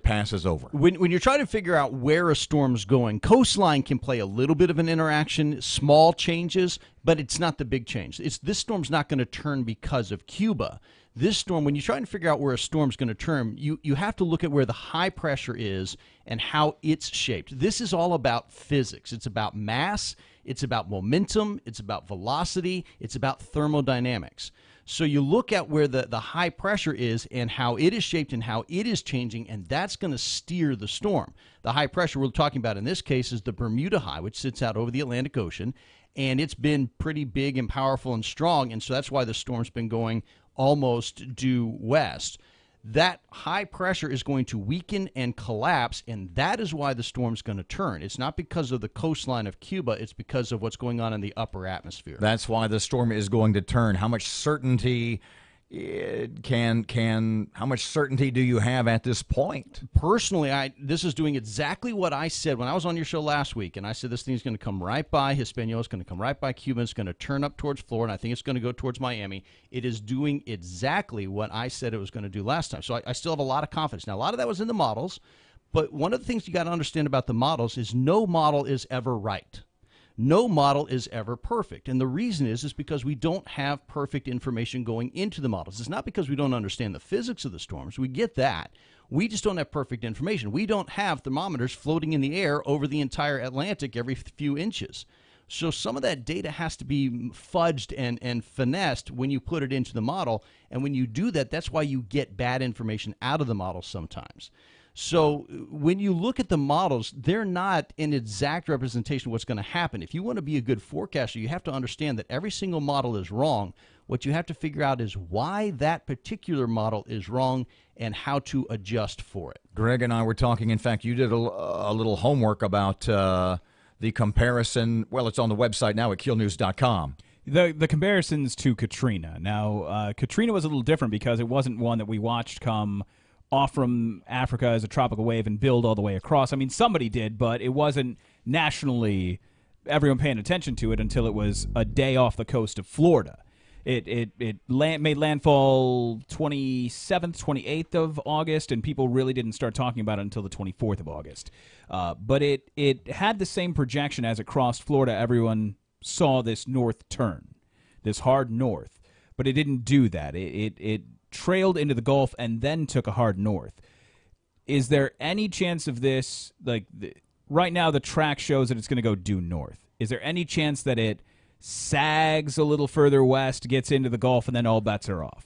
passes over? When you're trying to figure out where a storm's going, coastline can play a little bit of an interaction, small changes, but it's not the big change. This storm's not going to turn because of Cuba. This storm, when you're trying to figure out where a storm's going to turn, you have to look at where the high pressure is and how it's shaped. This is all about physics. It's about mass, it's about momentum, it's about velocity, it's about thermodynamics. So you look at where the high pressure is and how it is shaped and how it is changing, and that's going to steer the storm. The high pressure we're talking about in this case is the Bermuda High, which sits out over the Atlantic Ocean, and it's been pretty big and powerful and strong, and so that's why the storm's been going almost due west. That high pressure is going to weaken and collapse, and that is why the storm's going to turn. It's not because of the coastline of Cuba. It's because of what's going on in the upper atmosphere. That's why the storm is going to turn. How much certainty how much certainty do you have at this point? Personally, this is doing exactly what I said when I was on your show last week, and I said this thing's going to come right by Hispaniola, it's going to come right by Cuba, it's going to turn up towards Florida, and I think it's going to go towards Miami. It is doing exactly what I said it was going to do last time. So I still have a lot of confidence. Now, a lot of that was in the models, but one of the things you got to understand about the models is no model is ever right. No model is ever perfect. And the reason is because we don't have perfect information going into the models. It's not because we don't understand the physics of the storms. We get that. We just don't have perfect information. We don't have thermometers floating in the air over the entire Atlantic every few inches. So some of that data has to be fudged and finessed when you put it into the model. And when you do that, that's why you get bad information out of the model sometimes. So when you look at the models, they're not an exact representation of what's going to happen. If you want to be a good forecaster, you have to understand that every single model is wrong. What you have to figure out is why that particular model is wrong and how to adjust for it. Greg and I were talking. In fact, you did a little homework about the comparison. Well, it's on the website now at keelnews.com. The comparisons to Katrina. Now, Katrina was a little different because it wasn't one that we watched come off from Africa as a tropical wave and build all the way across. I mean, somebody did, but it wasn't nationally everyone paying attention to it until it was a day off the coast of Florida. It made landfall 27th, 28th of August, and people really didn't start talking about it until the 24th of August. But it had the same projection as it crossed Florida. Everyone saw this north turn, this hard north, but it didn't do that. It trailed into the Gulf and then took a hard north. Is there any chance of this, right now the track shows that it's going to go due north. Is there any chance that it sags a little further west, gets into the Gulf, and then all bets are off?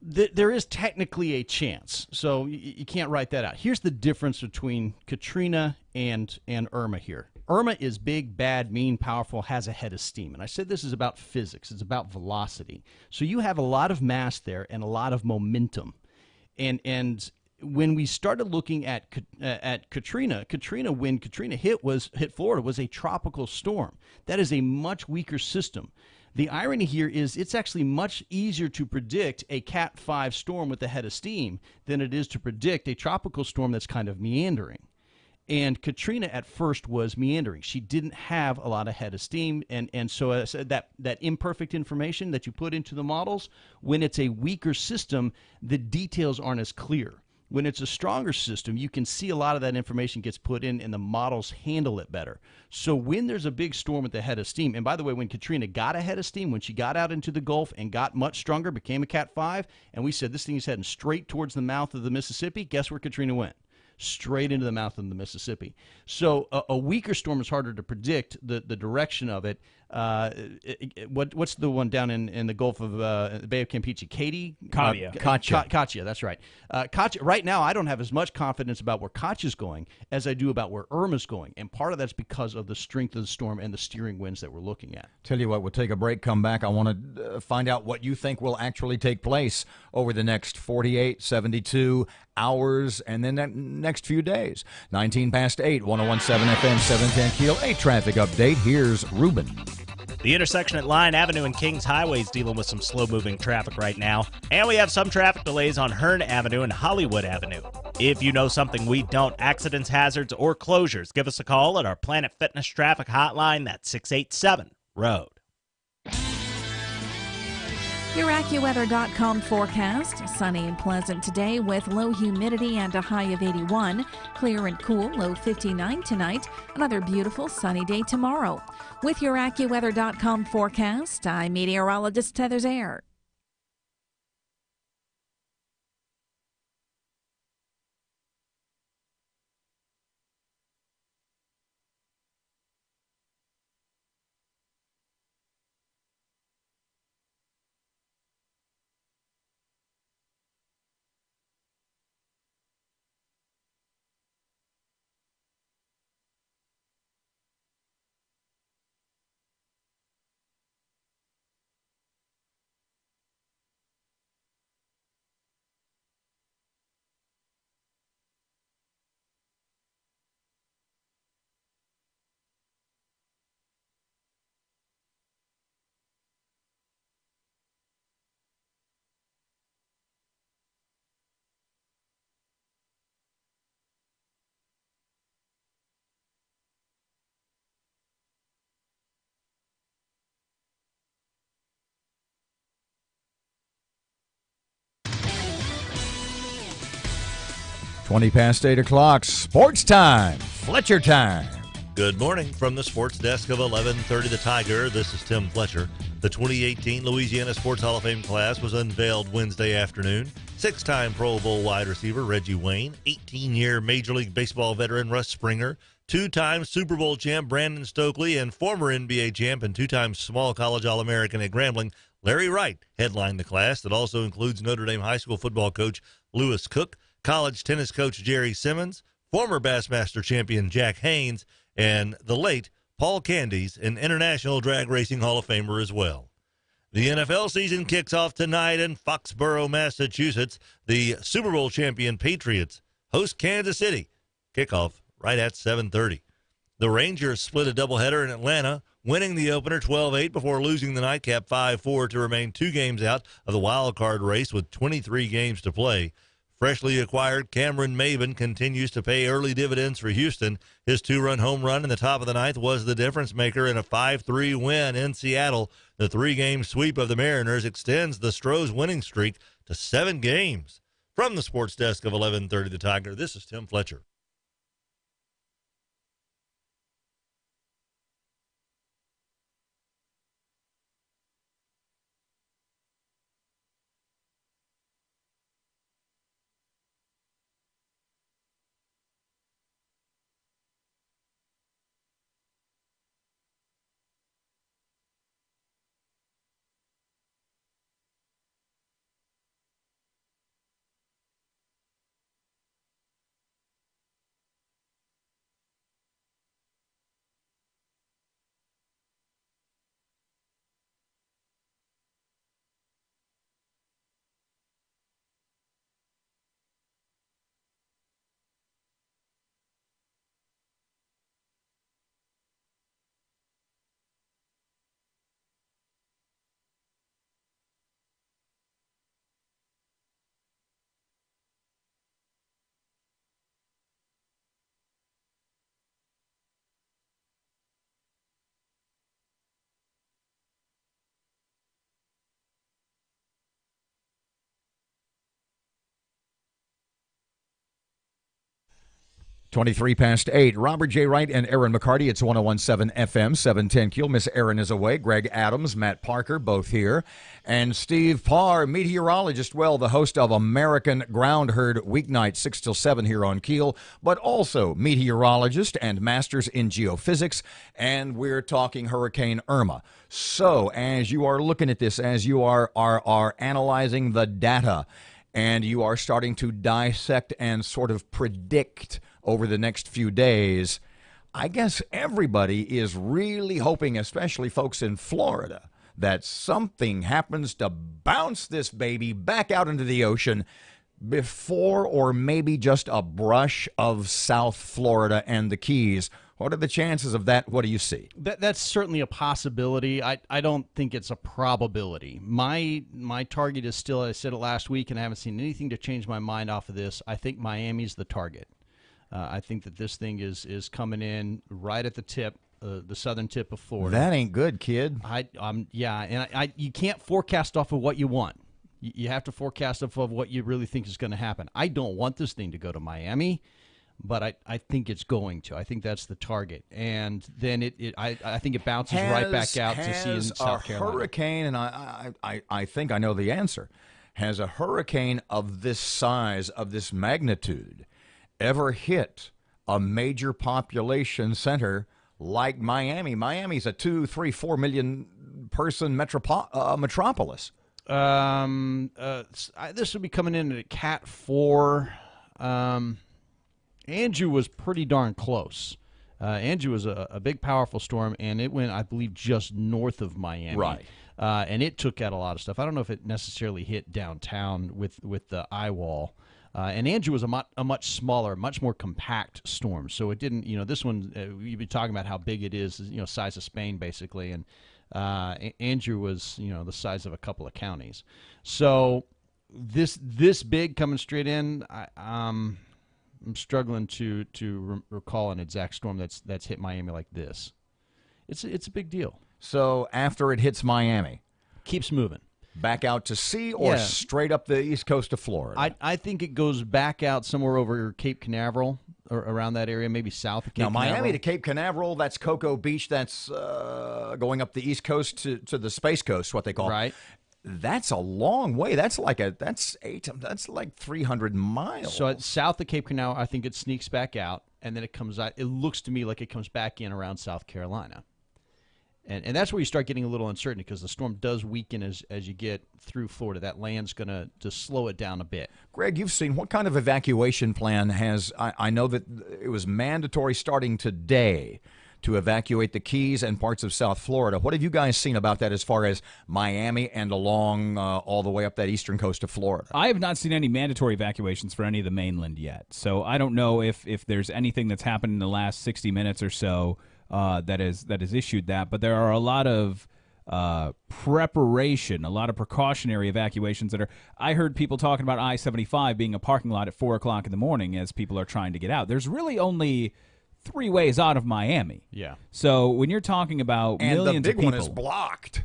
There is technically a chance, so you can't write that out. Here's the difference between Katrina and Irma here. Irma is big, bad, mean, powerful, has a head of steam. And I said this is about physics. It's about velocity. So you have a lot of mass there and a lot of momentum. And when we started looking at Katrina, when Katrina hit Florida, was a tropical storm. That is a much weaker system. The irony here is it's actually much easier to predict a Cat 5 storm with a head of steam than it is to predict a tropical storm that's kind of meandering. And Katrina at first was meandering. She didn't have a lot of head of steam. And so that imperfect information that you put into the models, when it's a weaker system, the details aren't as clear. When it's a stronger system, you can see a lot of that information gets put in and the models handle it better. So when there's a big storm with a head of steam, and by the way, when Katrina got a head of steam, when she got out into the Gulf and got much stronger, became a Cat 5, and we said this thing is heading straight towards the mouth of the Mississippi, guess where Katrina went? Straight into the mouth of the Mississippi. So a weaker storm is harder to predict the direction of it. What's the one down in the Gulf of the Bay of Campeche? Katia. Katia, that's right. Katia, right now, I don't have as much confidence about where Katia's going as I do about where Irma's going. And part of that's because of the strength of the storm and the steering winds that we're looking at. Tell you what, we'll take a break, come back. I want to find out what you think will actually take place over the next 48, 72 hours, and then that next few days. 19 past 8, 1017 FM, 710 Keel. A traffic update. Here's Ruben. The intersection at Line Avenue and Kings Highway is dealing with some slow-moving traffic right now. And we have some traffic delays on Hearn Avenue and Hollywood Avenue. If you know something we don't, accidents, hazards, or closures, give us a call at our Planet Fitness traffic hotline. That's 687-ROAD. Your AccuWeather.com forecast. Sunny and pleasant today with low humidity and a high of 81. Clear and cool, low 59 tonight. Another beautiful sunny day tomorrow. With your AccuWeather.com forecast, I'm meteorologist Heather Zaire. Twenty past 8 o'clock. Sports time. Fletcher time. Good morning from the sports desk of 1130 The Tiger. This is Tim Fletcher. The 2018 Louisiana Sports Hall of Fame class was unveiled Wednesday afternoon. Six-time Pro Bowl wide receiver Reggie Wayne, 18-year Major League Baseball veteran Russ Springer, two-time Super Bowl champ Brandon Stokely, and former NBA champ and two-time small college All-American at Grambling Larry Wright headlined the class that also includes Notre Dame high school football coach Lewis Cook, college tennis coach Jerry Simmons, former Bassmaster champion Jack Haynes, and the late Paul Candies, an International Drag Racing Hall of Famer as well. The NFL season kicks off tonight in Foxborough, Massachusetts. The Super Bowl champion Patriots host Kansas City. Kickoff right at 7:30. The Rangers split a doubleheader in Atlanta, winning the opener 12-8 before losing the nightcap 5-4 to remain 2 games out of the wild card race with 23 games to play. Freshly acquired Cameron Maben continues to pay early dividends for Houston. His 2-run home run in the top of the ninth was the difference maker in a 5-3 win in Seattle. The 3-game sweep of the Mariners extends the Stros winning streak to 7 games. From the sports desk of 1130 The Tiger, this is Tim Fletcher. 23 past 8. Robert J. Wright and Erin McCarty. It's 101.7 FM, 710 KEEL. Miss Erin is away. Greg Adams, Matt Parker, both here. And Steve Parr, meteorologist, the host of American Ground Herd Weeknight, 6 till 7 here on KEEL, but also meteorologist and masters in geophysics. And we're talking Hurricane Irma. So as you are looking at this, as you are analyzing the data, and you are starting to dissect and sort of predict over the next few days, I guess everybody is really hoping, especially folks in Florida, that something happens to bounce this baby back out into the ocean before or maybe just a brush of South Florida and the Keys. What are the chances of that? What do you see? That's certainly a possibility. I don't think it's a probability. My target is still, I said it last week, and I haven't seen anything to change my mind off of this. I think Miami's the target. I think that this thing is coming in right at the tip, the southern tip of Florida. That ain't good, kid. You can't forecast off of what you want. You have to forecast off of what you really think is going to happen. I don't want this thing to go to Miami, but I think it's going to. I think that's the target. And then I think it bounces right back out to sea in South Carolina. Hurricane, and I think I know the answer, has a hurricane of this size, of this magnitude, ever hit a major population center like Miami? Miami's a 2, 3, 4 million person metropolis. This would be coming in at a Cat 4. Andrew was pretty darn close. Andrew was a big, powerful storm, and it went, I believe, just north of Miami. Right. And it took out a lot of stuff. I don't know if it necessarily hit downtown with the eye wall. And Andrew was a much smaller, much more compact storm. So it didn't, this one, you'd be talking about how big it is, size of Spain, basically. And Andrew was, the size of a couple of counties. So this big coming straight in, I'm struggling to recall an exact storm that's hit Miami like this. It's a big deal. So after it hits Miami, keeps moving back out to sea or straight up the east coast of Florida? I think it goes back out somewhere over Cape Canaveral or around that area, maybe south of Cape Canaveral. Now, Miami to Cape Canaveral, that's Cocoa Beach. That's going up the east coast to the Space Coast, what they call it. Right. That's a long way. That's like 300 miles. So it's south of Cape Canaveral, I think it sneaks back out, and then it comes out. It looks to me like it comes back in around South Carolina. And that's where you start getting a little uncertainty because the storm does weaken as you get through Florida. That land's going to slow it down a bit. Greg, you've seen what kind of evacuation plan has – I know that it was mandatory starting today to evacuate the Keys and parts of South Florida. What have you guys seen about that as far as Miami and along all the way up that eastern coast of Florida? I have not seen any mandatory evacuations for any of the mainland yet. So I don't know if there's anything that's happened in the last 60 minutes or so that has issued that. But there are a lot of preparation, a lot of precautionary evacuations that are – I heard people talking about I-75 being a parking lot at 4 o'clock in the morning as people are trying to get out. There's really only 3 ways out of Miami. Yeah. So when you're talking about millions of people – and the big one is blocked.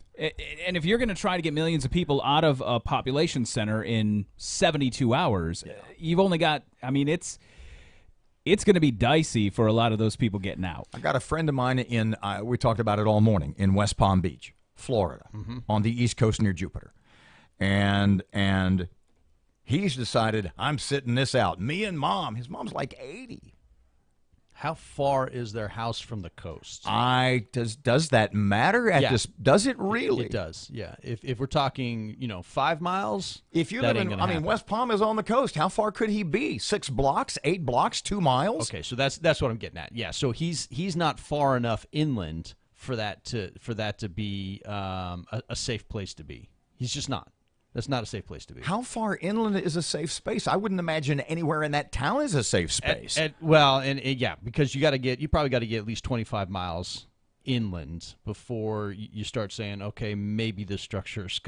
And if you're going to try to get millions of people out of a population center in 72 hours, you've only got – I mean, it's going to be dicey for a lot of those people getting out. I got a friend of mine in we talked about it all morning, in West Palm Beach, Florida, on the East Coast near Jupiter. And he's decided, I'm sitting this out. Me and Mom. His mom's like 80. How far is their house from the coast? Does that matter at this? Does it really? It does. Yeah. If we're talking, 5 miles, if you live in, West Palm is on the coast. How far could he be? 6 blocks, 8 blocks, 2 miles? Okay, so that's what I'm getting at. Yeah. So he's not far enough inland for that to be a safe place to be. He's just not. That's not a safe place to be. How far inland is a safe space? I wouldn't imagine anywhere in that town is a safe space. Because you probably got to get at least 25 miles inland before you start saying, okay, maybe this structure is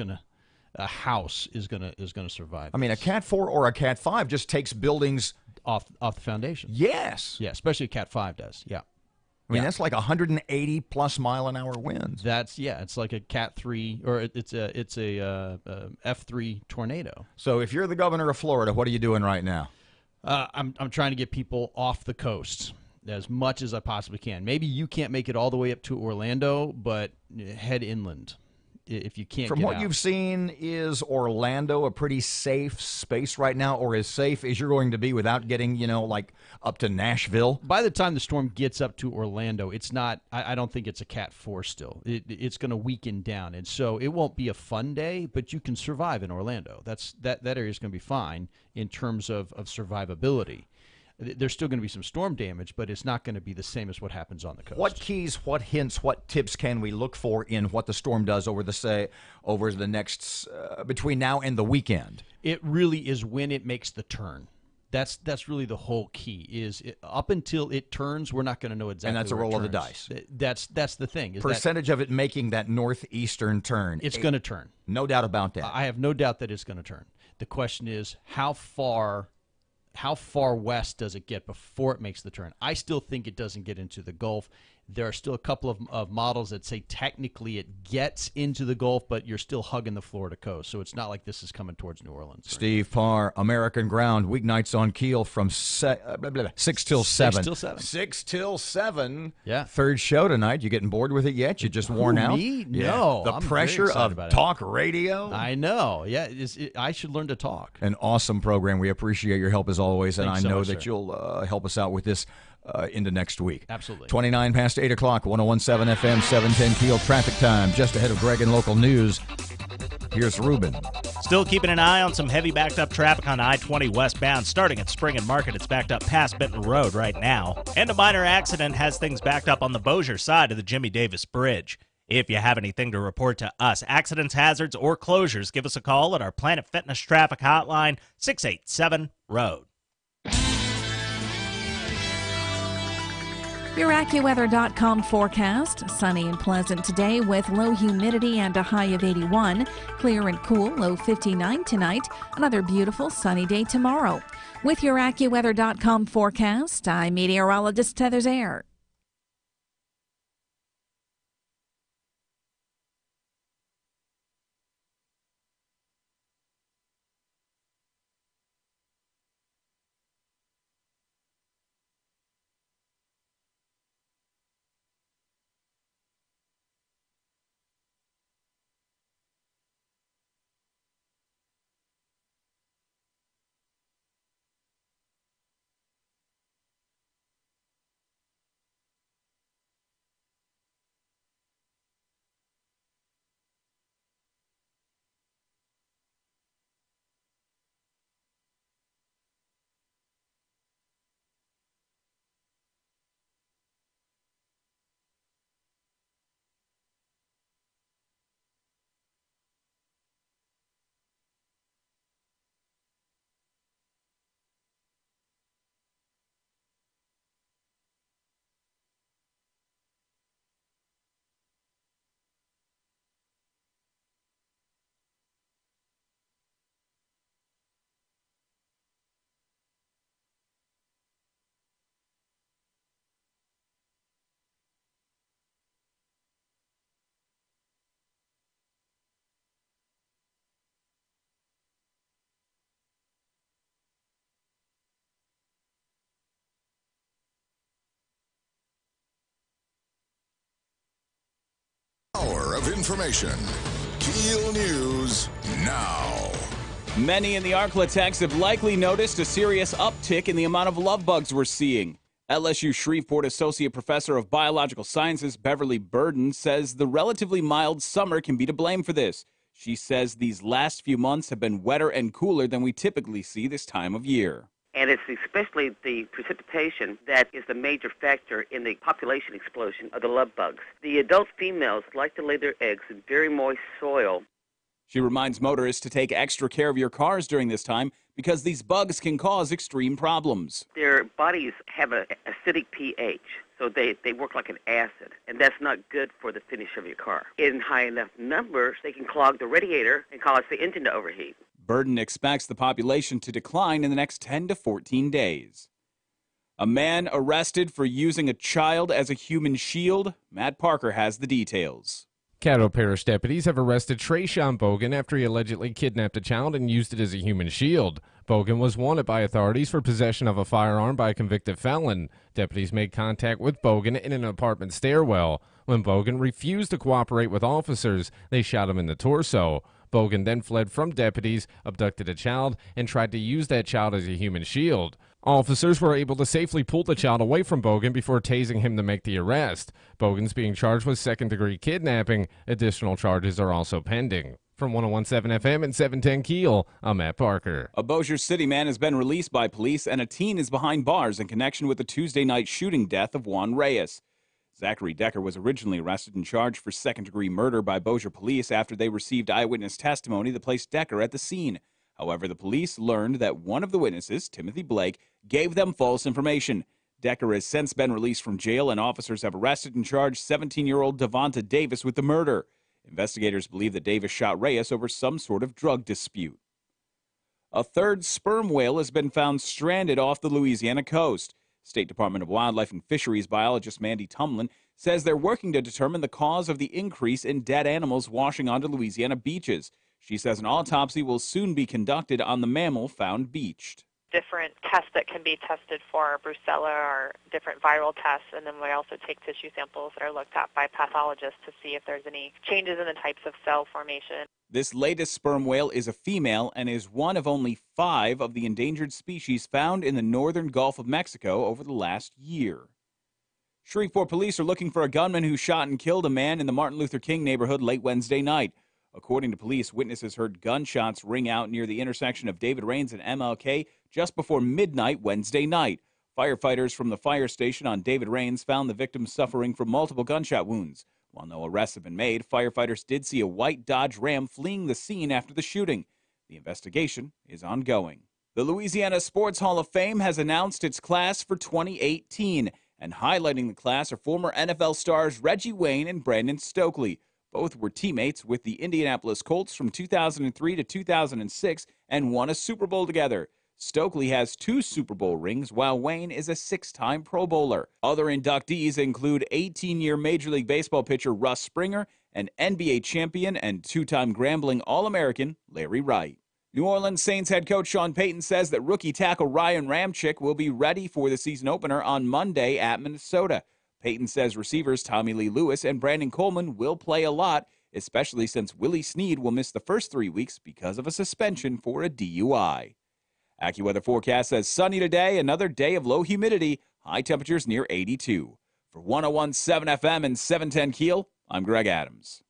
a house is gonna survive. I mean, a Cat 4 or a Cat 5 just takes buildings off the foundation. Yes. Yeah, especially a Cat 5 does. Yeah. I mean, that's like 180+ mile-an-hour winds. It's like a Cat 3, or it's a F3 tornado. So if you're the governor of Florida, what are you doing right now? I'm trying to get people off the coast as much as I possibly can. Maybe you can't make it all the way up to Orlando, but head inland if you can't. From what you've seen, is Orlando a pretty safe space right now, or as safe as you're going to be without getting, like up to Nashville? By the time the storm gets up to Orlando, it's not. I don't think it's a Cat 4 still. It's going to weaken down, and so it won't be a fun day. But you can survive in Orlando. That area is going to be fine in terms of survivability. There's still going to be some storm damage, but it's not going to be the same as what happens on the coast. What keys, what hints, what tips can we look for in what the storm does over the next between now and the weekend? It really is when it makes the turn. That's really the whole key. Up until it turns, we're not going to know exactly. And that's a where roll of the turns. dice. That's the thing. Percentage of it making that northeastern turn. It's going to turn. No doubt about that. I have no doubt that it's going to turn. The question is how far west does it get before it makes the turn? I still think it doesn't get into the Gulf. There are still a couple of models that say technically it gets into the Gulf, but you're still hugging the Florida coast. So it's not like this is coming towards New Orleans. Steve Parr, American Ground, weeknights on Keel from 6 till 7. 6 till 7. 6 till 7. Yeah. Third show tonight. You getting bored with it yet? You just worn out? Me? Yeah. No. The I'm pressure very excited of about it. talk radio? I know. Yeah. I should learn to talk. An awesome program. We appreciate your help as always, and Thanks I so know much, that sir. you'll help us out with this into next week. Absolutely. 29 past 8 o'clock, 101.7 FM, 710 Keel traffic time. Just ahead of Greg and local news, here's Ruben. Still keeping an eye on some heavy backed up traffic on I-20 westbound. Starting at Spring and Market, it's backed up past Benton Road right now. And a minor accident has things backed up on the Bossier side of the Jimmy Davis Bridge. If you have anything to report to us, accidents, hazards, or closures, give us a call at our Planet Fitness traffic hotline, 687-ROAD. Your AccuWeather.com forecast. Sunny and pleasant today with low humidity and a high of 81. Clear and cool, low 59 tonight. Another beautiful sunny day tomorrow. With your AccuWeather.com forecast, I'm meteorologist Heather Zaire. Hour of information. Keel News now. Many in the Arklatex have likely noticed a serious uptick in the amount of love bugs we're seeing. LSU Shreveport Associate Professor of Biological Sciences Beverly Burden says the relatively mild summer can be to blame for this. She says these last few months have been wetter and cooler than we typically see this time of year. And it's especially the precipitation that is the major factor in the population explosion of the love bugs. The adult females like to lay their eggs in very moist soil. She reminds motorists to take extra care of your cars during this time because these bugs can cause extreme problems. Their bodies have an acidic pH, so they work like an acid, and that's not good for the finish of your car. In high enough numbers, they can clog the radiator and cause the engine to overheat. Burden expects the population to decline in the next 10 to 14 days. A man arrested for using a child as a human shield. Matt Parker has the details. Caddo Parish deputies have arrested Trayshawn Bogan after he allegedly kidnapped a child and used it as a human shield. Bogan was wanted by authorities for possession of a firearm by a convicted felon. Deputies made contact with Bogan in an apartment stairwell. When Bogan refused to cooperate with officers, they shot him in the torso. Bogan then fled from deputies, abducted a child, and tried to use that child as a human shield. Officers were able to safely pull the child away from Bogan before tasing him to make the arrest. Bogan's being charged with second-degree kidnapping. Additional charges are also pending. From 101.7 FM and 710 Keel, I'm Matt Parker. A Bossier City man has been released by police, and a teen is behind bars in connection with the Tuesday night shooting death of Juan Reyes. Zachary Decker was originally arrested and charged for second-degree murder by Bossier police after they received eyewitness testimony that placed Decker at the scene. However, the police learned that one of the witnesses, Timothy Blake, gave them false information. Decker has since been released from jail, and officers have arrested and charged 17-year-old Devonta Davis with the murder. Investigators believe that Davis shot Reyes over some sort of drug dispute. A third sperm whale has been found stranded off the Louisiana coast. State Department of Wildlife and Fisheries biologist Mandy Tumlin says they're working to determine the cause of the increase in dead animals washing onto Louisiana beaches. She says an autopsy will soon be conducted on the mammal found beached. Different tests that can be tested for brucella or different viral tests, and then we also take tissue samples that are looked at by pathologists to see if there's any changes in the types of cell formation. This latest sperm whale is a female and is one of only 5 of the endangered species found in the northern Gulf of Mexico over the last year. Shreveport police are looking for a gunman who shot and killed a man in the Martin Luther King neighborhood late Wednesday night. According to police, witnesses heard gunshots ring out near the intersection of David Rains and MLK just before midnight Wednesday night. Firefighters from the fire station on David Rains found the victim suffering from multiple gunshot wounds. While no arrests have been made, firefighters did see a white Dodge Ram fleeing the scene after the shooting. The investigation is ongoing. The Louisiana Sports Hall of Fame has announced its class for 2018, and highlighting the class are former NFL stars Reggie Wayne and Brandon Stokely. Both were teammates with the Indianapolis Colts from 2003 to 2006 and won a Super Bowl together. Stokely has 2 Super Bowl rings, while Wayne is a 6-time Pro Bowler. Other inductees include 18-year Major League Baseball pitcher Russ Springer and NBA champion and 2-time Grambling All-American Larry Wright. New Orleans Saints head coach Sean Payton says that rookie tackle Ryan Ramczyk will be ready for the season opener on Monday at Minnesota. Payton says receivers Tommy Lee Lewis and Brandon Coleman will play a lot, especially since Willie Snead will miss the first 3 weeks because of a suspension for a DUI. AccuWeather forecast says sunny today, another day of low humidity, high temperatures near 82. For 101.7 FM and 710 Keel, I'm Greg Adams.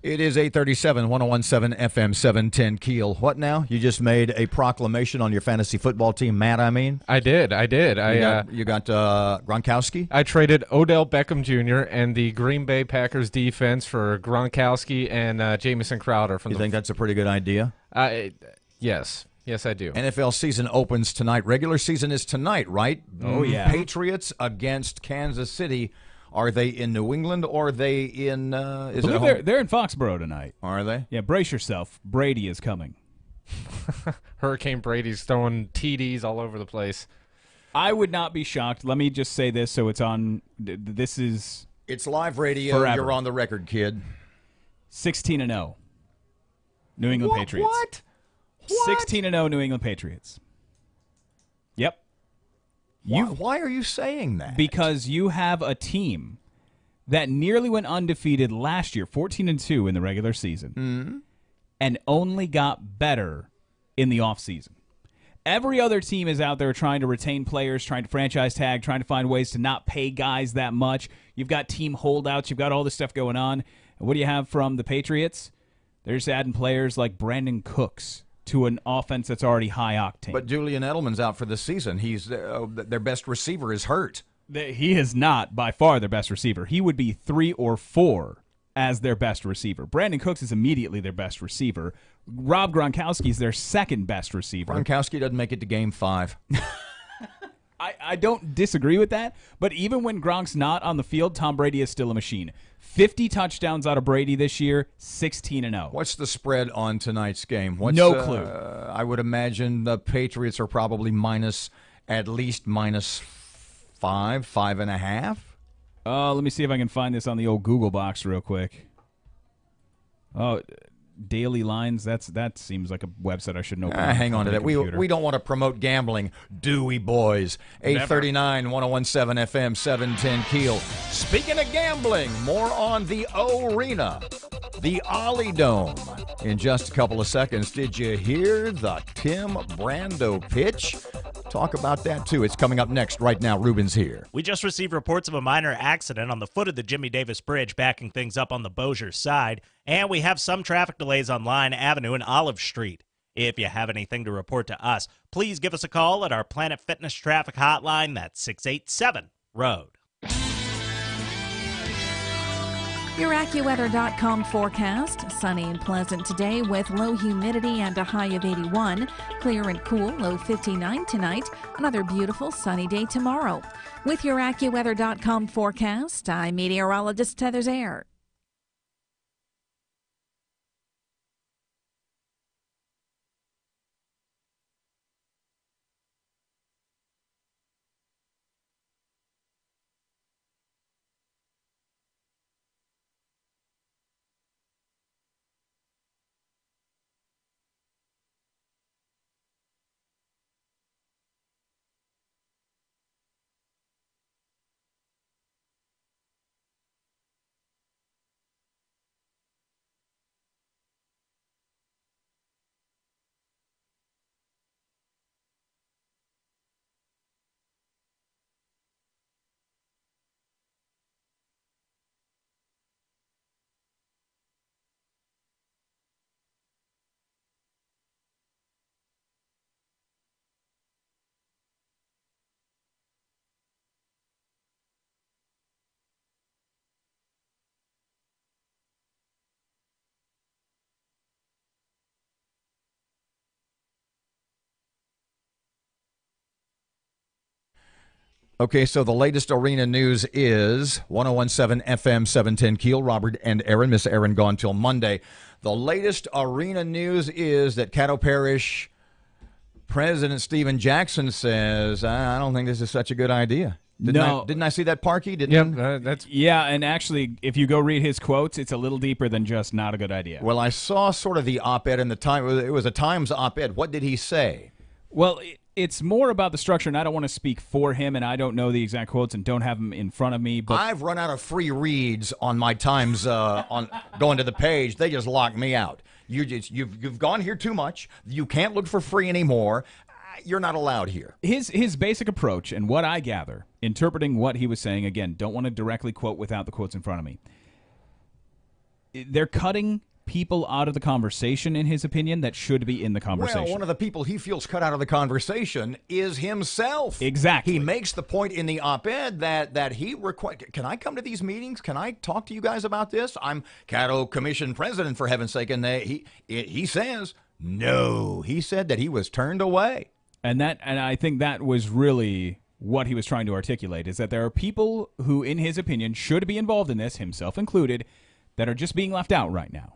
It is 8:37, 101.7 FM, 710 Keel. What now? You just made a proclamation on your fantasy football team, Matt, I mean? I did. You got Gronkowski? I traded Odell Beckham Jr. and the Green Bay Packers defense for Gronkowski and Jamison Crowder. You think that's a pretty good idea? Yes. Yes, I do. NFL season opens tonight. Regular season is tonight, right? Oh, yeah. Patriots against Kansas City. Are they in New England or are they in I believe they're in Foxborough tonight. Are they? Yeah, brace yourself. Brady is coming. Hurricane Brady's throwing TDs all over the place. I would not be shocked. Let me just say this so it's on. This is. It's live radio. Forever. You're on the record, kid. 16-0. New England Patriots. What? 16-0 New England Patriots. Yep. Why are you saying that? Because you have a team that nearly went undefeated last year, 14-2 in the regular season, and only got better in the offseason. Every other team is out there trying to retain players, trying to franchise tag, trying to find ways to not pay guys that much. You've got team holdouts. You've got all this stuff going on. And what do you have from the Patriots? They're just adding players like Brandon Cooks to an offense that's already high octane. But Julian Edelman's out for the season. He's their best receiver is hurt. He is not by far their best receiver. He would be 3 or 4 as their best receiver. Brandon Cooks is immediately their best receiver. Rob Gronkowski is their second best receiver. Gronkowski doesn't make it to Game 5. I don't disagree with that, but even when Gronk's not on the field, Tom Brady is still a machine. 50 touchdowns out of Brady this year, 16-0. What's the spread on tonight's game? No clue. I would imagine the Patriots are probably at least -5, 5.5. Let me see if I can find this on the old Google box real quick. Oh, Daily Lines. That seems like a website I should know. Hang on to that. We don't want to promote gambling, do we, boys? 839, 101.7 FM, 710 Keel. Speaking of gambling, more on the Arena, the Ollie Dome. In just a couple of seconds, did you hear the Tim Brando pitch? Talk about that, too. It's coming up next. Right now, Ruben's here. We just received reports of a minor accident on the foot of the Jimmy Davis Bridge, backing things up on the Bossier side, and we have some traffic delays on Line Avenue and Olive Street. If you have anything to report to us, please give us a call at our Planet Fitness traffic hotline. That's 687-ROAD. Your AccuWeather.com forecast. Sunny and pleasant today with low humidity and a high of 81. Clear and cool, low 59 tonight. Another beautiful sunny day tomorrow. With your AccuWeather.com forecast, I'm meteorologist Heather Zaire. Okay, so the latest arena news is 101.7 FM, 710 Keel. Robert and Erin. Miss Erin gone till Monday. The latest arena news is that Caddo Parish President Stephen Jackson says, I don't think this is such a good idea. Didn't I see that, Parkey? Yeah, and actually, if you go read his quotes, it's a little deeper than just not a good idea. Well, I saw sort of the op-ed in the Time. It was a Times op-ed. What did he say? Well, it's more about the structure, and I don't want to speak for him, and I don't know the exact quotes and don't have them in front of me. But I've run out of free reads on my Times on going to the page. They just lock me out. You've gone here too much. You can't look for free anymore. You're not allowed here. His basic approach, and what I gather, interpreting what he was saying, again, don't want to directly quote without the quotes in front of me, they're cutting people out of the conversation, in his opinion, that should be in the conversation. Well, one of the people he feels cut out of the conversation is himself. Exactly. He makes the point in the op-ed that he can I come to these meetings? Can I talk to you guys about this? I'm Caddo Commission president, for heaven's sake. And he says no. He said that he was turned away. And I think that was really what he was trying to articulate, is that there are people who, in his opinion, should be involved in this, himself included, that are just being left out right now.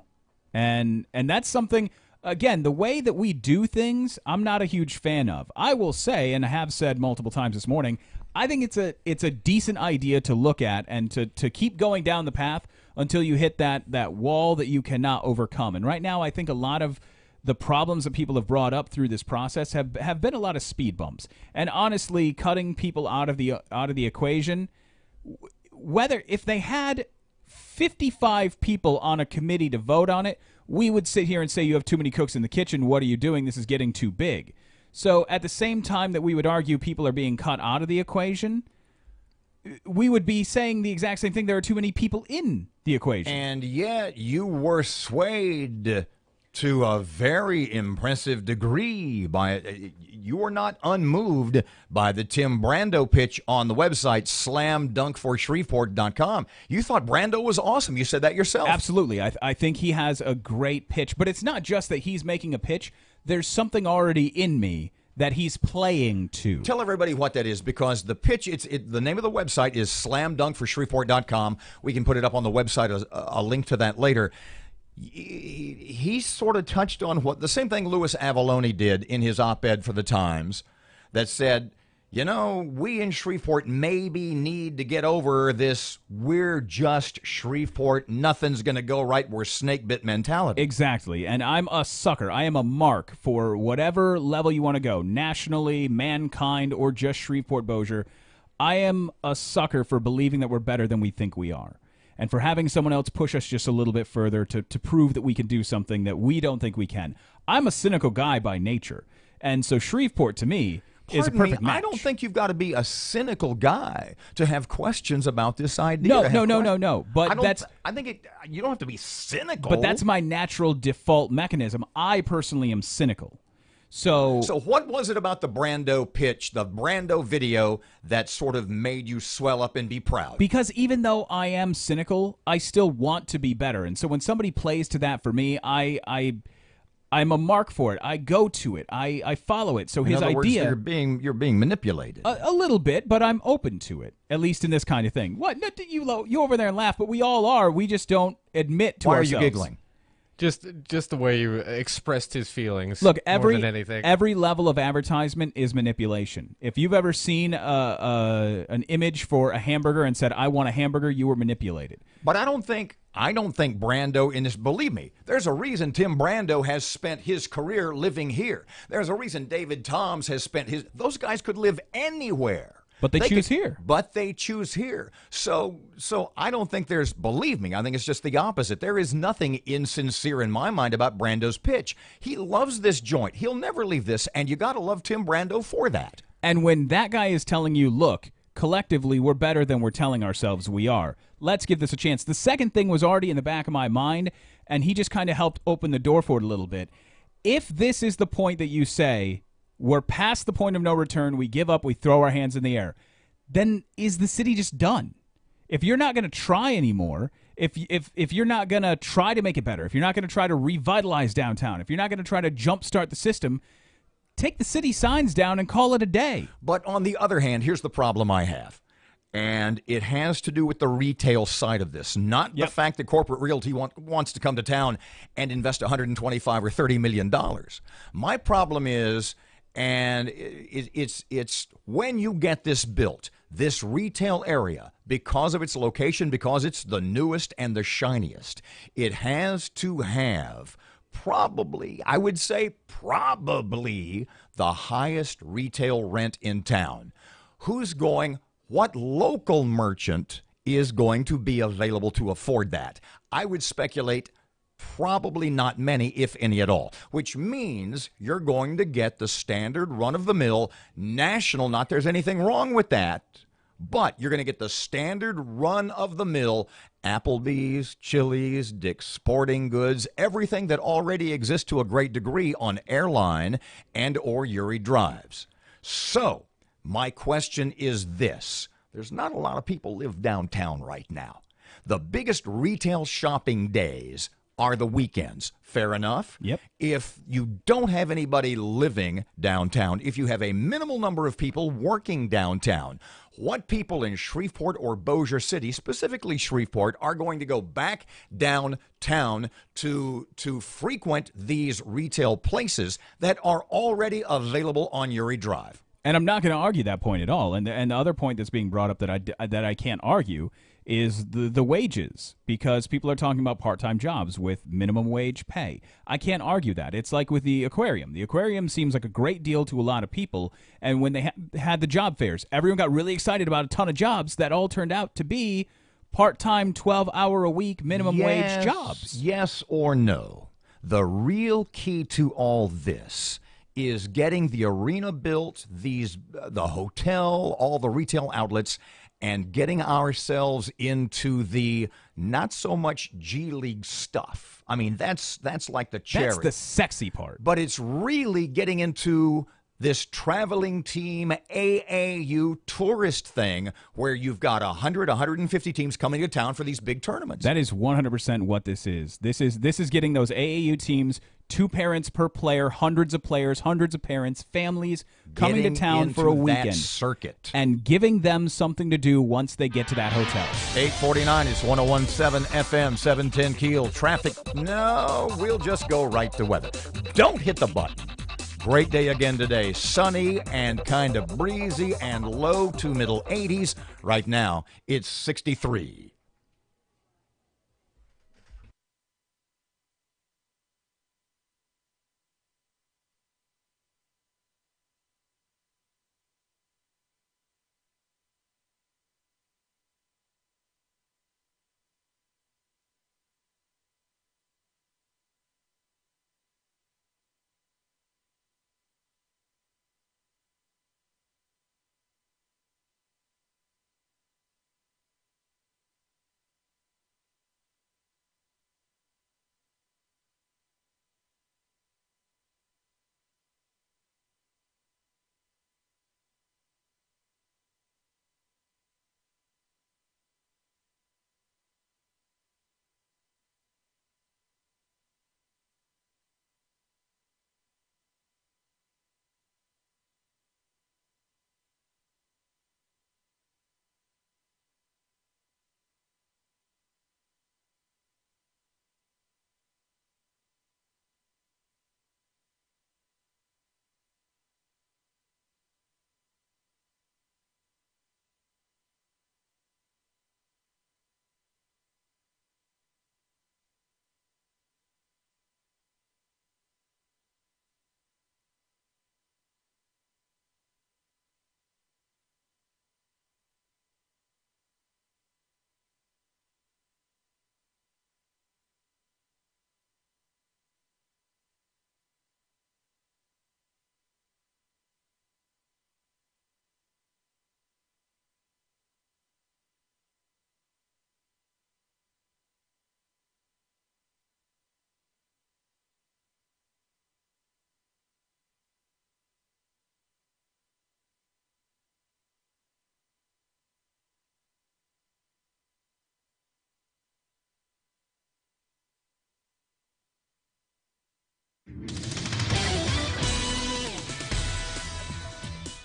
And that's something, again, the way that we do things, I'm not a huge fan of. I will say, and I have said multiple times this morning, I think it's a decent idea to look at and to keep going down the path until you hit that wall that you cannot overcome. And right now, I think a lot of the problems that people have brought up through this process have been a lot of speed bumps. And honestly, cutting people out of the equation, whether if they had 55 people on a committee to vote on it, we would sit here and say, you have too many cooks in the kitchen. What are you doing? This is getting too big. So at the same time that we would argue people are being cut out of the equation, we would be saying the exact same thing. There are too many people in the equation. And yet you were swayed to a very impressive degree by it. You were not unmoved by the Tim Brando pitch on the website slamdunkforshreveport.com. You thought Brando was awesome. You said that yourself. Absolutely. I think he has a great pitch. But it's not just that he's making a pitch. There's something already in me that he's playing to. Tell everybody what that is, because the pitch, the name of the website is slamdunkforshreveport.com. We can put it up on the website, a link to that later. He sort of touched on the same thing Louis Avallone did in his op-ed for the Times, that said, we in Shreveport maybe need to get over this we're just Shreveport, nothing's going to go right, we're snake-bit mentality. Exactly, and I'm a sucker. I am a mark for whatever level you want to go, nationally, mankind, or just Shreveport-Bossier. I am a sucker for believing that we're better than we think we are, and for having someone else push us just a little bit further to prove that we can do something that we don't think we can. I'm a cynical guy by nature, and so Shreveport, to me, is a perfect match. I don't think you've got to be a cynical guy to have questions about this idea. No. But you don't have to be cynical. But that's my natural default mechanism. I personally am cynical. So what was it about the Brando pitch, the Brando video, that sort of made you swell up and be proud? Because even though I am cynical, I still want to be better. And so when somebody plays to that for me, I'm a mark for it. I go to it. I follow it. So his idea, you're being manipulated a little bit, but I'm open to it. At least in this kind of thing. What? You over there and laugh, but we all are. We just don't admit to ourselves. Why are you giggling? Just the way you expressed his feelings. Look, more than anything. Every level of advertisement is manipulation. If you've ever seen an image for a hamburger and said, "I want a hamburger," you were manipulated. But I don't think Brando in this. Believe me, there's a reason Tim Brando has spent his career living here. There's a reason David Toms has spent his. Those guys could live anywhere. But they choose here. But they choose here. So I don't think there's, believe me, I think it's just the opposite. There is nothing insincere in my mind about Brando's pitch. He loves this joint. He'll never leave this, and you got to love Tim Brando for that. And when that guy is telling you, look, collectively we're better than we're telling ourselves we are, let's give this a chance. The second thing was already in the back of my mind, and he just kind of helped open the door for it a little bit. If this is the point that you say, we're past the point of no return, we give up, we throw our hands in the air, then is the city just done? If you're not going to try anymore, if you're not going to try to make it better, if you're not going to try to revitalize downtown, if you're not going to try to jumpstart the system, take the city signs down and call it a day. But on the other hand, here's the problem I have. And it has to do with the retail side of this, not the fact that corporate realty wants to come to town and invest $125 or $30 million. My problem is, and it's when you get this built, this retail area, because of its location, because it's the newest and the shiniest, it has to have probably, I would say probably, the highest retail rent in town. What local merchant is going to be available to afford that? I would speculate probably not many, if any at all, which means you're going to get the standard run-of-the-mill national, not there's anything wrong with that, But you're going to get the standard run-of-the-mill Applebee's, Chili's, Dick's Sporting Goods, everything that already exists to a great degree on Airline and or Uri Drives. So, my question is this. There's not a lot of people live downtown right now. The biggest retail shopping days are the weekends. Fair enough? Yep. If you don't have anybody living downtown, if you have a minimal number of people working downtown, what people in Shreveport or Bossier City, specifically Shreveport, are going to go back downtown to frequent these retail places that are already available on Uri Drive? And I'm not going to argue that point at all. And the other point that's being brought up that I can't argue is the wages, because people are talking about part-time jobs with minimum wage pay. I can't argue that. It's like with the aquarium. The aquarium seems like a great deal to a lot of people, and when they had the job fairs, everyone got really excited about a ton of jobs that all turned out to be part-time, 12-hour-a-week minimum wage jobs. Yes or no? The real key to all this is getting the arena built, the hotel, all the retail outlets, and getting ourselves into the not so much G League stuff. I mean, that's like the cherry. That's the sexy part. But it's really getting into this traveling team AAU tourist thing where you've got 100, 150 teams coming to town for these big tournaments. That is 100% what this is. This is getting those AAU teams, 2 parents per player, hundreds of players, hundreds of parents, families coming to town for a weekend. That circuit. And giving them something to do once they get to that hotel. 849 is 101.7 FM, 710 Keel. Traffic, no, we'll just go right to weather. Don't hit the button. Great day again today. Sunny and kind of breezy and low to middle 80s. Right now, it's 63.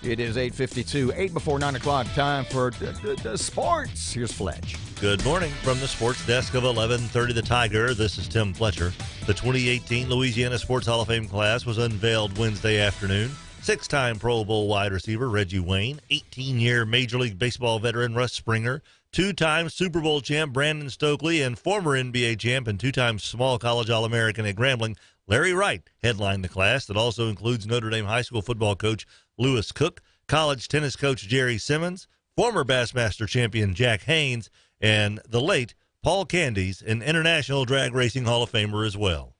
It is 8:52, 8 before 9 o'clock, time for the sports. Here's Fletch. Good morning from the sports desk of 1130 The Tiger. This is Tim Fletcher. The 2018 Louisiana Sports Hall of Fame class was unveiled Wednesday afternoon. 6-time Pro Bowl wide receiver Reggie Wayne, 18-year Major League Baseball veteran Russ Springer, 2-time Super Bowl champ Brandon Stokely, and former NBA champ and 2-time small college All-American at Grambling Larry Wright headlined the class that also includes Notre Dame high school football coach Lewis Cook, college tennis coach Jerry Simmons, former Bassmaster champion Jack Haynes, and the late Paul Candies, an International Drag Racing Hall of Famer as well.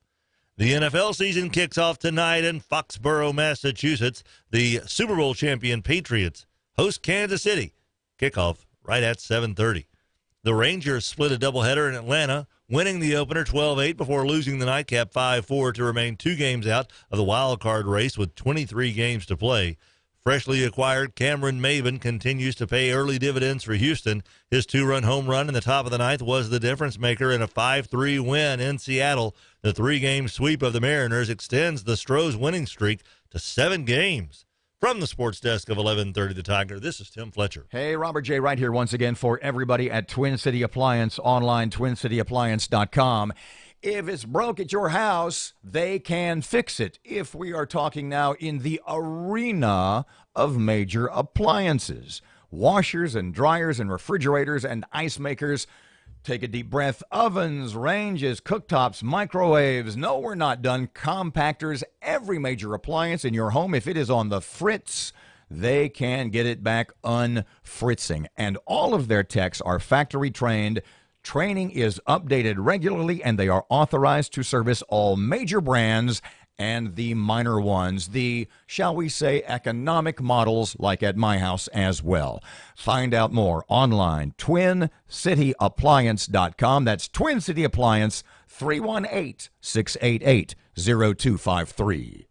The NFL season kicks off tonight in Foxborough, Massachusetts. The Super Bowl champion Patriots host Kansas City. Kickoff right at 7:30. The Rangers split a doubleheader in Atlanta, winning the opener 12-8 before losing the nightcap 5-4 to remain 2 games out of the wild card race with 23 games to play. Freshly acquired Cameron Maven continues to pay early dividends for Houston. His 2-run home run in the top of the ninth was the difference maker in a 5-3 win in Seattle. The 3-game sweep of the Mariners extends the Stros winning streak to 7 games. From the sports desk of 1130 The Tiger, this is Tim Fletcher. Hey, Robert J. Wright here once again for everybody at Twin City Appliance, online, twincityappliance.com. If it's broke at your house, they can fix it. If we are talking now in the arena of major appliances, washers and dryers and refrigerators and ice makers, take a deep breath, ovens, ranges, cooktops, microwaves. No, we're not done. Compactors, every major appliance in your home, if it is on the fritz, they can get it back unfritzing. And all of their techs are factory trained. Training is updated regularly, and they are authorized to service all major brands and the minor ones, the, shall we say, economic models like at my house as well. Find out more online, twincityappliance.com. That's Twin City Appliance, 318-688-0253.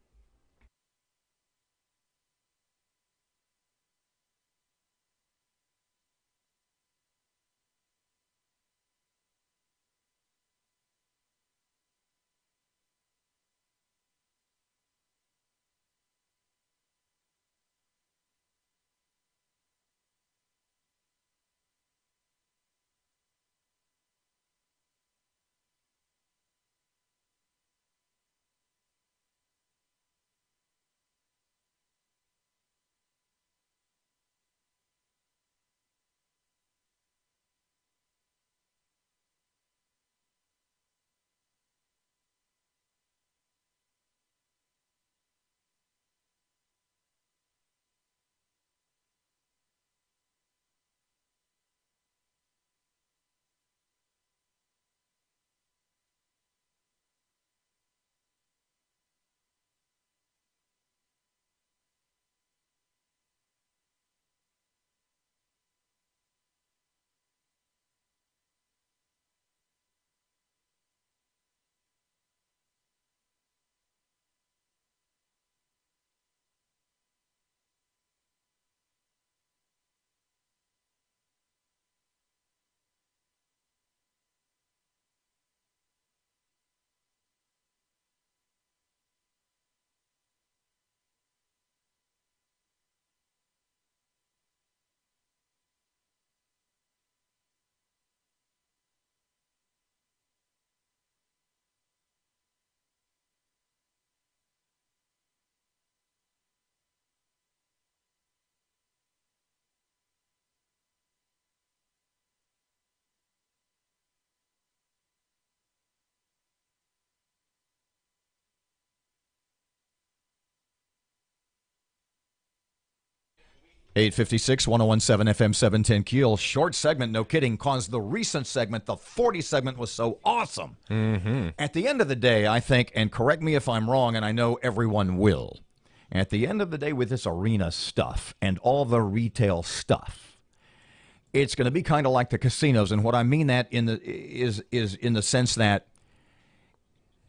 .856, 1017 FM 710 Keel. Short segment, no kidding, caused the recent segment, the 40 segment, was so awesome. Mm-hmm. At the end of the day, I think, and correct me if I'm wrong, and I know everyone will, at the end of the day with this arena stuff and all the retail stuff, it's going to be kind of like the casinos. And what I mean that is in the sense that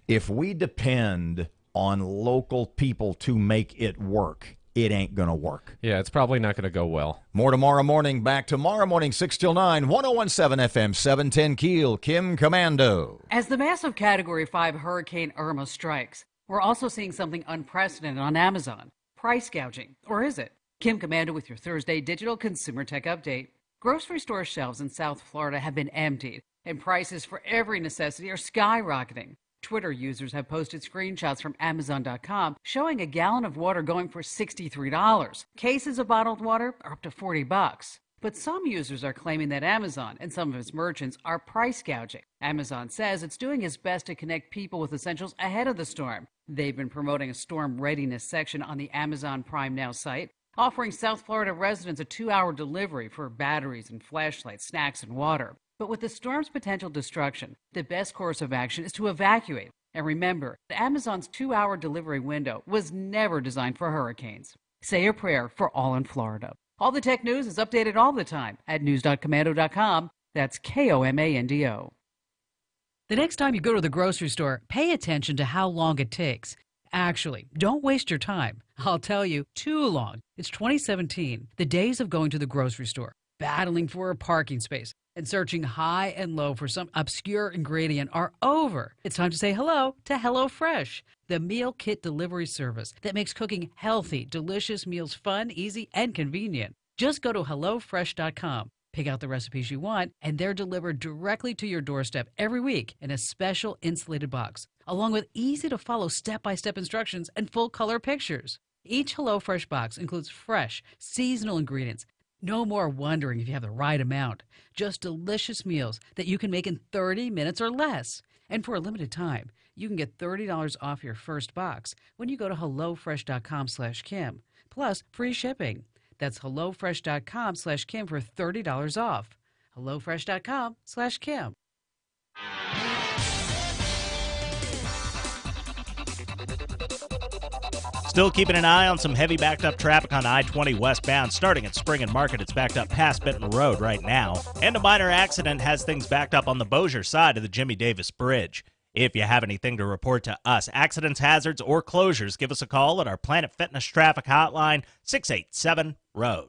if we depend on local people to make it work, it ain't going to work. Yeah, it's probably not going to go well. More tomorrow morning. Back tomorrow morning, 6 till 9, 1017 FM, 710 Keel, Kim Commando. As the massive Category 5 Hurricane Irma strikes, we're also seeing something unprecedented on Amazon. Price gouging. Or is it? Kim Commando with your Thursday Digital Consumer Tech Update. Grocery store shelves in South Florida have been emptied, and prices for every necessity are skyrocketing. Twitter users have posted screenshots from Amazon.com showing a gallon of water going for $63. Cases of bottled water are up to $40. But some users are claiming that Amazon and some of its merchants are price gouging. Amazon says it's doing its best to connect people with essentials ahead of the storm. They've been promoting a storm readiness section on the Amazon Prime Now site, offering South Florida residents a 2-hour delivery for batteries and flashlights, snacks, and water. But with the storm's potential destruction, the best course of action is to evacuate. And remember, Amazon's 2-hour delivery window was never designed for hurricanes. Say a prayer for all in Florida. All the tech news is updated all the time at news.komando.com. That's KOMANDO. The next time you go to the grocery store, pay attention to how long it takes. Actually, don't waste your time. I'll tell you, too long. It's 2017, the days of going to the grocery store, battling for a parking space, and searching high and low for some obscure ingredient are over. It's time to say hello to HelloFresh, the meal kit delivery service that makes cooking healthy, delicious meals fun, easy, and convenient. Just go to HelloFresh.com. Pick out the recipes you want, and they're delivered directly to your doorstep every week in a special insulated box, along with easy-to-follow step-by-step instructions and full-color pictures. Each HelloFresh box includes fresh, seasonal ingredients. No more wondering if you have the right amount. Just delicious meals that you can make in 30 minutes or less. And for a limited time, you can get $30 off your first box when you go to HelloFresh.com/Kim, plus free shipping. That's HelloFresh.com/Kim for $30 off. HelloFresh.com/Kim. Still keeping an eye on some heavy backed up traffic on I-20 westbound. Starting at Spring and Market, it's backed up past Benton Road right now. And a minor accident has things backed up on the Bossier side of the Jimmy Davis Bridge. If you have anything to report to us, accidents, hazards, or closures, give us a call at our Planet Fitness traffic hotline, 687-ROAD.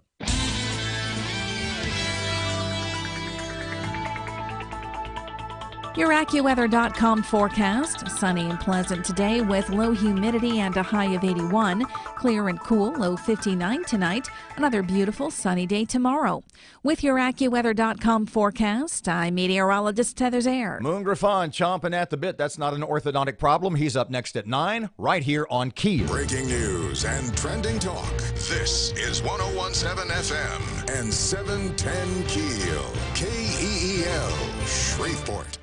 Your AccuWeather.com forecast. Sunny and pleasant today with low humidity and a high of 81. Clear and cool, low 59 tonight. Another beautiful sunny day tomorrow. With your AccuWeather.com forecast, I'm meteorologist Heather Zare. Moon Griffon chomping at the bit. That's not an orthodontic problem. He's up next at 9, right here on KEEL. Breaking news and trending talk. This is 101.7 FM and 710 KEEL. KEEL, Shreveport.